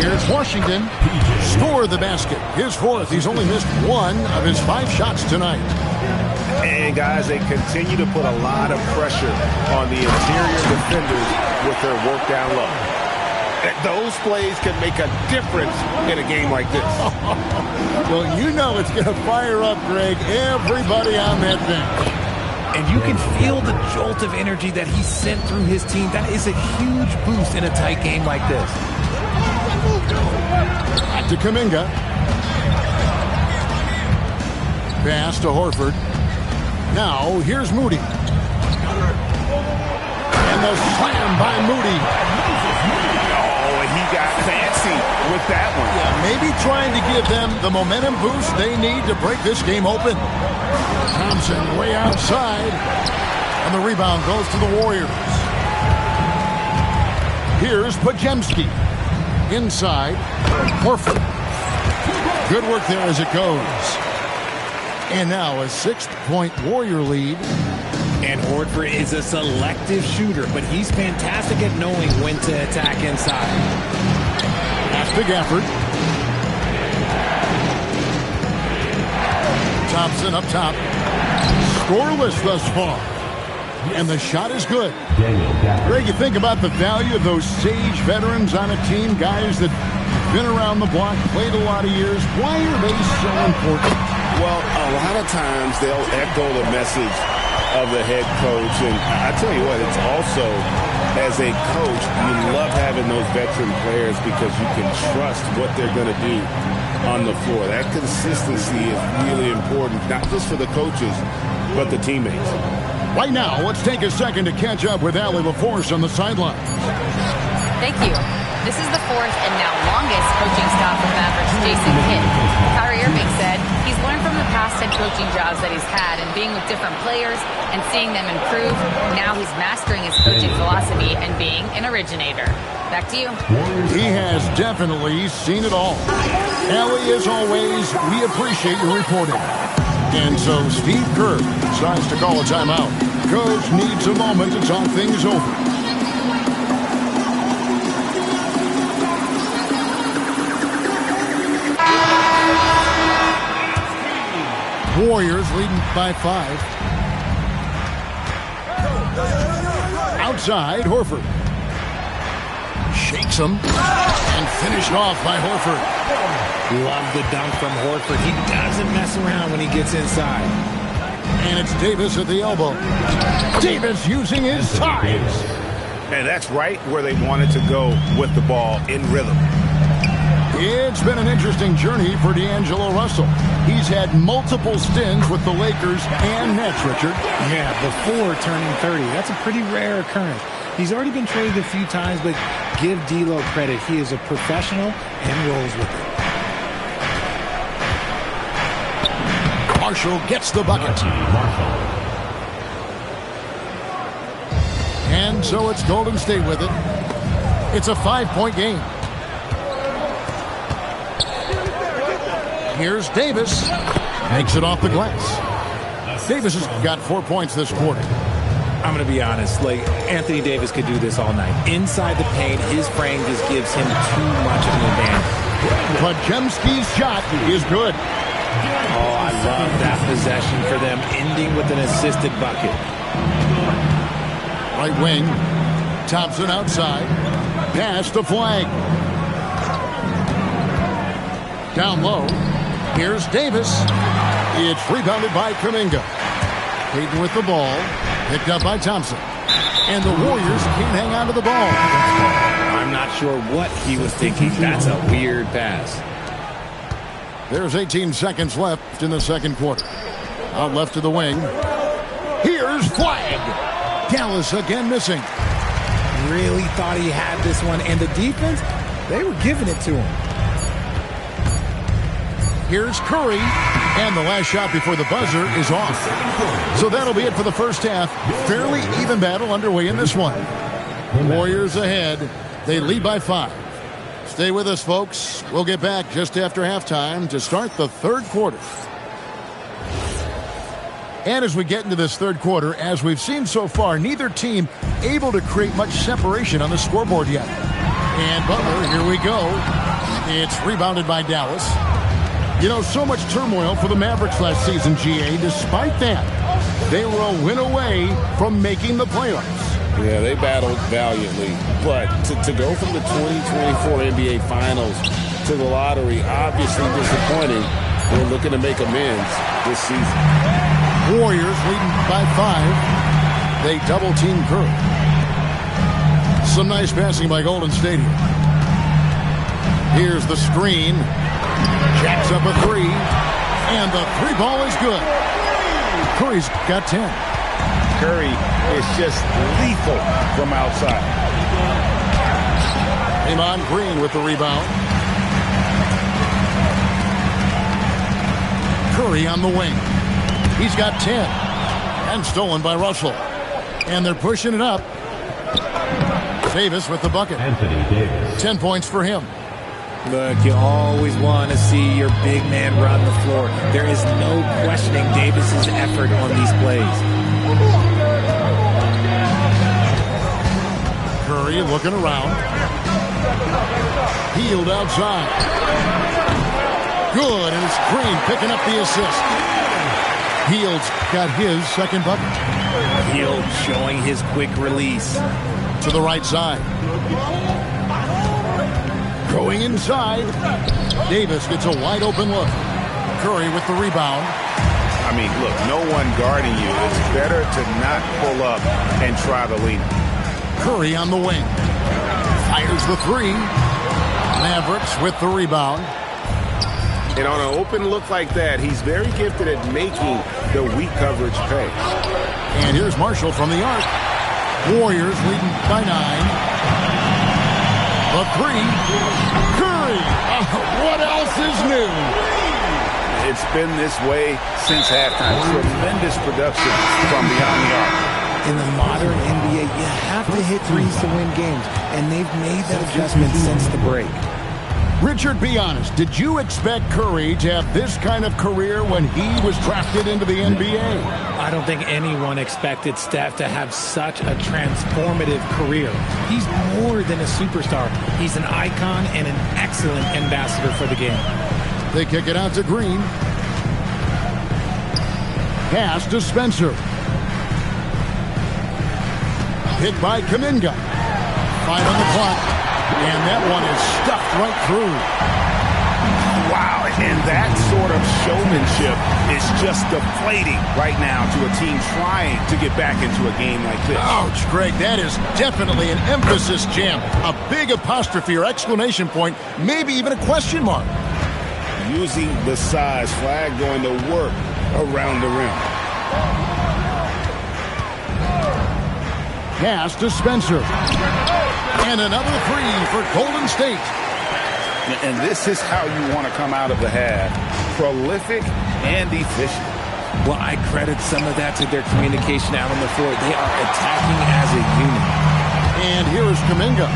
Here's Washington. Score the basket. His fourth. He's only missed 1 of his 5 shots tonight. And guys, they continue to put a lot of pressure on the interior defenders with their work down low. Those plays can make a difference in a game like this. Well, you know it's going to fire up, Greg, everybody on that bench. And you can feel the jolt of energy that he sent through his team. That is a huge boost in a tight game like this. Back to Kuminga. Pass to Horford. Now, here's Moody. And the slam by Moody. He got fancy with that one. Yeah, maybe trying to give them the momentum boost they need to break this game open. Thompson way outside. And the rebound goes to the Warriors. Here's Podziemski. Inside. Horford. Good work there as it goes. And now a 6-point Warrior lead. And Horford is a selective shooter, but he's fantastic at knowing when to attack inside. Pass to Gafford. Thompson up top. Scoreless thus far. And the shot is good. Greg, you think about the value of those sage veterans on a team, guys that have been around the block, played a lot of years. Why are they so important? Well, a lot of times they'll echo the message of the head coach. And I tell you what, it's also, as a coach, you love having those veteran players because you can trust what they're going to do on the floor. That consistency is really important, not just for the coaches, but the teammates. Right now, let's take a second to catch up with Allie LaForce on the sideline. Thank you. This is the fourth and now longest coaching staff of Mavericks Jason Kidd. Kyrie Irving said he's learned from the past 10 coaching jobs that he's had and being with different players and seeing them improve. Now he's mastering his coaching philosophy and being an originator. Back to you. He has definitely seen it all. Allie, as always, we appreciate your reporting. And so Steve Kerr decides to call a timeout. Coach needs a moment to talk things over. Warriors leading by 5. Outside, Horford. Shakes him and finished off by Horford. Love the dunk from Horford. He doesn't mess around when he gets inside. And it's Davis at the elbow. Davis using his size. And that's right where they wanted to go with the ball in rhythm. It's been an interesting journey for D'Angelo Russell. He's had multiple stints with the Lakers and Nets, Richard. Yeah, before turning 30. That's a pretty rare occurrence. He's already been traded a few times, but give D'Lo credit. He is a professional and rolls with it. Marshall gets the bucket. And so it's Golden State with it. It's a 5-point game. Here's Davis. Makes it off the glass. Davis has got 4 points this quarter. I'm going to be honest. Anthony Davis could do this all night. Inside the paint, his frame just gives him too much of an advantage. Podziemski's shot is good. Oh, I love that possession for them, ending with an assisted bucket. Right wing. Thompson outside. Pass to Flag. Down low. Here's Davis. It's rebounded by Kuminga. Payton with the ball. Picked up by Thompson. And the Warriors can't hang on to the ball. I'm not sure what he was thinking. That's a weird pass. There's 18 seconds left in the second quarter. Out left to the wing. Here's Flag. Dallas again missing. Really thought he had this one. And the defense, they were giving it to him. Here's Curry. And the last shot before the buzzer is off. So that'll be it for the first half. Fairly even battle underway in this one. Warriors ahead. They lead by 5. Stay with us, folks. We'll get back just after halftime to start the third quarter. And as we get into this third quarter, as we've seen so far, neither team able to create much separation on the scoreboard yet. And Butler, here we go. It's rebounded by Dallas. You know, so much turmoil for the Mavericks last season, GA. Despite that, they were a win away from making the playoffs. Yeah, they battled valiantly. But to go from the 2024 NBA Finals to the lottery, obviously disappointing. They're looking to make amends this season. Warriors leading by 5. They double-team Curry. Some nice passing by Golden State here. Here's the screen. Jacks up a 3. And the 3 ball is good. Curry's got 10. Curry is just lethal from outside. Draymond Green with the rebound. Curry on the wing. He's got 10. And stolen by Russell. And they're pushing it up. Davis with the bucket. Anthony Davis. 10 points for him. Look, you always want to see your big man run the floor. There is no questioning Davis's effort on these plays. Curry looking around. Healed outside. Good, and it's Green picking up the assist. Heald's got his second bucket. Hield showing his quick release. To the right side. Going inside. Davis gets a wide open look. Curry with the rebound. I mean, look, no one guarding you. It's better to not pull up and try to lean. Curry on the wing. Fires the 3. Mavericks with the rebound. And on an open look like that, he's very gifted at making the weak coverage pay. And here's Marshall from the arc. Warriors leading by 9. The 3. Curry. What else is new? It's been this way since halftime. Tremendous production from beyond the arc. In the modern NBA, you have to hit threes to win games, and they've made that adjustment since the break. Richard, be honest. Did you expect Curry to have this kind of career when he was drafted into the NBA? I don't think anyone expected Steph to have such a transformative career. He's more than a superstar. He's an icon and an excellent ambassador for the game. They kick it out to Green. Pass to Spencer. Hit by Kuminga. 5 on the clock. And that one is stuffed right through. Wow, and that sort of showmanship is just deflating right now to a team trying to get back into a game like this. Ouch, Greg, that is definitely an emphasis jam. A big apostrophe or exclamation point, maybe even a question mark. Using the size, flag going to work around the rim. Pass to Spencer. And another three for Golden State. And this is how you want to come out of the half. Prolific and efficient. Well, I credit some of that to their communication out on the floor. They are attacking as a unit. And here is Kuminga.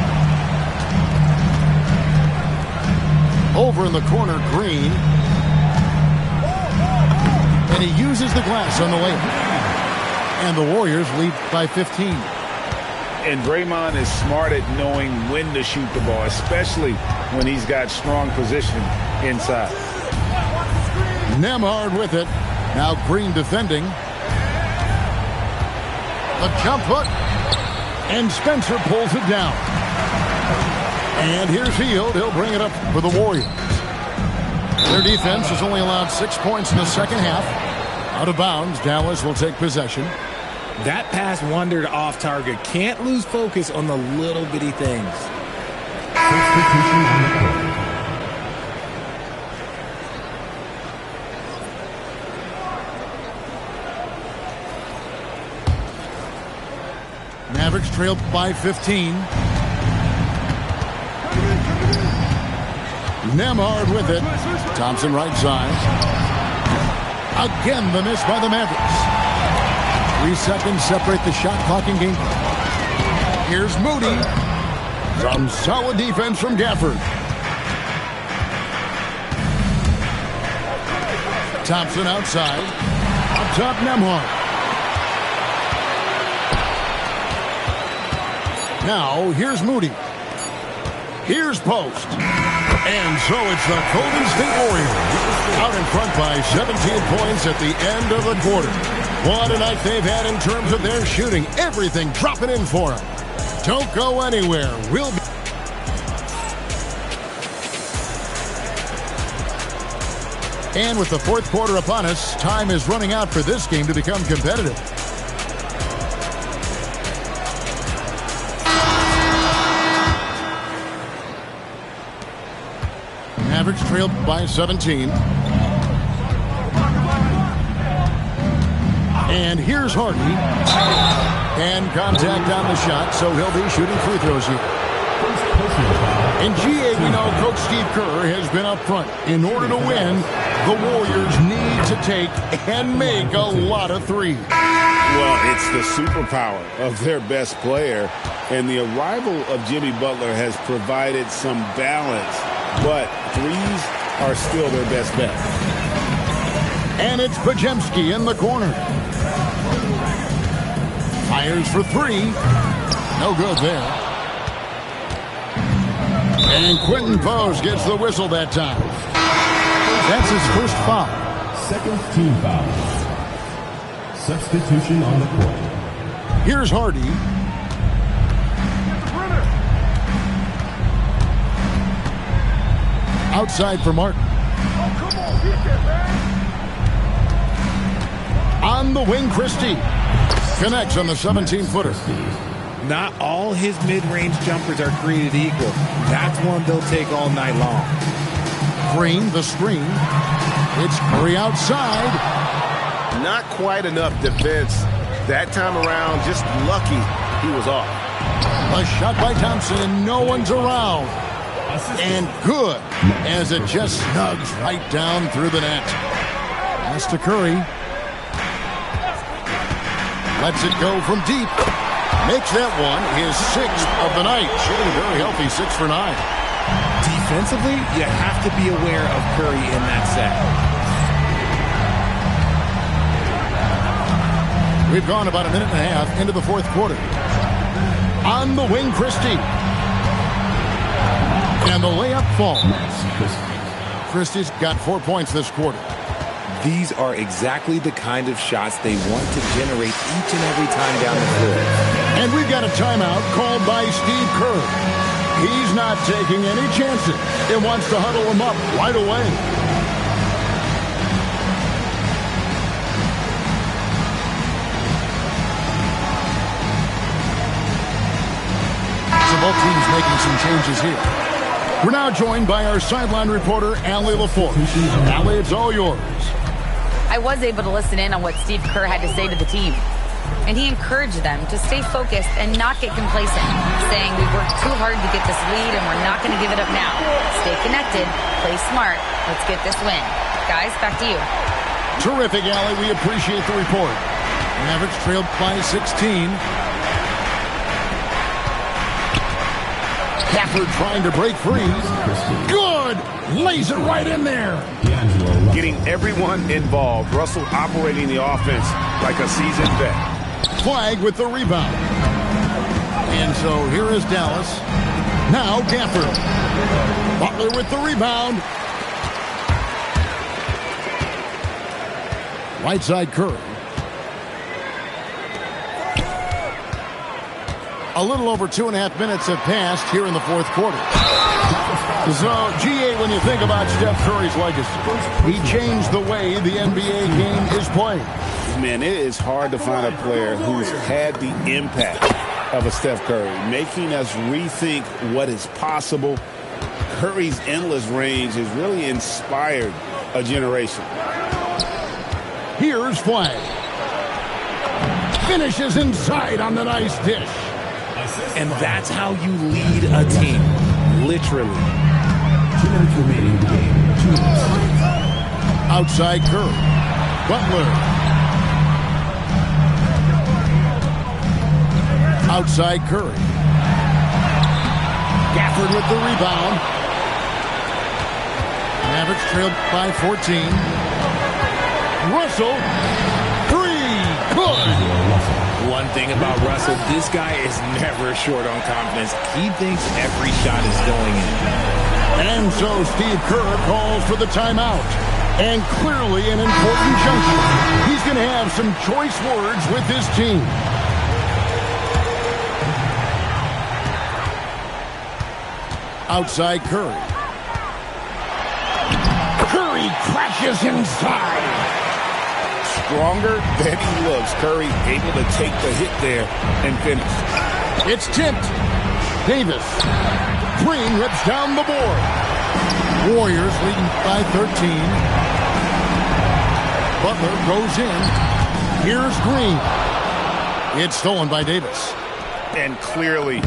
Over in the corner, Green. And he uses the glass on the layup. And the Warriors lead by 15. And Draymond is smart at knowing when to shoot the ball, especially when he's got strong position inside. Nembhard with it. Now Green defending. The jump hook. And Spencer pulls it down. And here's Hield. He'll bring it up for the Warriors. Their defense has only allowed 6 points in the second half. Out of bounds, Dallas will take possession. That pass wandered off target. Can't lose focus on the little bitty things. Mavericks trail by 15. Nembhard with it. Thompson right side. Again the miss by the Mavericks. 3 seconds separate the shot clock in game. Here's Moody. Some solid defense from Gafford. Thompson outside. Up top, Nembhard. Now, here's Moody. Here's Post. And so it's the Golden State Warriors out in front by 17 points at the end of the quarter. What a night they've had in terms of their shooting. Everything dropping in for them. Don't go anywhere. We'll be... And with the fourth quarter upon us, time is running out for this game to become competitive. Mavericks trailed by 17. And here's Hardy. And contact on the shot, so he'll be shooting free throws here. In GA, we know Coach Steve Kerr has been up front. In order to win, the Warriors need to take and make a lot of threes. Well, it's the superpower of their best player, and the arrival of Jimmy Butler has provided some balance, but threes are still their best bet. And it's Podziemski in the corner. Fires for three. No good there. And Quentin Pose gets the whistle that time. That's his first foul. Second team foul. Substitution on the court. Here's Hardy. Outside for Martin. On the wing, Christie. Connects on the 17-footer. Not all his mid-range jumpers are created equal. That's one they'll take all night long. Green, the screen. It's Curry outside. Not quite enough defense that time around. Just lucky he was off. A shot by Thompson, and no one's around. And good, as it just snugs right down through the net. Pass to Curry. Lets it go from deep. Makes that one his sixth of the night. Shooting a very healthy 6 for 9. Defensively, you have to be aware of Curry in that set. We've gone about a minute and a half into the fourth quarter. On the wing, Christie. And the layup falls. Christie's got 4 points this quarter. These are exactly the kind of shots they want to generate each and every time down the floor. And we've got a timeout called by Steve Kerr. He's not taking any chances and wants to huddle them up right away. So both teams making some changes here. We're now joined by our sideline reporter, Allie LaForce. Allie, it's all yours. I was able to listen in on what Steve Kerr had to say to the team. And he encouraged them to stay focused and not get complacent, saying we've worked too hard to get this lead and we're not going to give it up now. Stay connected, play smart, let's get this win. Guys, back to you. Terrific, Allie. We appreciate the report. Mavericks trailed by 16. Gafford trying to break free. Good! Lays it right in there. Getting everyone involved. Russell operating the offense like a seasoned vet. Flag with the rebound. And so here is Dallas. Now Gafford. Butler with the rebound. Right side Curry. A little over 2.5 minutes have passed here in the fourth quarter. So, G8, when you think about Steph Curry's legacy, he changed the way the NBA game is played. Man, it is hard to find a player who's had the impact of a Steph Curry, making us rethink what is possible. Curry's endless range has really inspired a generation. Here's Flag. Finishes inside on the nice dish. And that's how you lead a team. Literally. 2 minutes remaining in the game. 2 minutes. Outside Curry. Butler. Outside Curry. Gafford with the rebound. Mavericks trailed by 14. Russell. 3. Good. One thing about Russell, this guy is never short on confidence. He thinks every shot is going in. And so Steve Kerr calls for the timeout. And clearly an important juncture. He's going to have some choice words with his team. Outside Curry. Curry crashes inside. Stronger than he looks. Curry able to take the hit there and finish. It's tipped. Davis. Green rips down the board. Warriors leading by 13. Butler goes in. Here's Green. It's stolen by Davis. And clearly,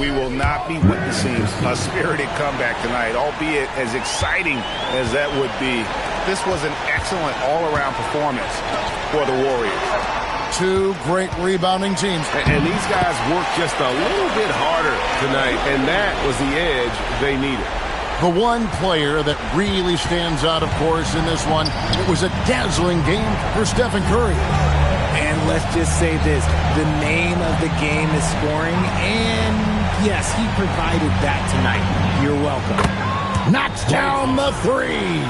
we will not be witnessing a spirited comeback tonight, albeit as exciting as that would be. This was an excellent all-around performance for the Warriors. Two great rebounding teams. And these guys worked just a little bit harder tonight, and that was the edge they needed. The one player that really stands out, of course, in this one, it was a dazzling game for Stephen Curry. And let's just say this, the name of the game is scoring, and yes, he provided that tonight. You're welcome. Knocks down the three.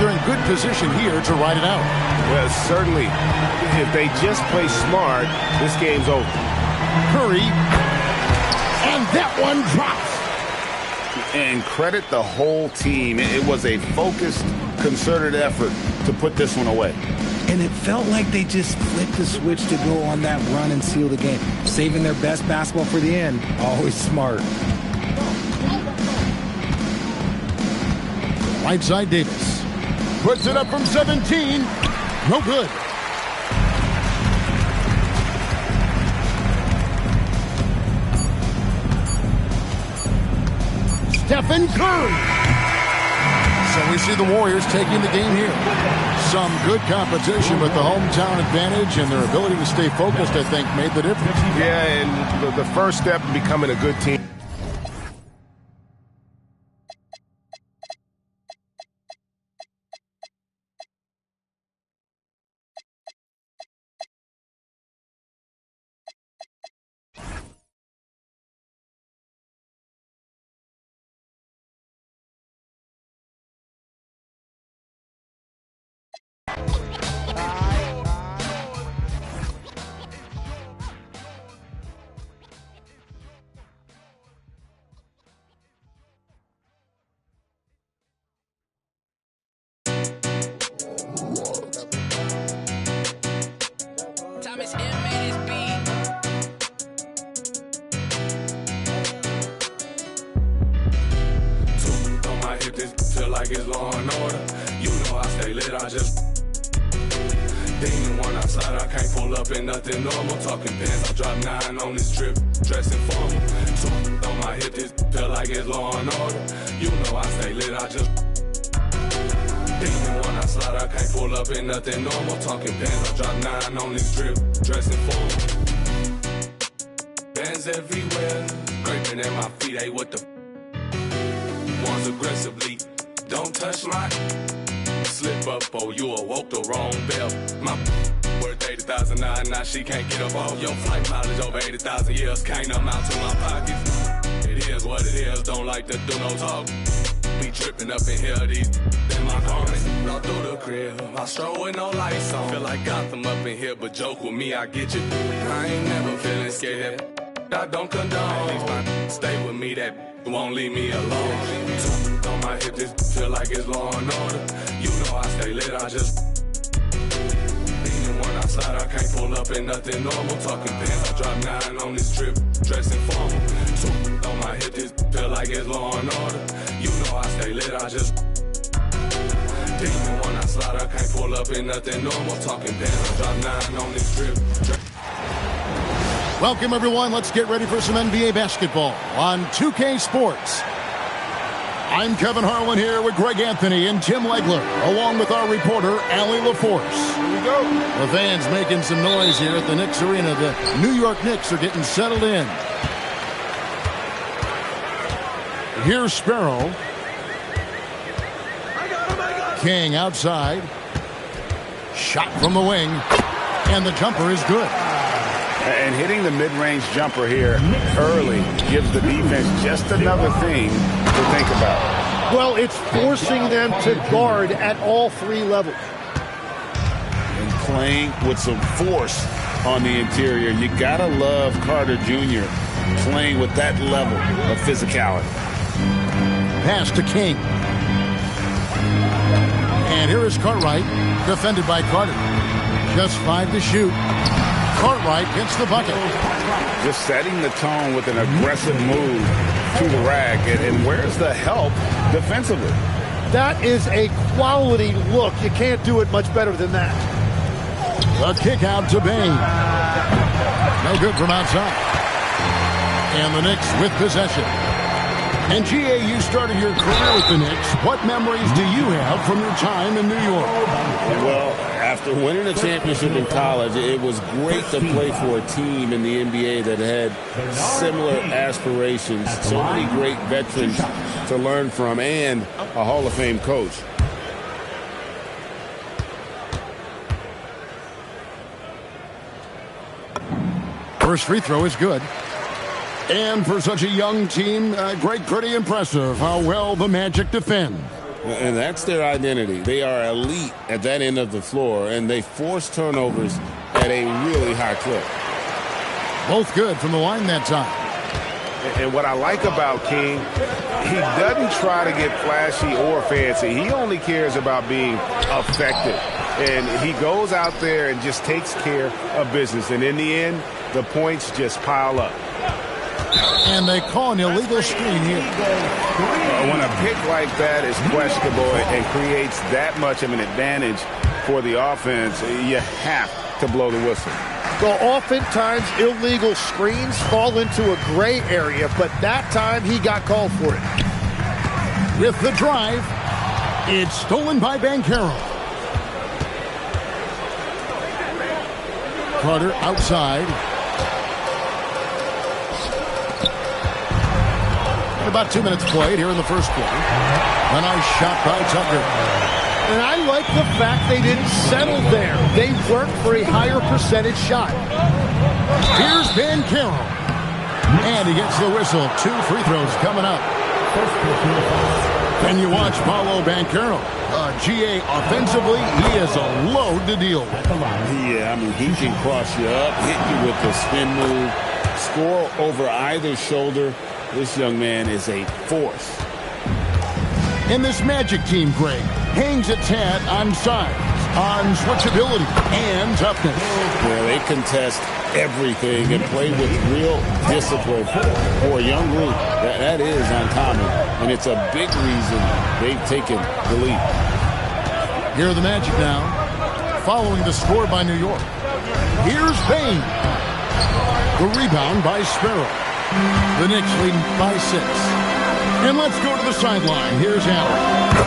They're in good position here to ride it out. Well, certainly, if they just play smart, this game's over. Curry, and that one drops. And credit the whole team. It was a focused, concerted effort to put this one away. And it felt like they just flipped the switch to go on that run and seal the game. Saving their best basketball for the end. Always smart. Right side Davis. Puts it up from 17. No good. Stephen Curry. So we see the Warriors taking the game here. Some good competition, but the hometown advantage and their ability to stay focused, I think, made the difference. Yeah, and the first step in becoming a good team. feel like it's law and order. You know I stay lit, I just demon one outside, I can't pull up in nothing normal. Talking pants, I drop 9 on this trip, dressing formal. 2 on my hip, this feel like it's law and order. You know I stay lit, I just demon one outside, I can't pull up in nothing normal. Talking pants, I drop 9 on this trip, dressing formal. Bands everywhere, scraping at my feet, hey, what the ones aggressively, don't touch my slip up, oh, you awoke the wrong bell. My worth 80,000 now she can't get up on your flight mileage over 80,000 years, can't amount to my pockets. It is what it is, don't like to do no talk. We tripping up in here, these in my garments. All through the crib, I stroll with no lights on. Feel like Gotham up in here, but joke with me, I get you. I ain't never feeling scared, I don't condone. These my stay with me, that won't leave me alone. On my hip, this feel like it's law and order. You know I stay lit, I just leaning one outside, I can't pull up in nothing normal. Talking pants, I drop 9 on this trip, dressing formal. 2 on my hip, this feel like it's law and order. You know I stay lit, I just leaning one outside, I can't pull up in nothing normal. Talking pants, I drop 9 on this trip. Welcome, everyone. Let's get ready for some NBA basketball on 2K Sports. I'm Kevin Harlan here with Greg Anthony and Tim Legler, along with our reporter, Allie LaForce. Here we go. The fans making some noise here at the Knicks Arena. The New York Knicks are getting settled in. Here's Sparrow. King outside. Shot from the wing. And the jumper is good. And hitting the mid-range jumper here early gives the defense just another thing to think about. Well, it's forcing them to guard at all 3 levels. And playing with some force on the interior. You got to love Carter Jr. playing with that level of physicality. Pass to King. And here is Cartwright, defended by Carter. Just 5 to shoot. Cartwright hits the bucket. Just setting the tone with an aggressive move to the rack. And where's the help defensively? That is a quality look. You can't do it much better than that. A kick out to Bain. No good from outside. And the Knicks with possession. And GA, you started your career with the Knicks. What memories do you have from your time in New York? Well, after winning a championship in college, it was great to play for a team in the NBA that had similar aspirations, so many great veterans to learn from, and a Hall of Fame coach. First free throw is good. And for such a young team, Greg, pretty impressive how well the Magic defend. And that's their identity. They are elite at that end of the floor, and they force turnovers at a really high clip. Both good from the line that time. And what I like about King, he doesn't try to get flashy or fancy. He only cares about being effective. And he goes out there and just takes care of business. And in the end, the points just pile up. And they call an illegal screen here. When a pick like that is questionable and creates that much of an advantage for the offense, you have to blow the whistle. Well, oftentimes illegal screens fall into a gray area, but that time he got called for it. With the drive, it's stolen by Banchero. Carter outside. About 2 minutes played here in the first quarter. A nice shot by Tucker. And I like the fact they didn't settle there. They worked for a higher percentage shot. Here's Banchero. And he gets the whistle. 2 free throws coming up. And you watch Paolo Banchero. GA offensively, he is a load to deal with. Yeah, I mean, he can cross you up, hit you with the spin move, score over either shoulder. This young man is a force. And this Magic team, Greg, hangs its hat on size. on switchability and toughness. Yeah, they contest everything and play with real discipline. For a young group, that is uncommon, and it's a big reason they've taken the lead. Here are the Magic now, following the score by New York. Here's Payne. The rebound by Sparrow. The Knicks leading by 6. And let's go to the sideline. Here's Allen.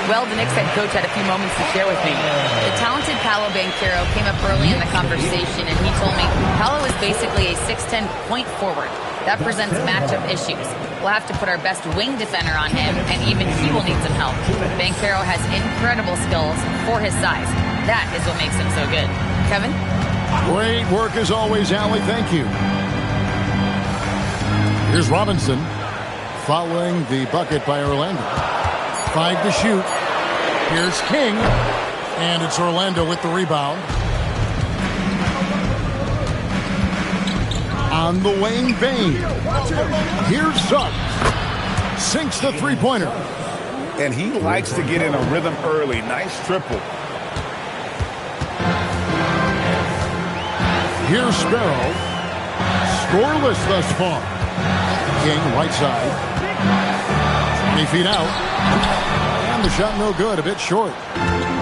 Well, the Knicks head coach had a few moments to share with me. The talented Paolo Banchero came up early in the conversation, and he told me Paolo is basically a 6'10" point forward. That presents matchup issues. We'll have to put our best wing defender on him, and even he will need some help. Banchero has incredible skills for his size. That is what makes him so good. Kevin? Great work as always, Allie. Thank you. Here's Robinson following the bucket by Orlando. 5 to shoot. Here's King. And it's Orlando with the rebound. On the wing, Bain. Here's Suggs. Sinks the three-pointer. And he likes to get in a rhythm early. Nice triple. Here's Sparrow. Scoreless thus far. King, right side. 20 feet out. And the shot no good, a bit short.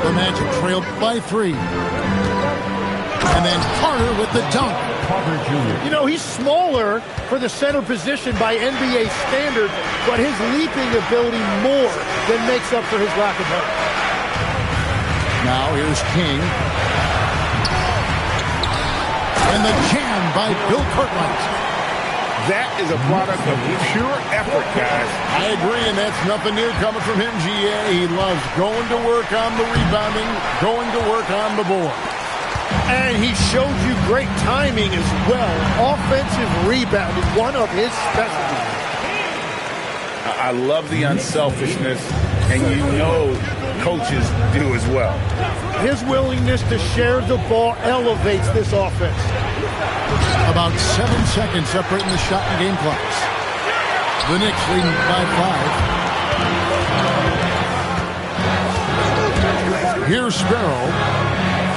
The Magic trailed by 3. And then Carter with the dunk. You know, he's smaller for the center position by NBA standard, but his leaping ability more than makes up for his lack of height. Now here's King. And the jam by Bill Cartwright. That is a product of pure effort, guys. I agree, and that's nothing new coming from him, GA. He loves going to work on the rebounding, going to work on the board. And he showed you great timing as well. Offensive rebounding, one of his specialties. I love the unselfishness, and you know coaches do as well. His willingness to share the ball elevates this offense. About 7 seconds separating the shot and game clocks. The Knicks leading by 5. Here's Sparrow.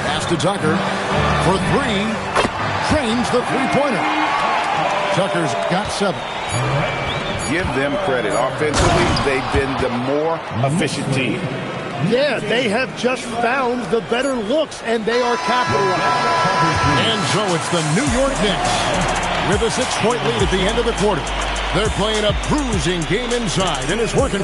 Pass to Tucker for 3. Trains the three-pointer. Tucker's got 7. Give them credit. Offensively, they've been the more efficient team. Yeah, they have just found the better looks, and they are capitalizing. And so it's the New York Knicks with a 6-point lead at the end of the quarter. They're playing a bruising game inside, and it's working.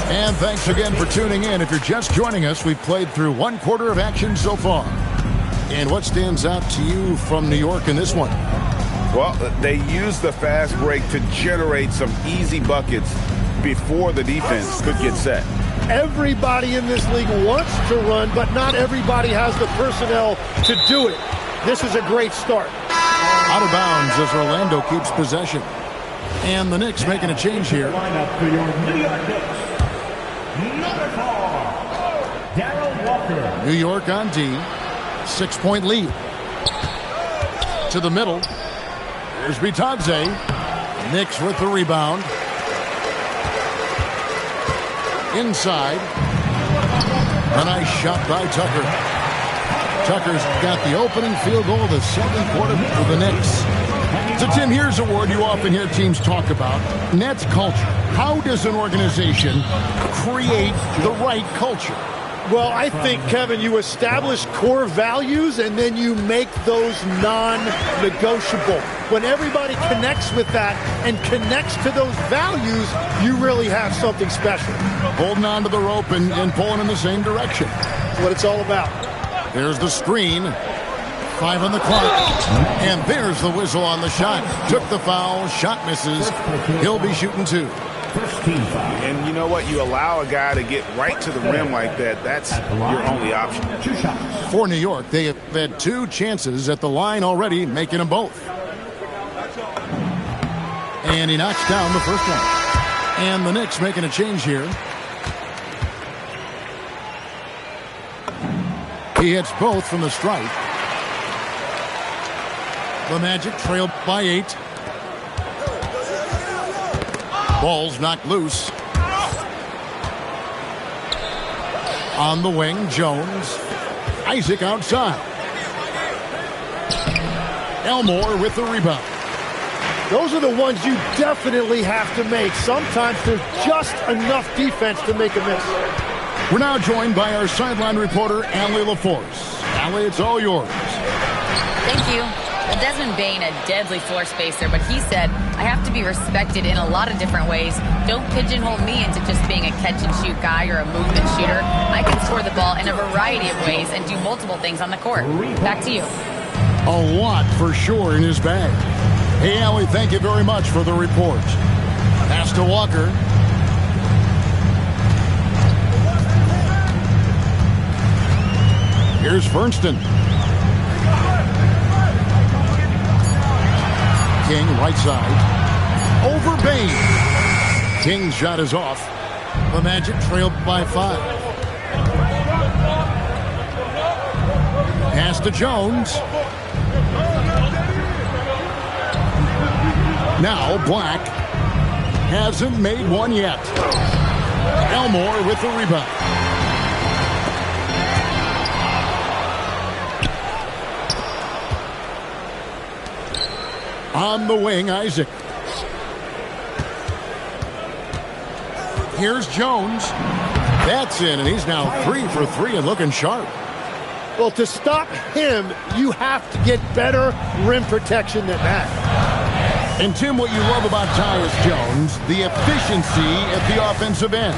And thanks again for tuning in. If you're just joining us, we've played through 1 quarter of action so far. And what stands out to you from New York in this one? Well, they used the fast break to generate some easy buckets before the defense could get set. Everybody in this league wants to run, but not everybody has the personnel to do it. This is a great start. Out of bounds as Orlando keeps possession. And the Knicks making a change here. Lineup for your New York Knicks. Number 4, Darryl Walker. New York on D. 6-point lead. To the middle. There's Bitadze. Knicks with the rebound. Inside. A nice shot by Tucker. Tucker's got the opening field goal of the second quarter for the Knicks. So, Tim, here's a word you often hear teams talk about. Nets culture. How does an organization create the right culture? Well, I think, Kevin, you establish core values and then you make those non-negotiable. When everybody connects with that and connects to those values, you really have something special. Holding on to the rope and pulling in the same direction. That's what it's all about. There's the screen. 5 on the clock. And there's the whistle on the shot. Took the foul. Shot misses. He'll be shooting 2. And you know what? You allow a guy to get right to the rim like that. That's your only option. For New York, they have had 2 chances at the line already, making them both. And he knocks down the first one. And the Knicks making a change here. He hits both from the stripe. The Magic trailed by 8. Ball's knocked loose. On the wing, Jones. Isaac outside. Elmore with the rebound. Those are the ones you definitely have to make. Sometimes there's just enough defense to make a miss. We're now joined by our sideline reporter, Allie LaForce. Allie, it's all yours. Thank you. Well, Desmond Bain, a deadly floor spacer, but he said, I have to be respected in a lot of different ways. Don't pigeonhole me into just being a catch-and-shoot guy or a movement shooter. I can score the ball in a variety of ways and do multiple things on the court. Back to you. A lot for sure in his bag. Hey, Allie, thank you very much for the report. Pass to Walker. Here's Fernston. King, right side. Over Bain. King's shot is off. The Magic trailed by 5. Pass to Jones. Now Black hasn't made one yet. Elmore with the rebound. On the wing, Isaac. Here's Jones. That's in, and he's now 3 for 3 and looking sharp. Well, to stop him, you have to get better rim protection than that. And, Tim, what you love about Tyus Jones, the efficiency at the offensive end.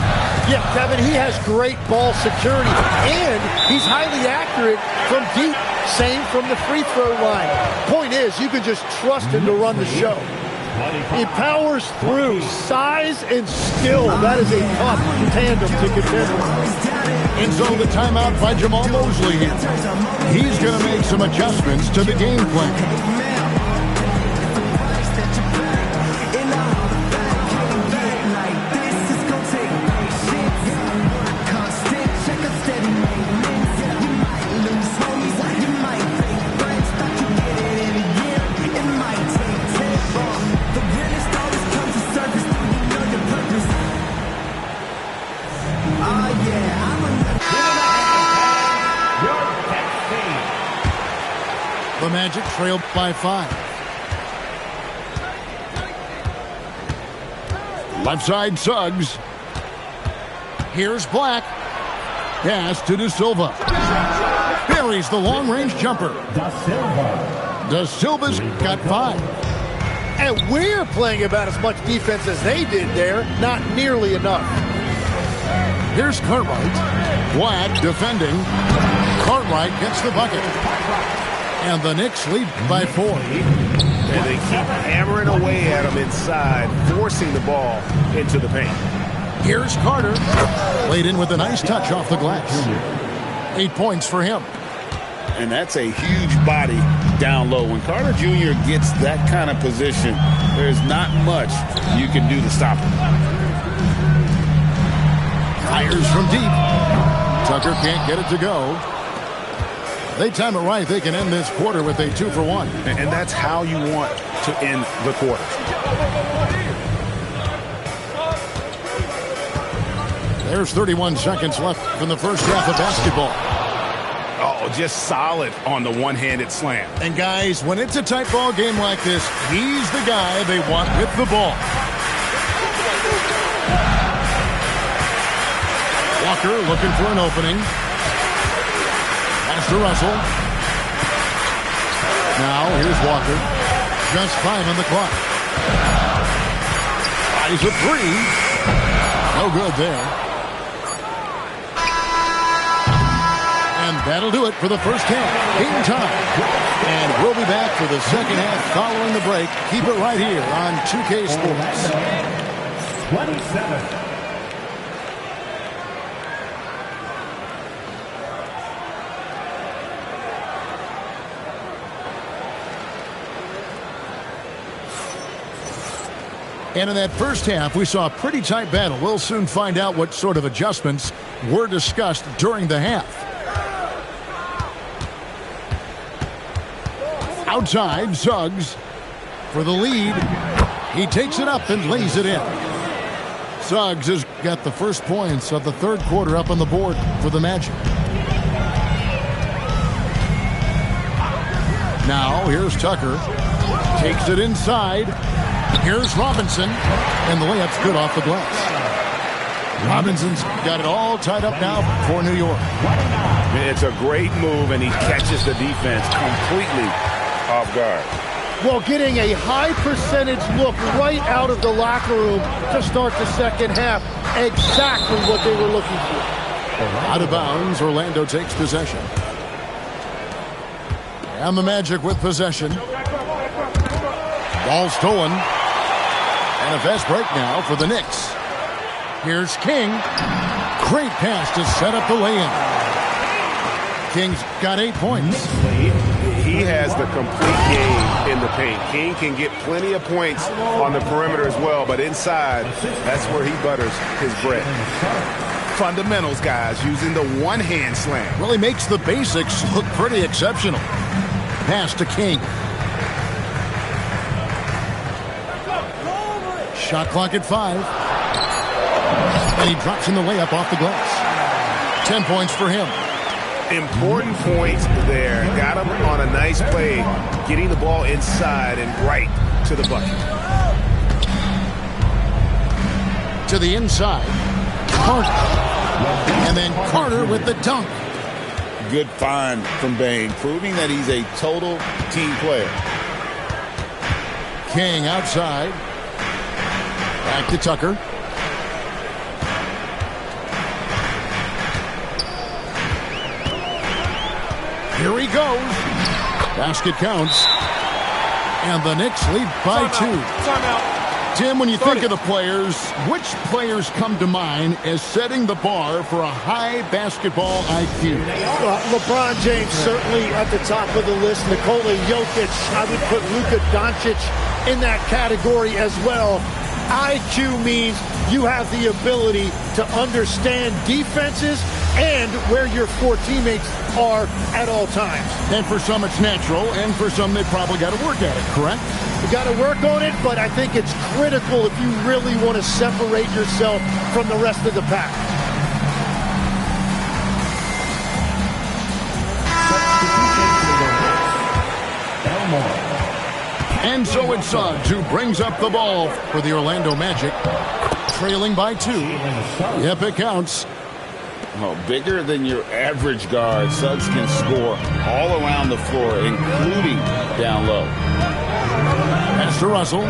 Yeah, Kevin, he has great ball security, and he's highly accurate from deep. Same from the free throw line. Point is, you can just trust him to run the show. He powers through. Size and skill. That is a tough tandem to contend with. And so the timeout by Jamal Mosley here. He's going to make some adjustments to the game plan. The Magic trailed by 5. Left side, Suggs. Here's Black. Pass to De Silva. Buries the long-range jumper. De Silva's got 5. And we're playing about as much defense as they did there. Not nearly enough. Here's Cartwright. Black defending. Cartwright gets the bucket. And the Knicks lead by 4. And they keep hammering away at him inside, forcing the ball into the paint. Here's Carter. Laid in with a nice touch off the glass. 8 points for him. And that's a huge body down low. When Carter Jr. gets that kind of position, there's not much you can do to stop him. Fires from deep. Tucker can't get it to go. They time it right. They can end this quarter with a 2 for 1. And that's how you want to end the quarter. There's 31 seconds left in the first half of basketball. Oh, just solid on the one-handed slam. And guys, when it's a tight ball game like this, he's the guy they want with the ball. Walker looking for an opening. Pass to Russell. Now here's Walker. Just 5 on the clock. Eyes a 3. No good there. And that'll do it for the first half. Game time. And we'll be back for the second half following the break. Keep it right here on 2K Sports. 27. And in that first half, we saw a pretty tight battle. We'll soon find out what sort of adjustments were discussed during the half. Outside, Suggs for the lead. He takes it up and lays it in. Suggs has got the first points of the third quarter up on the board for the Magic. Now, here's Tucker. Takes it inside. Here's Robinson. And the layup's good off the glass. Robinson's got it all tied up now for New York. It's a great move, and he catches the defense completely off guard. Well, getting a high percentage look right out of the locker room to start the second half. Exactly what they were looking for. Out of bounds, Orlando takes possession. And the Magic with possession. Ball stolen. And a fast break now for the Knicks. Here's King. Great pass to set up the lay-in. King's got 8 points. He has the complete game in the paint. King can get plenty of points on the perimeter as well, but inside, that's where he butters his bread. Fundamentals, guys, using the one-hand slam. Really makes the basics look pretty exceptional. Pass to King. Shot clock at 5. And he drops in the layup off the glass. 10 points for him. Important points there. Got him on a nice play, getting the ball inside and right to the bucket. To the inside. Carter. And then Carter with the dunk. Good find from Bane, proving that he's a total team player. King outside. Back to Tucker. Here he goes. Basket counts. And the Knicks lead by 2. Timeout. Tim, when you think of the players, which players come to mind as setting the bar for a high basketball IQ? LeBron James certainly at the top of the list. Nikola Jokic, I would put Luka Doncic in that category as well. IQ means you have the ability to understand defenses and where your 4 teammates are at all times. And for some it's natural, and for some they probably got to work at it, correct? You got to work on it, but I think it's critical if you really want to separate yourself from the rest of the pack. And so it's Suggs who brings up the ball for the Orlando Magic, trailing by 2. Yep, it counts. Oh, bigger than your average guard, Suggs can score all around the floor, including down low. Pass to Russell.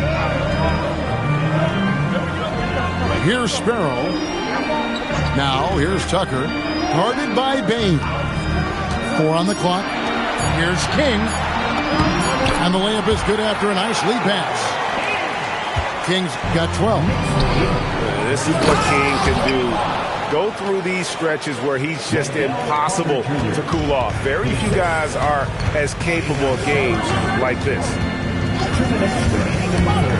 Here's Sparrow. Now here's Tucker, guarded by Bane. 4 on the clock. Here's King. And the layup is good after a nice lead pass. King's got 12. This is what King can do. Go through these stretches where he's just impossible to cool off. Very few guys are as capable of games like this.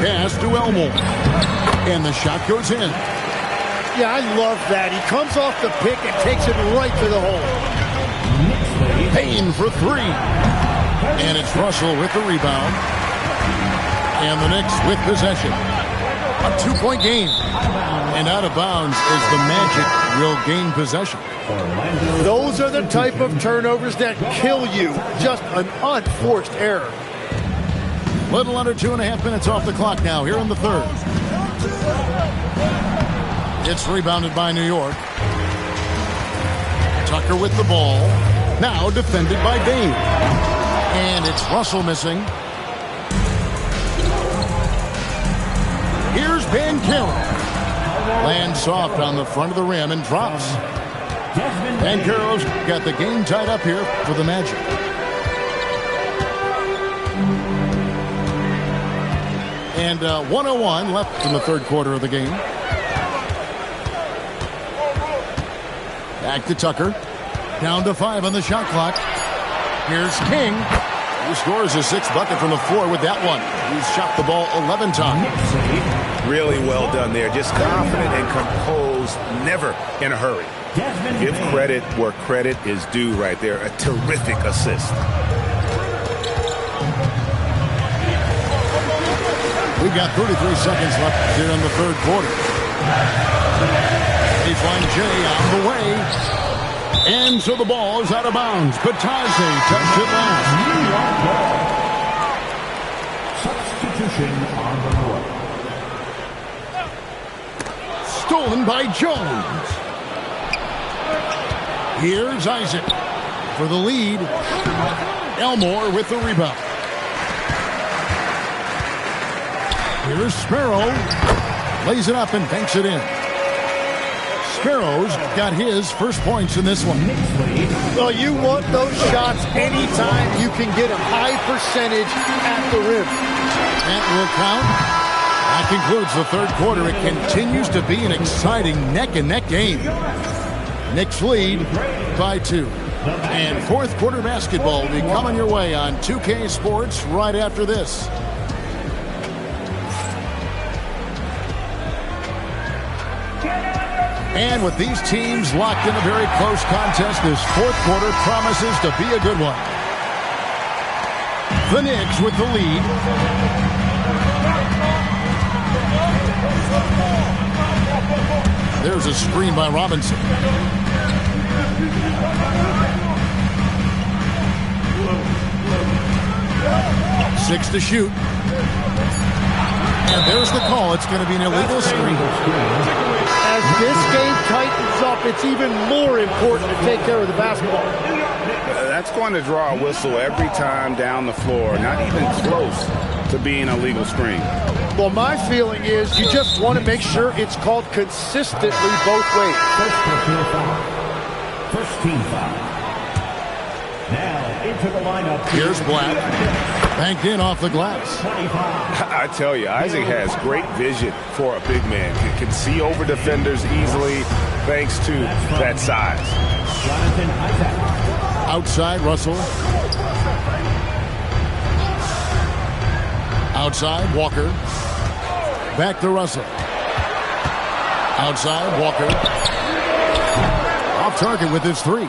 Pass to Elmore. And the shot goes in. Yeah, I love that. He comes off the pick and takes it right to the hole. Payne for 3. And it's Russell with the rebound. And the Knicks with possession. A 2-point game. And out of bounds as the Magic will gain possession. Those are the type of turnovers that kill you. Just an unforced error. Little under 2.5 minutes off the clock now here in the third. It's rebounded by New York. Tucker with the ball. Now defended by Bane. And it's Russell missing. Here's Banchero. Lands soft on the front of the rim and drops. Banchero's got the game tied up here for the Magic. And 1:01 left in the third quarter of the game. Back to Tucker. Down to 5 on the shot clock. Here's King. He scores his 6th bucket from the floor with that one. He's shot the ball 11 times. Really well done there. Just confident and composed, never in a hurry. Give credit where credit is due right there. A terrific assist. We've got 33 seconds left here in the third quarter. Baseline J on the way. And so the ball is out of bounds. Batase touched it last. Substitution on the court. Stolen by Jones. Here's Isaac for the lead. Elmore with the rebound. Here's Sparrow. Lays it up and banks it in. Sparrow's got his first points in this one. Well, you want those shots anytime you can get a high percentage at the rim. That will count. That concludes the third quarter. It continues to be an exciting neck-and-neck game. Knicks lead by 2. And fourth quarter basketball will be coming your way on 2K Sports right after this. And with these teams locked in a very close contest, this fourth quarter promises to be a good one. The Knicks with the lead. There's a screen by Robinson. 6 to shoot. And there's the call. It's going to be an illegal screen. As this game tightens up, it's even more important to take care of the basketball. That's going to draw a whistle every time down the floor. Not even close to being a legal screen. Well, my feeling is you just want to make sure it's called consistently both ways. First team foul. Now into the lineup. Here's Black. Banked in off the glass. I tell you, Isaac has great vision for a big man. He can see over defenders easily thanks to that size. Outside, Russell. Outside, Walker. Back to Russell. Outside, Walker. Off target with his 3.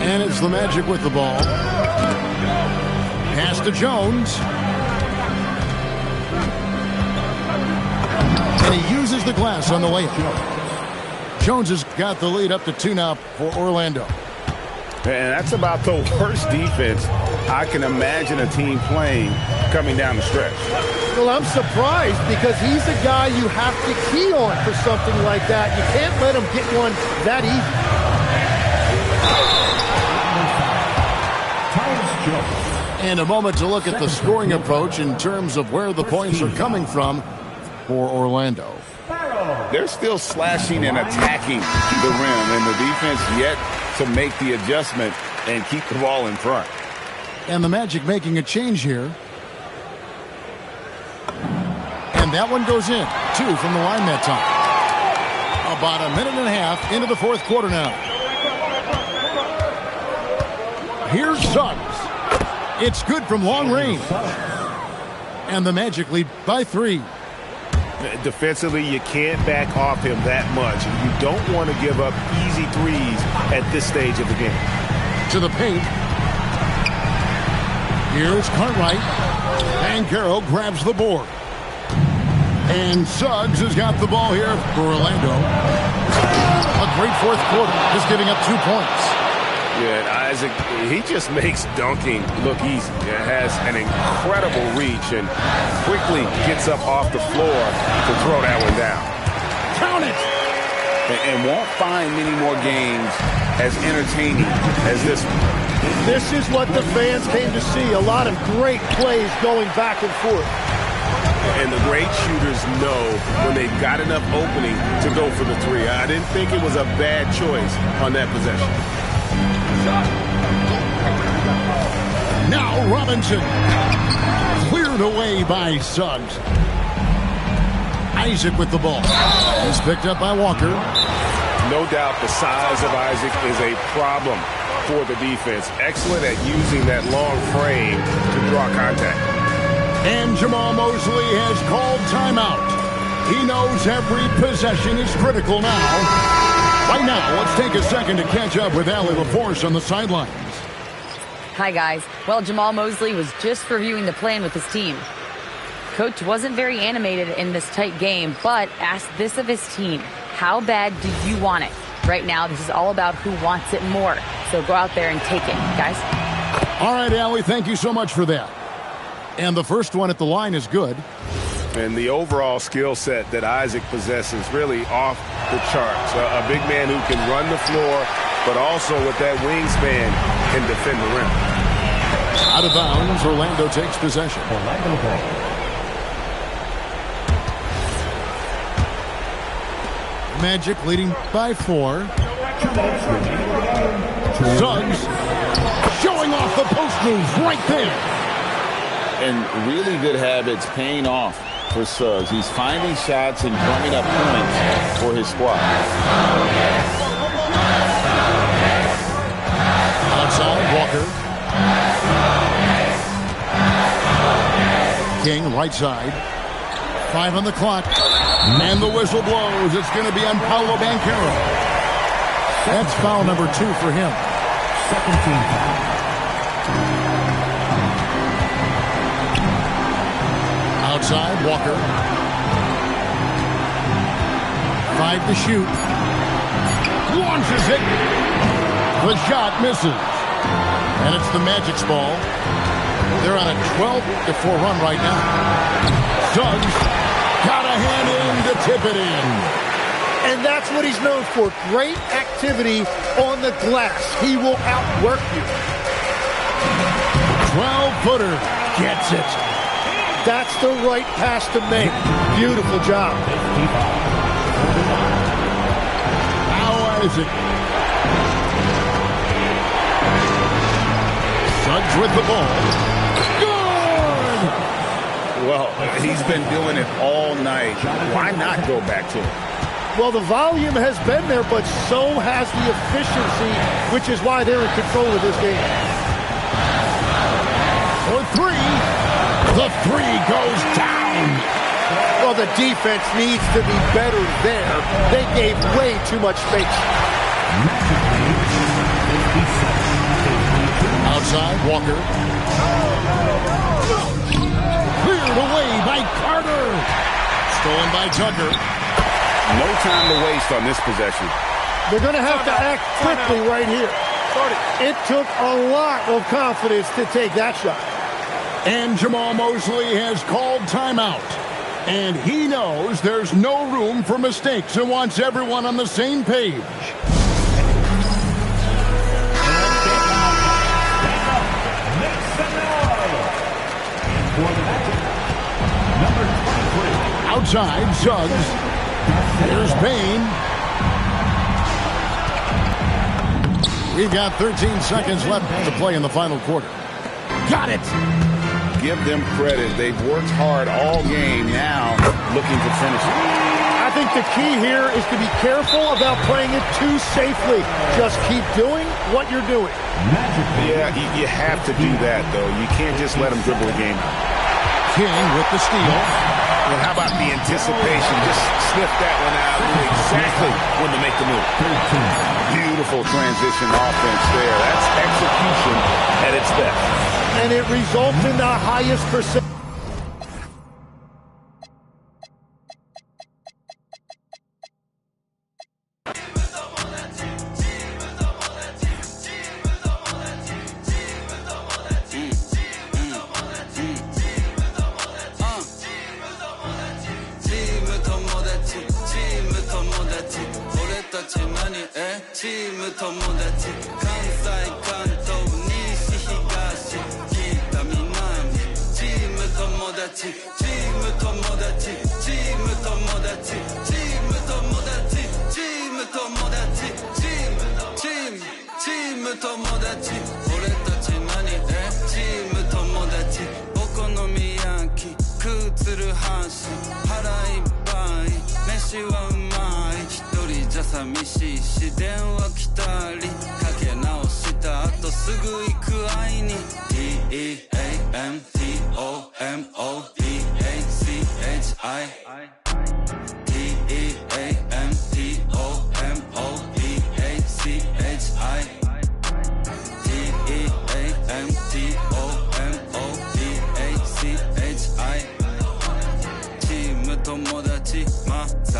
And it's the Magic with the ball. Pass to Jones. And he uses the glass on the layup. Jones has got the lead up to 2 now for Orlando. And that's about the worst defense I can imagine a team playing coming down the stretch. Well, I'm surprised because he's a guy you have to key on for something like that. You can't let him get one that easy. And a moment to look at the scoring approach in terms of where the points are coming from for Orlando. They're still slashing and attacking the rim, and the defense yet to make the adjustment and keep the ball in front. And the Magic making a change here. And that one goes in. 2 from the line that time. About a minute and a half into the fourth quarter now. Here's Suggs. It's good from long range. And the Magic lead by 3. Defensively, you can't back off him that much. You don't want to give up easy threes at this stage of the game. To the paint. Here's Cartwright. Banchero grabs the board. And Suggs has got the ball here for Orlando. A great fourth quarter, just giving up 2 points. Yeah, Isaac, he just makes dunking look easy. It has an incredible reach and quickly gets up off the floor to throw that one down. Count it! And won't find many more games as entertaining as this one. This is what the fans came to see. A lot of great plays going back and forth. And the great shooters know when they've got enough opening to go for the 3. I didn't think it was a bad choice on that possession. Now Robinson. Cleared away by Suggs. Isaac with the ball. He's picked up by Walker. No doubt the size of Isaac is a problem for the defense. Excellent at using that long frame to draw contact. And Jamal Mosley has called timeout. He knows every possession is critical now. Right now, let's take a second to catch up with Allie LaForce on the sidelines. Hi, guys. Well, Jamal Mosley was just reviewing the plan with his team. Coach wasn't very animated in this tight game, but asked this of his team. How bad do you want it? Right now, this is all about who wants it more. So go out there and take it, guys. All right, Allie, thank you so much for that. And the first one at the line is good. And the overall skill set that Isaac possesses really off the charts. A big man who can run the floor, but also with that wingspan can defend the rim. Out of bounds, Orlando takes possession. Magic leading by 4. Suggs showing off the post moves right there. And really good habits paying off for Suggs. He's finding shots and drumming up points for his squad. Outside, Walker. King, right side. 5 on the clock. And the whistle blows. It's going to be on Paolo Banchero. That's foul number 2 for him. Second team foul. Outside, Walker. 5 to shoot. Launches it. The shot misses. And it's the Magic's ball. They're on a 12-4 run right now. Suggs got a hand in to tip it in. And that's what he's known for. Great activity on the glass. He will outwork you. 12-footer. Gets it. That's the right pass to make. Beautiful job. Now Isaac. Suggs with the ball. Well, he's been doing it all night. Why not go back to it? Well, the volume has been there, but so has the efficiency, which is why they're in control of this game. For 3. The 3 goes down. Well, the defense needs to be better there. They gave way too much space. Outside, Walker. Cleared away by Carter. Stolen by Tucker. No time to waste on this possession. They're going to have to act quickly right here. It took a lot of confidence to take that shot. And Jamal Mosley has called timeout. And he knows there's no room for mistakes and wants everyone on the same page. Outside, Suggs. Here's Payne. We've got 13 seconds left to play in the final quarter. Got it! Give them credit. They've worked hard all game, now looking to finish it. I think the key here is to be careful about playing it too safely. Just keep doing what you're doing. Yeah, you have to do that, though. You can't just let them dribble the game. King with the steal. And how about the anticipation? Just sniff that one out. Knew exactly when to make the move. Beautiful transition offense there. That's execution at its best. And it results in the highest percent.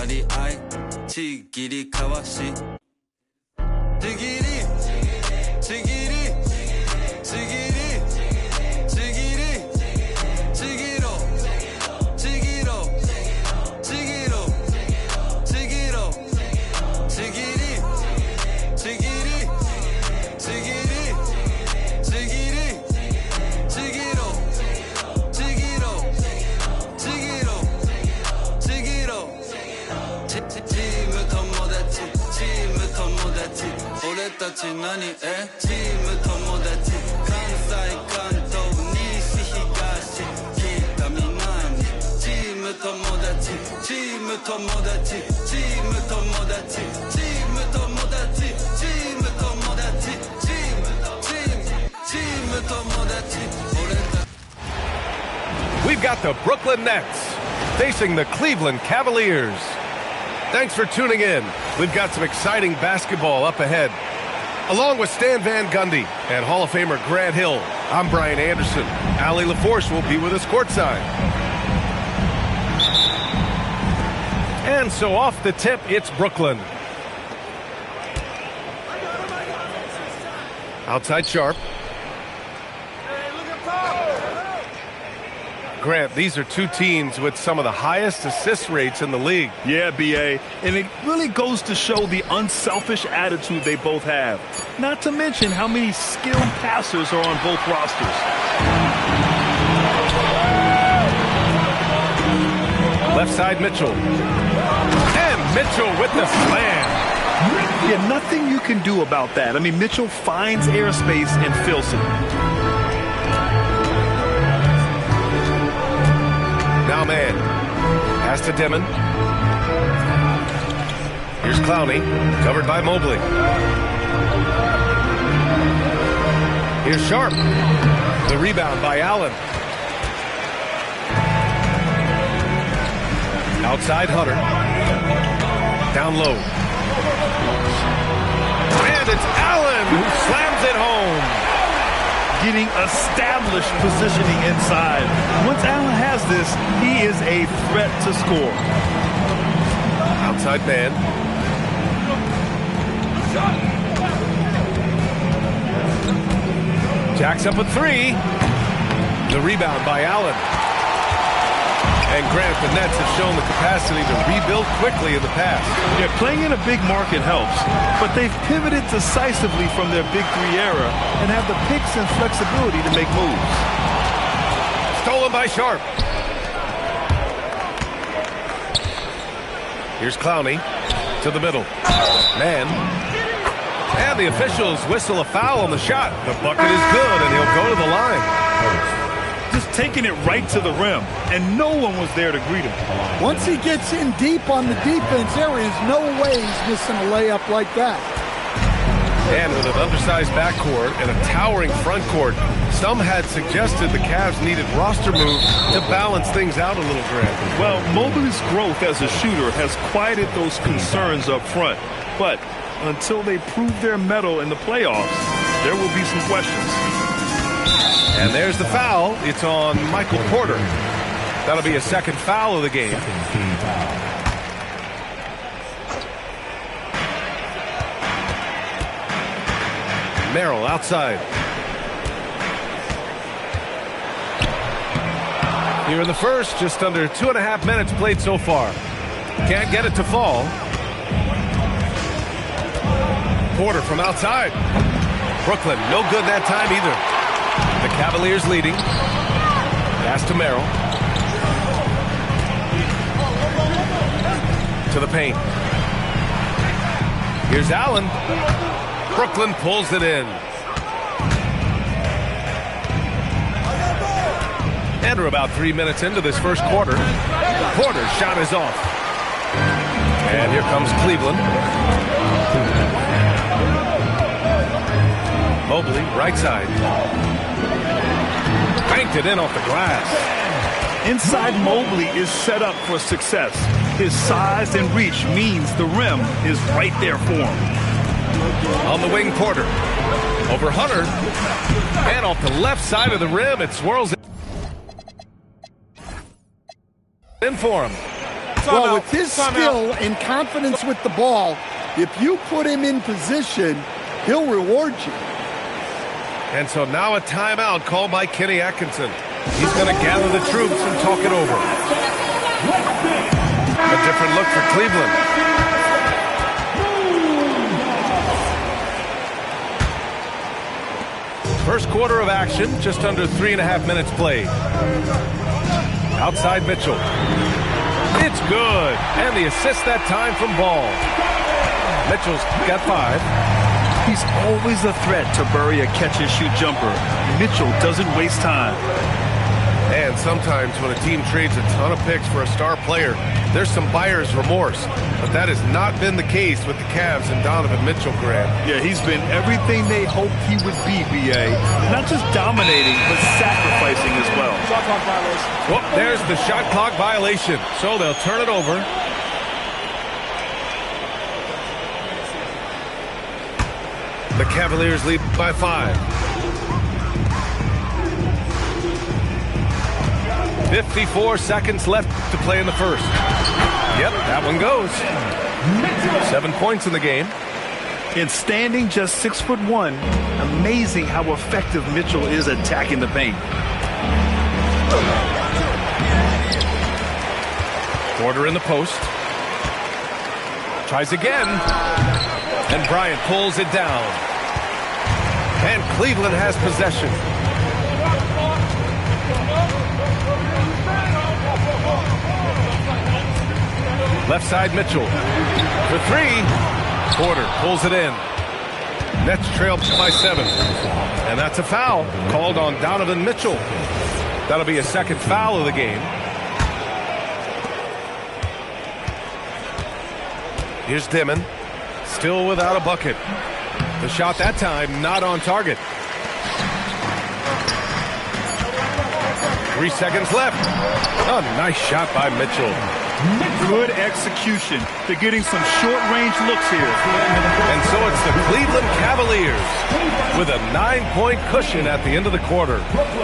やり合いちぎり交わしちぎりちぎりちぎりちぎりちぎろちぎろちぎろちぎろちぎりちぎりちぎりちぎりちぎろちぎろちぎろちぎろチーム友達チーム友達俺たち何チーム友達関西関東西東北南チーム友達チーム友達チーム友達チーム友達チーム友達チーム友達俺たち We've got the Brooklyn Nets facing the Cleveland Cavaliers. Thanks for tuning in. We've got some exciting basketball up ahead. Along with Stan Van Gundy and Hall of Famer Grant Hill, I'm Brian Anderson. Allie LaForce will be with us courtside. And so off the tip, it's Brooklyn. Outside Sharp. Grant, these are two teams with some of the highest assist rates in the league. Yeah, B.A., and it really goes to show the unselfish attitude they both have. Not to mention how many skilled passers are on both rosters. Left side, Mitchell. And Mitchell with the slam. Yeah, nothing you can do about that. I mean, Mitchell finds airspace and fills it. Now man. Pass to Demon. Here's Clowney. Covered by Mobley. Here's Sharp. The rebound by Allen. Outside Hunter. Down low. And it's Allen who slams it home. Getting established positioning inside. Once Allen has this, he is a threat to score. Outside man. Jacks up a three. The rebound by Allen. And Grant, the Nets have shown the capacity to rebuild quickly in the past. Yeah, playing in a big market helps, but they've pivoted decisively from their Big Three era and have the picks and flexibility to make moves. Stolen by Sharp. Here's Clowney to the middle. Man. And the officials whistle a foul on the shot. The bucket is good, and he'll go to the line. Just taking it right to the rim, and no one was there to greet him. Once he gets in deep on the defense, there is no way he's missing a layup like that. And with an undersized backcourt and a towering front court, some had suggested the Cavs needed roster moves to balance things out a little, Grant. Well, Mobley's growth as a shooter has quieted those concerns up front, but until they prove their mettle in the playoffs, there will be some questions. And there's the foul. It's on Michael Porter. That'll be a second foul of the game. Merrill outside. Here in the first, just under 2.5 minutes played so far. Can't get it to fall. Porter from outside. Brooklyn, no good that time either. The Cavaliers leading. Pass to Merrill. To the paint. Here's Allen. Brooklyn pulls it in. And we're about 3 minutes into this first quarter. Porter's shot is off. And here comes Cleveland. Mobley, right side. Banked it in off the glass. Inside Mobley is set up for success. His size and reach means the rim is right there for him. On the wing, Porter. Over Hunter. And off the left side of the rim, it swirls in for him. Well, with his skill and confidence with the ball, if you put him in position, he'll reward you. And so now a timeout called by Kenny Atkinson. He's going to gather the troops and talk it over. A different look for Cleveland. First quarter of action, just under 3.5 minutes played. Outside Mitchell. It's good. And the assist that time from Ball. Mitchell's got 5. He's always a threat to bury a catch-and-shoot jumper. Mitchell doesn't waste time. And sometimes when a team trades a ton of picks for a star player, there's some buyer's remorse. But that has not been the case with the Cavs and Donovan Mitchell, Grant. Yeah, he's been everything they hoped he would be, B.A. Not just dominating, but sacrificing as well. Shot clock violation. Well, there's the shot clock violation. So they'll turn it over. The Cavaliers lead by 5. 54 seconds left to play in the first. Yep, that one goes. 7 points in the game. And standing just 6'1", amazing how effective Mitchell is attacking the paint. Porter in the post. Tries again. And Bryant pulls it down. And Cleveland has possession. Left side Mitchell. For 3. Porter pulls it in. Nets trail by 7. And that's a foul called on Donovan Mitchell. That'll be a second foul of the game. Here's Dimon. Still without a bucket. The shot that time not on target. 3 seconds left. A nice shot by Mitchell. Good execution. They're getting some short-range looks here. And so it's the Cleveland Cavaliers with a 9-point cushion at the end of the quarter.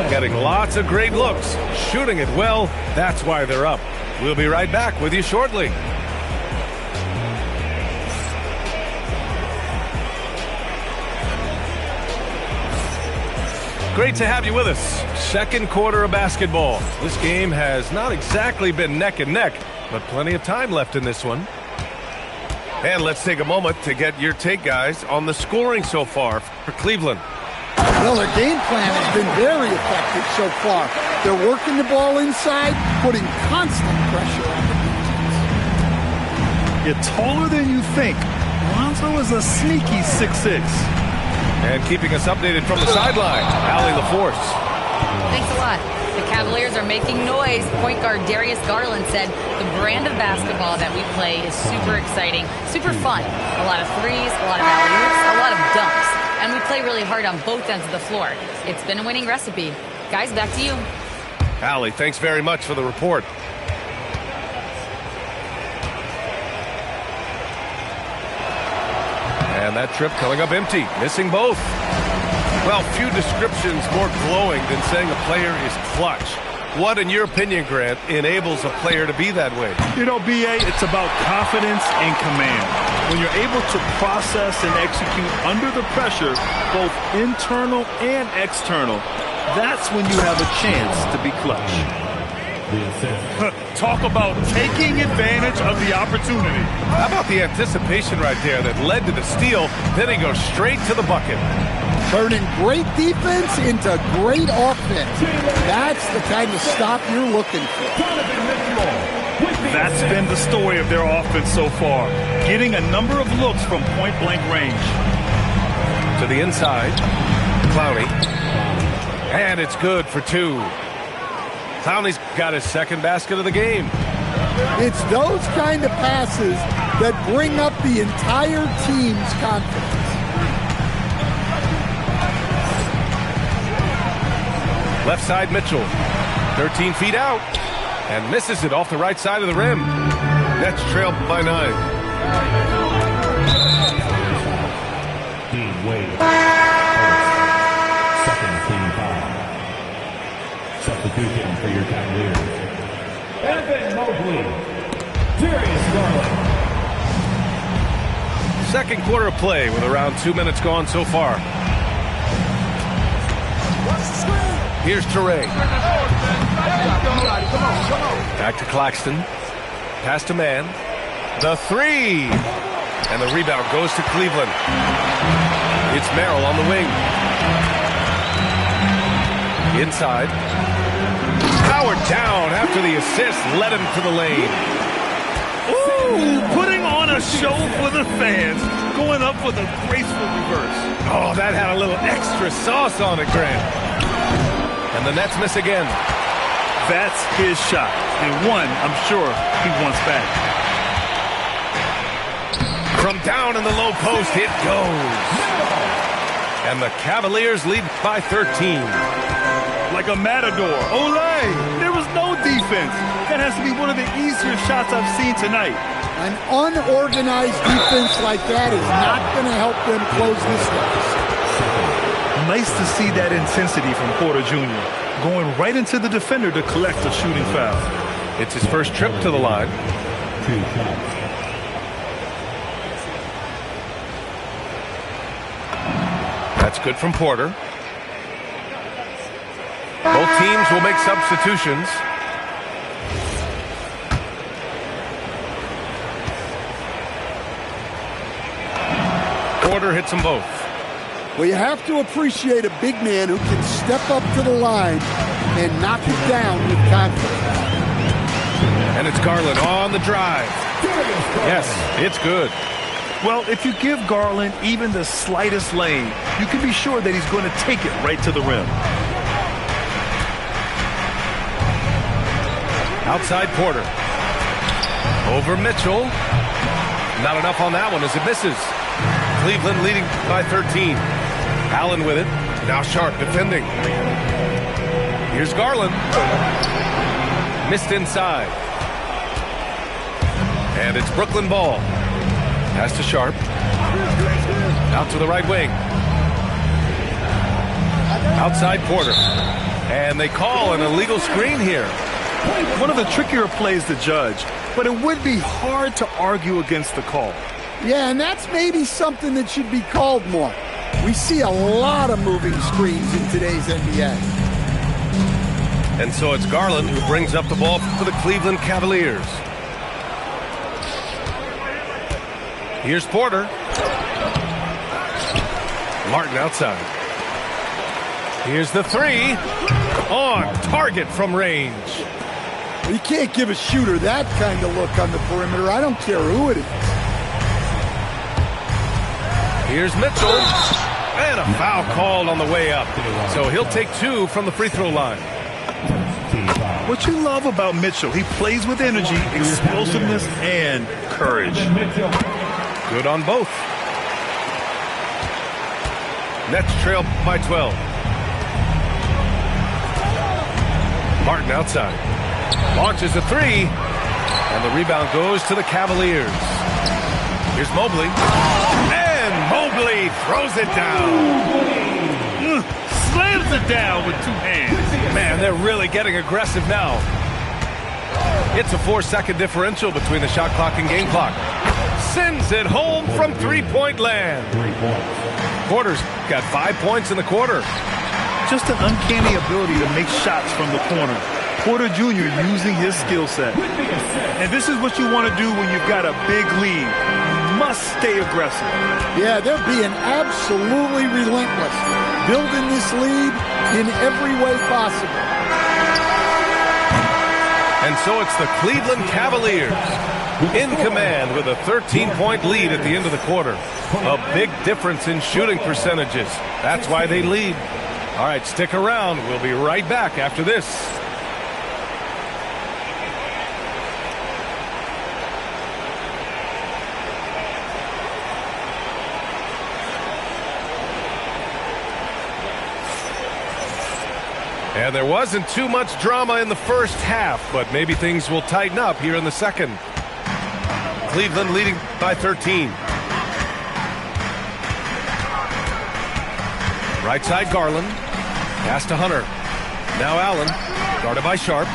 Getting lots of great looks. Shooting it well. That's why they're up. We'll be right back with you shortly. Great to have you with us. Second quarter of basketball. This game has not exactly been neck and neck, but plenty of time left in this one. And let's take a moment to get your take, guys, on the scoring so far for Cleveland. Well, their game plan has been very effective so far. They're working the ball inside, putting constant pressure on the defense. You're taller than you think. Lonzo is a sneaky 6'6". And keeping us updated from the sideline, Allie LaForce. Thanks a lot. The Cavaliers are making noise. Point guard Darius Garland said the brand of basketball that we play is super exciting, super fun. A lot of threes, a lot of alley-oops, a lot of dunks. And we play really hard on both ends of the floor. It's been a winning recipe. Guys, back to you. Allie, thanks very much for the report. And that trip coming up empty, missing both. Well, few descriptions more glowing than saying a player is clutch. What, in your opinion, Grant, enables a player to be that way? You know, B.A., it's about confidence and command. When you're able to process and execute under the pressure, both internal and external, that's when you have a chance to be clutch. Talk about taking advantage of the opportunity. How about the anticipation right there that led to the steal, then he goes straight to the bucket. Turning great defense into great offense. That's the kind of stop you're looking for. That's been the story of their offense so far. Getting a number of looks from point-blank range. To the inside. Clowney. And it's good for 2. Clowney's got his second basket of the game. It's those kind of passes that bring up the entire team's confidence. Left side Mitchell. 13 feet out. And misses it off the right side of the rim. Nets trail by 9. Dean Wade. Second team foul. Substitution for your Cavaliers. Evan Mobley. Second quarter of play with around 2 minutes gone so far. Here's Teray. Back to Claxton. Pass to man. The three. And the rebound goes to Cleveland. It's Merrill on the wing. Inside. Howard down after the assist. Led him to the lane. Ooh, putting on a show for the fans. Going up with a graceful reverse. Oh, that had a little extra sauce on it, Grant. And the Nets miss again. That's his shot. And one, I'm sure, he wants back. From down in the low post, it goes. And the Cavaliers lead by 13. Like a matador. Olay! There was no defense. That has to be one of the easier shots I've seen tonight. An unorganized defense like that is not going to help them close this deficit. Nice to see that intensity from Porter Jr. Going right into the defender to collect a shooting foul. It's his first trip to the line. That's good from Porter. Both teams will make substitutions. Porter hits them both. Well, you have to appreciate a big man who can step up to the line and knock it down with confidence. And it's Garland on the drive. Yes, it's good. Well, if you give Garland even the slightest lane, you can be sure that he's going to take it right to the rim. Outside Porter. Over Mitchell. Not enough on that one as it misses. Cleveland leading by 13. Allen with it. Now Sharp defending. Here's Garland. Missed inside. And it's Brooklyn ball. Pass to Sharp. Out to the right wing. Outside Porter. And they call an illegal screen here. One of the trickier plays to judge, but it would be hard to argue against the call. Yeah, and that's maybe something that should be called more. We see a lot of moving screens in today's NBA. And so it's Garland who brings up the ball for the Cleveland Cavaliers. Here's Porter. Martin outside. Here's the three. On target from range. You can't give a shooter that kind of look on the perimeter. I don't care who it is. Here's Mitchell. And a foul called on the way up. So he'll take two from the free throw line. What you love about Mitchell, he plays with energy, explosiveness, and courage. Good on both. Nets trail by 12. Martin outside. Launches a three. And the rebound goes to the Cavaliers. Here's Mobley. And Mobley throws it down. Slams it down with two hands. Man, they're really getting aggressive now. It's a 4-second differential between the shot clock and game clock. Sends it home from three-point land. Porter's got 5 points in the quarter. Just an uncanny ability to make shots from the corner. Porter Jr. using his skill set. And this is what you want to do when you've got a big lead. You must stay aggressive. Yeah, they're being absolutely relentless. Building this lead in every way possible. And so it's the Cleveland Cavaliers in command with a 13-point lead at the end of the quarter. A big difference in shooting percentages. That's why they lead. All right, stick around. We'll be right back after this. And there wasn't too much drama in the first half, but maybe things will tighten up here in the second. Cleveland leading by 13. Right side Garland. Pass to Hunter. Now Allen. Guarded by Sharp.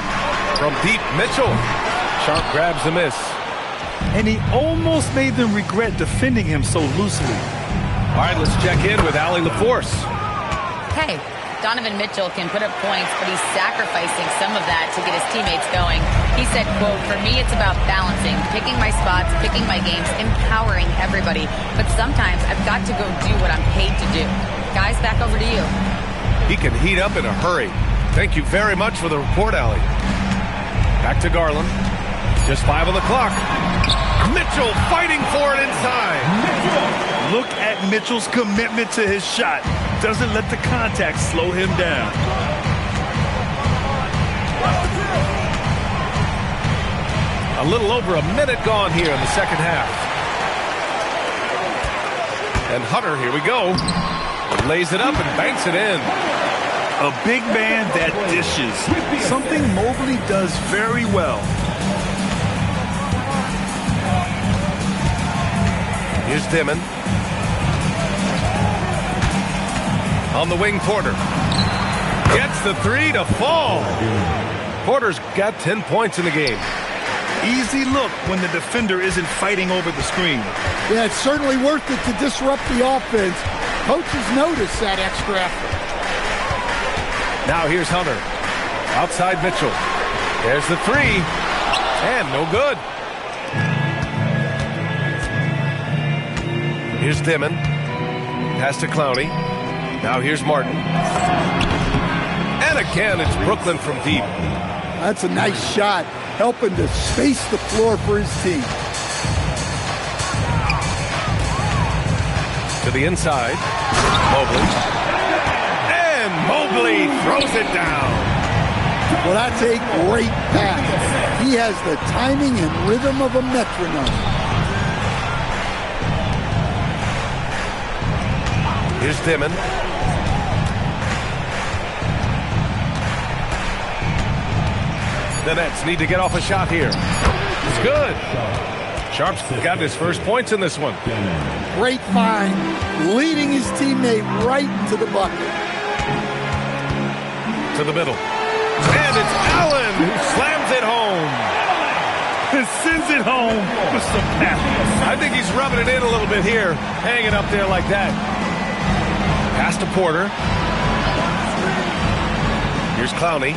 From deep, Mitchell. Sharp grabs the miss. and he almost made them regret defending him so loosely. All right, let's check in with Allie LaForce. Hey, Donovan Mitchell can put up points, but he's sacrificing some of that to get his teammates going. He said, quote, "For me, it's about balancing, picking my spots, picking my games, empowering everybody. But sometimes I've got to go do what I'm paid to do." Guys, back over to you. He can heat up in a hurry. Thank you very much for the report, Allie. Back to Garland. Just 5 on the clock. Mitchell fighting for it inside. Look at Mitchell's commitment to his shot. Doesn't let the contact slow him down. A little over a minute gone here in the second half. And Hunter, here we go. Lays it up and banks it in. A big man that dishes. Something Mobley does very well. Here's Dimon. On the wing, Porter. Gets the three to fall. Porter's got 10 points in the game. Easy look when the defender isn't fighting over the screen. Yeah, it's certainly worth it to disrupt the offense. Coaches notice that extra effort. Now here's Hunter. Outside Mitchell. There's the three. And no good. Here's Dimon. Pass to Clowney. Now here's Martin. And again, it's Brooklyn from deep. That's a nice shot, helping to space the floor for his team. To the inside. Mobley. And Mobley throws it down. Well, that's a great pass. He has the timing and rhythm of a metronome. Here's Dimon. The Nets need to get off a shot here. It's good. Sharp's got his first points in this one. Great find, leading his teammate right to the bucket. To the middle. And it's Allen who slams it home. And sends it home with some pass. I think he's rubbing it in a little bit here. Hanging up there like that. Pass to Porter. Here's Clowney.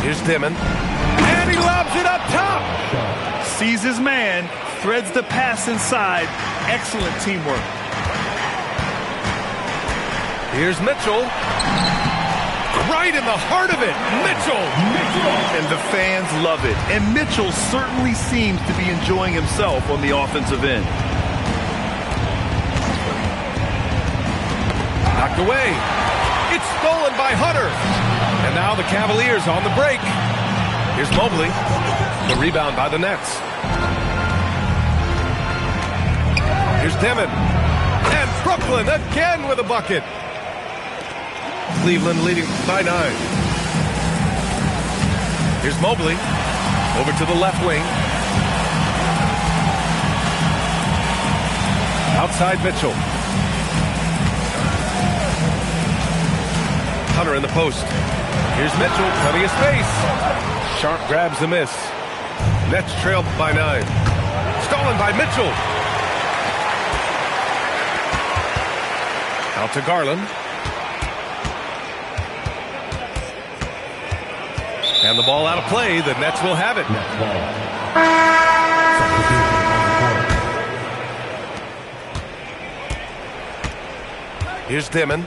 Here's Dimon. And he lobs it up top. Sees his man, threads the pass inside. Excellent teamwork. Here's Mitchell. Right in the heart of it. Mitchell. And the fans love it. And Mitchell certainly seems to be enjoying himself on the offensive end. Knocked away. It's stolen by Hunter. And now the Cavaliers on the break. Here's Mobley. The rebound by the Nets. Here's Dimon. And Brooklyn again with a bucket. Cleveland leading by 9. Here's Mobley. Over to the left wing. Outside Mitchell. Hunter in the post. Here's Mitchell, plenty of space. Sharp grabs the miss. Nets trailed by 9. Stolen by Mitchell. Out to Garland. And the ball out of play. The Nets will have it. Here's Dimon.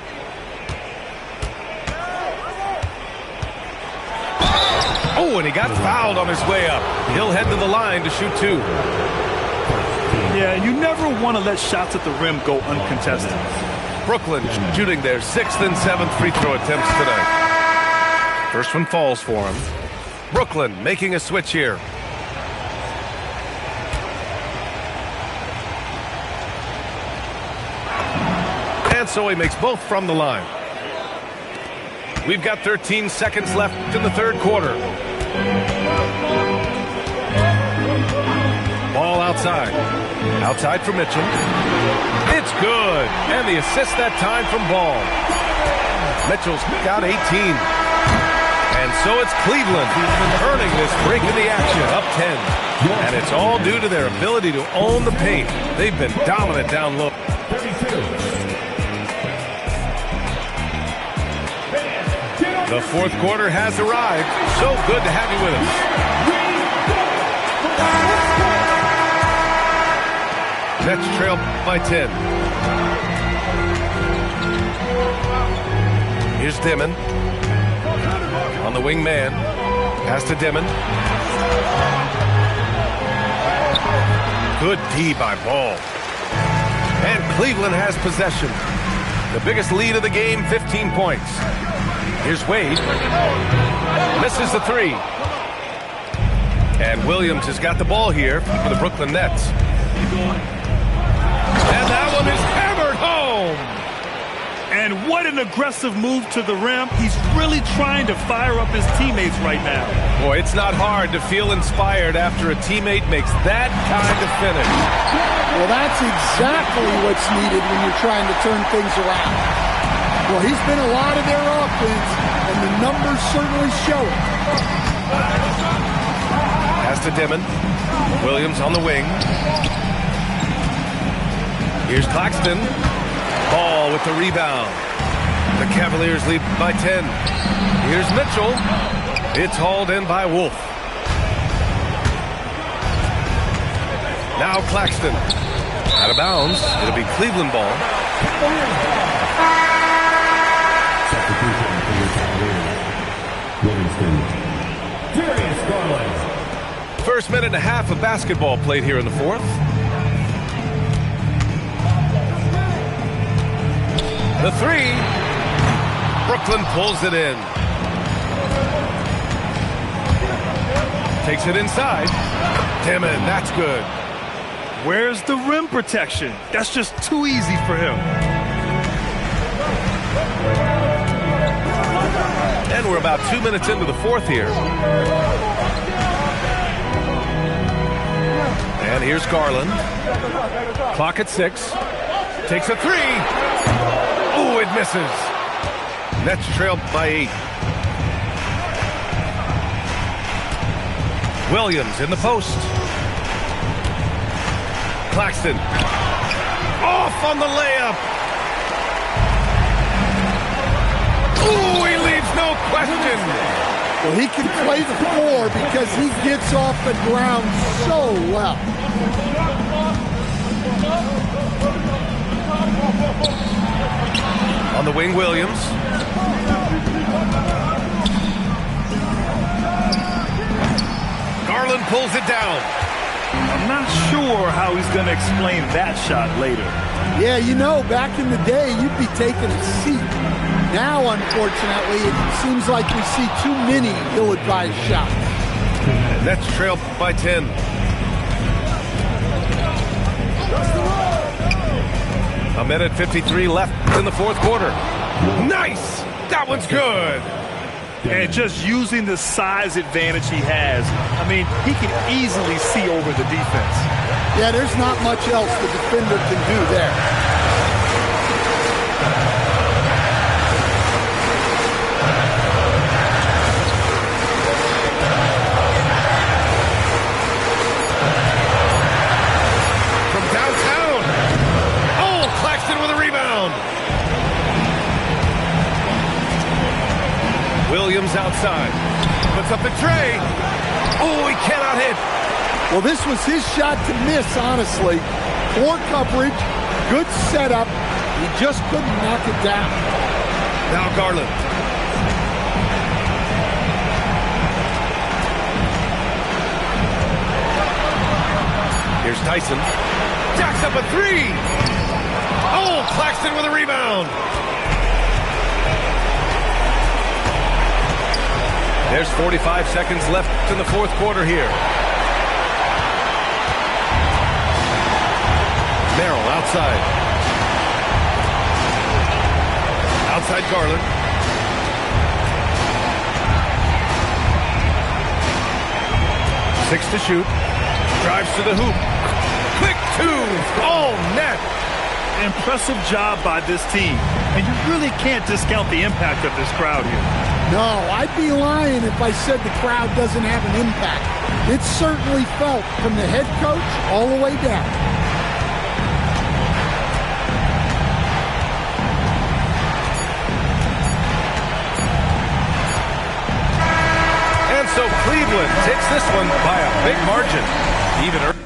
Oh, and he got fouled on his way up. He'll head to the line to shoot 2. Yeah, you never want to let shots at the rim go uncontested. Brooklyn shooting their 6th and 7th free throw attempts tonight. First one falls for him. Brooklyn making a switch here. And so he makes both from the line. We've got 13 seconds left in the third quarter. Ball outside. Outside for Mitchell. It's good. And the assist that time from Ball. Mitchell's got 18. And so it's Cleveland earning this break in the action, up 10. And it's all due to their ability to own the paint. They've been dominant down low. The fourth quarter has arrived. So good to have you with us. Nets trail by 10. Here's Dimon. On the wing man. Pass to Dimon. Good D by Ball. And Cleveland has possession. The biggest lead of the game, 15 points. Here's Wade. Misses the three. And Williams has got the ball here for the Brooklyn Nets. And that one is hammered home. And what an aggressive move to the rim. He's really trying to fire up his teammates right now. Boy, it's not hard to feel inspired after a teammate makes that kind of finish. Well, that's exactly what's needed when you're trying to turn things around. Well, he's been a lot of their offense, and the numbers certainly show it. Pass to Dimon. Williams on the wing. Here's Claxton. Ball with the rebound. The Cavaliers lead by 10. Here's Mitchell. It's hauled in by Wolf. Now Claxton. Out of bounds. It'll be Cleveland ball. First minute and a half of basketball played here in the fourth. The three. Brooklyn pulls it in. Takes it inside. Dimon, that's good. Where's the rim protection? That's just too easy for him. And we're about 2 minutes into the fourth here. And here's Garland. Clock at 6. Takes a three. Oh, it misses. Nets trailed by 8. Williams in the post. Claxton. Off on the layup. Ooh, he leaves no question. Well, he can play the floor because he gets off the ground so well. On the wing, Williams. Garland pulls it down. I'm not sure how he's going to explain that shot later. Yeah, you know, back in the day, you'd be taking a seat. Now, unfortunately, it seems like we see too many ill-advised shots. Nets trail by 10. A minute 53 left in the fourth quarter. Nice! That one's good. And just using the size advantage he has, I mean, he can easily see over the defense. Yeah, there's not much else the defender can do there. From downtown. Oh, Claxton with a rebound. Williams outside. Puts up the tray. Oh, he cannot hit. Well, this was his shot to miss, honestly. Poor coverage, good setup. He just couldn't knock it down. Now Garland. Here's Tyson. Jacks up a three. Oh, Claxton with a rebound. There's 45 seconds left in the fourth quarter here. Merrill outside. Outside Garland. Six to shoot. Drives to the hoop. Quick two. Oh, net. Impressive job by this team. And you really can't discount the impact of this crowd here. No, I'd be lying if I said the crowd doesn't have an impact. It's certainly felt from the head coach all the way down. And so Cleveland takes this one by a big margin. Even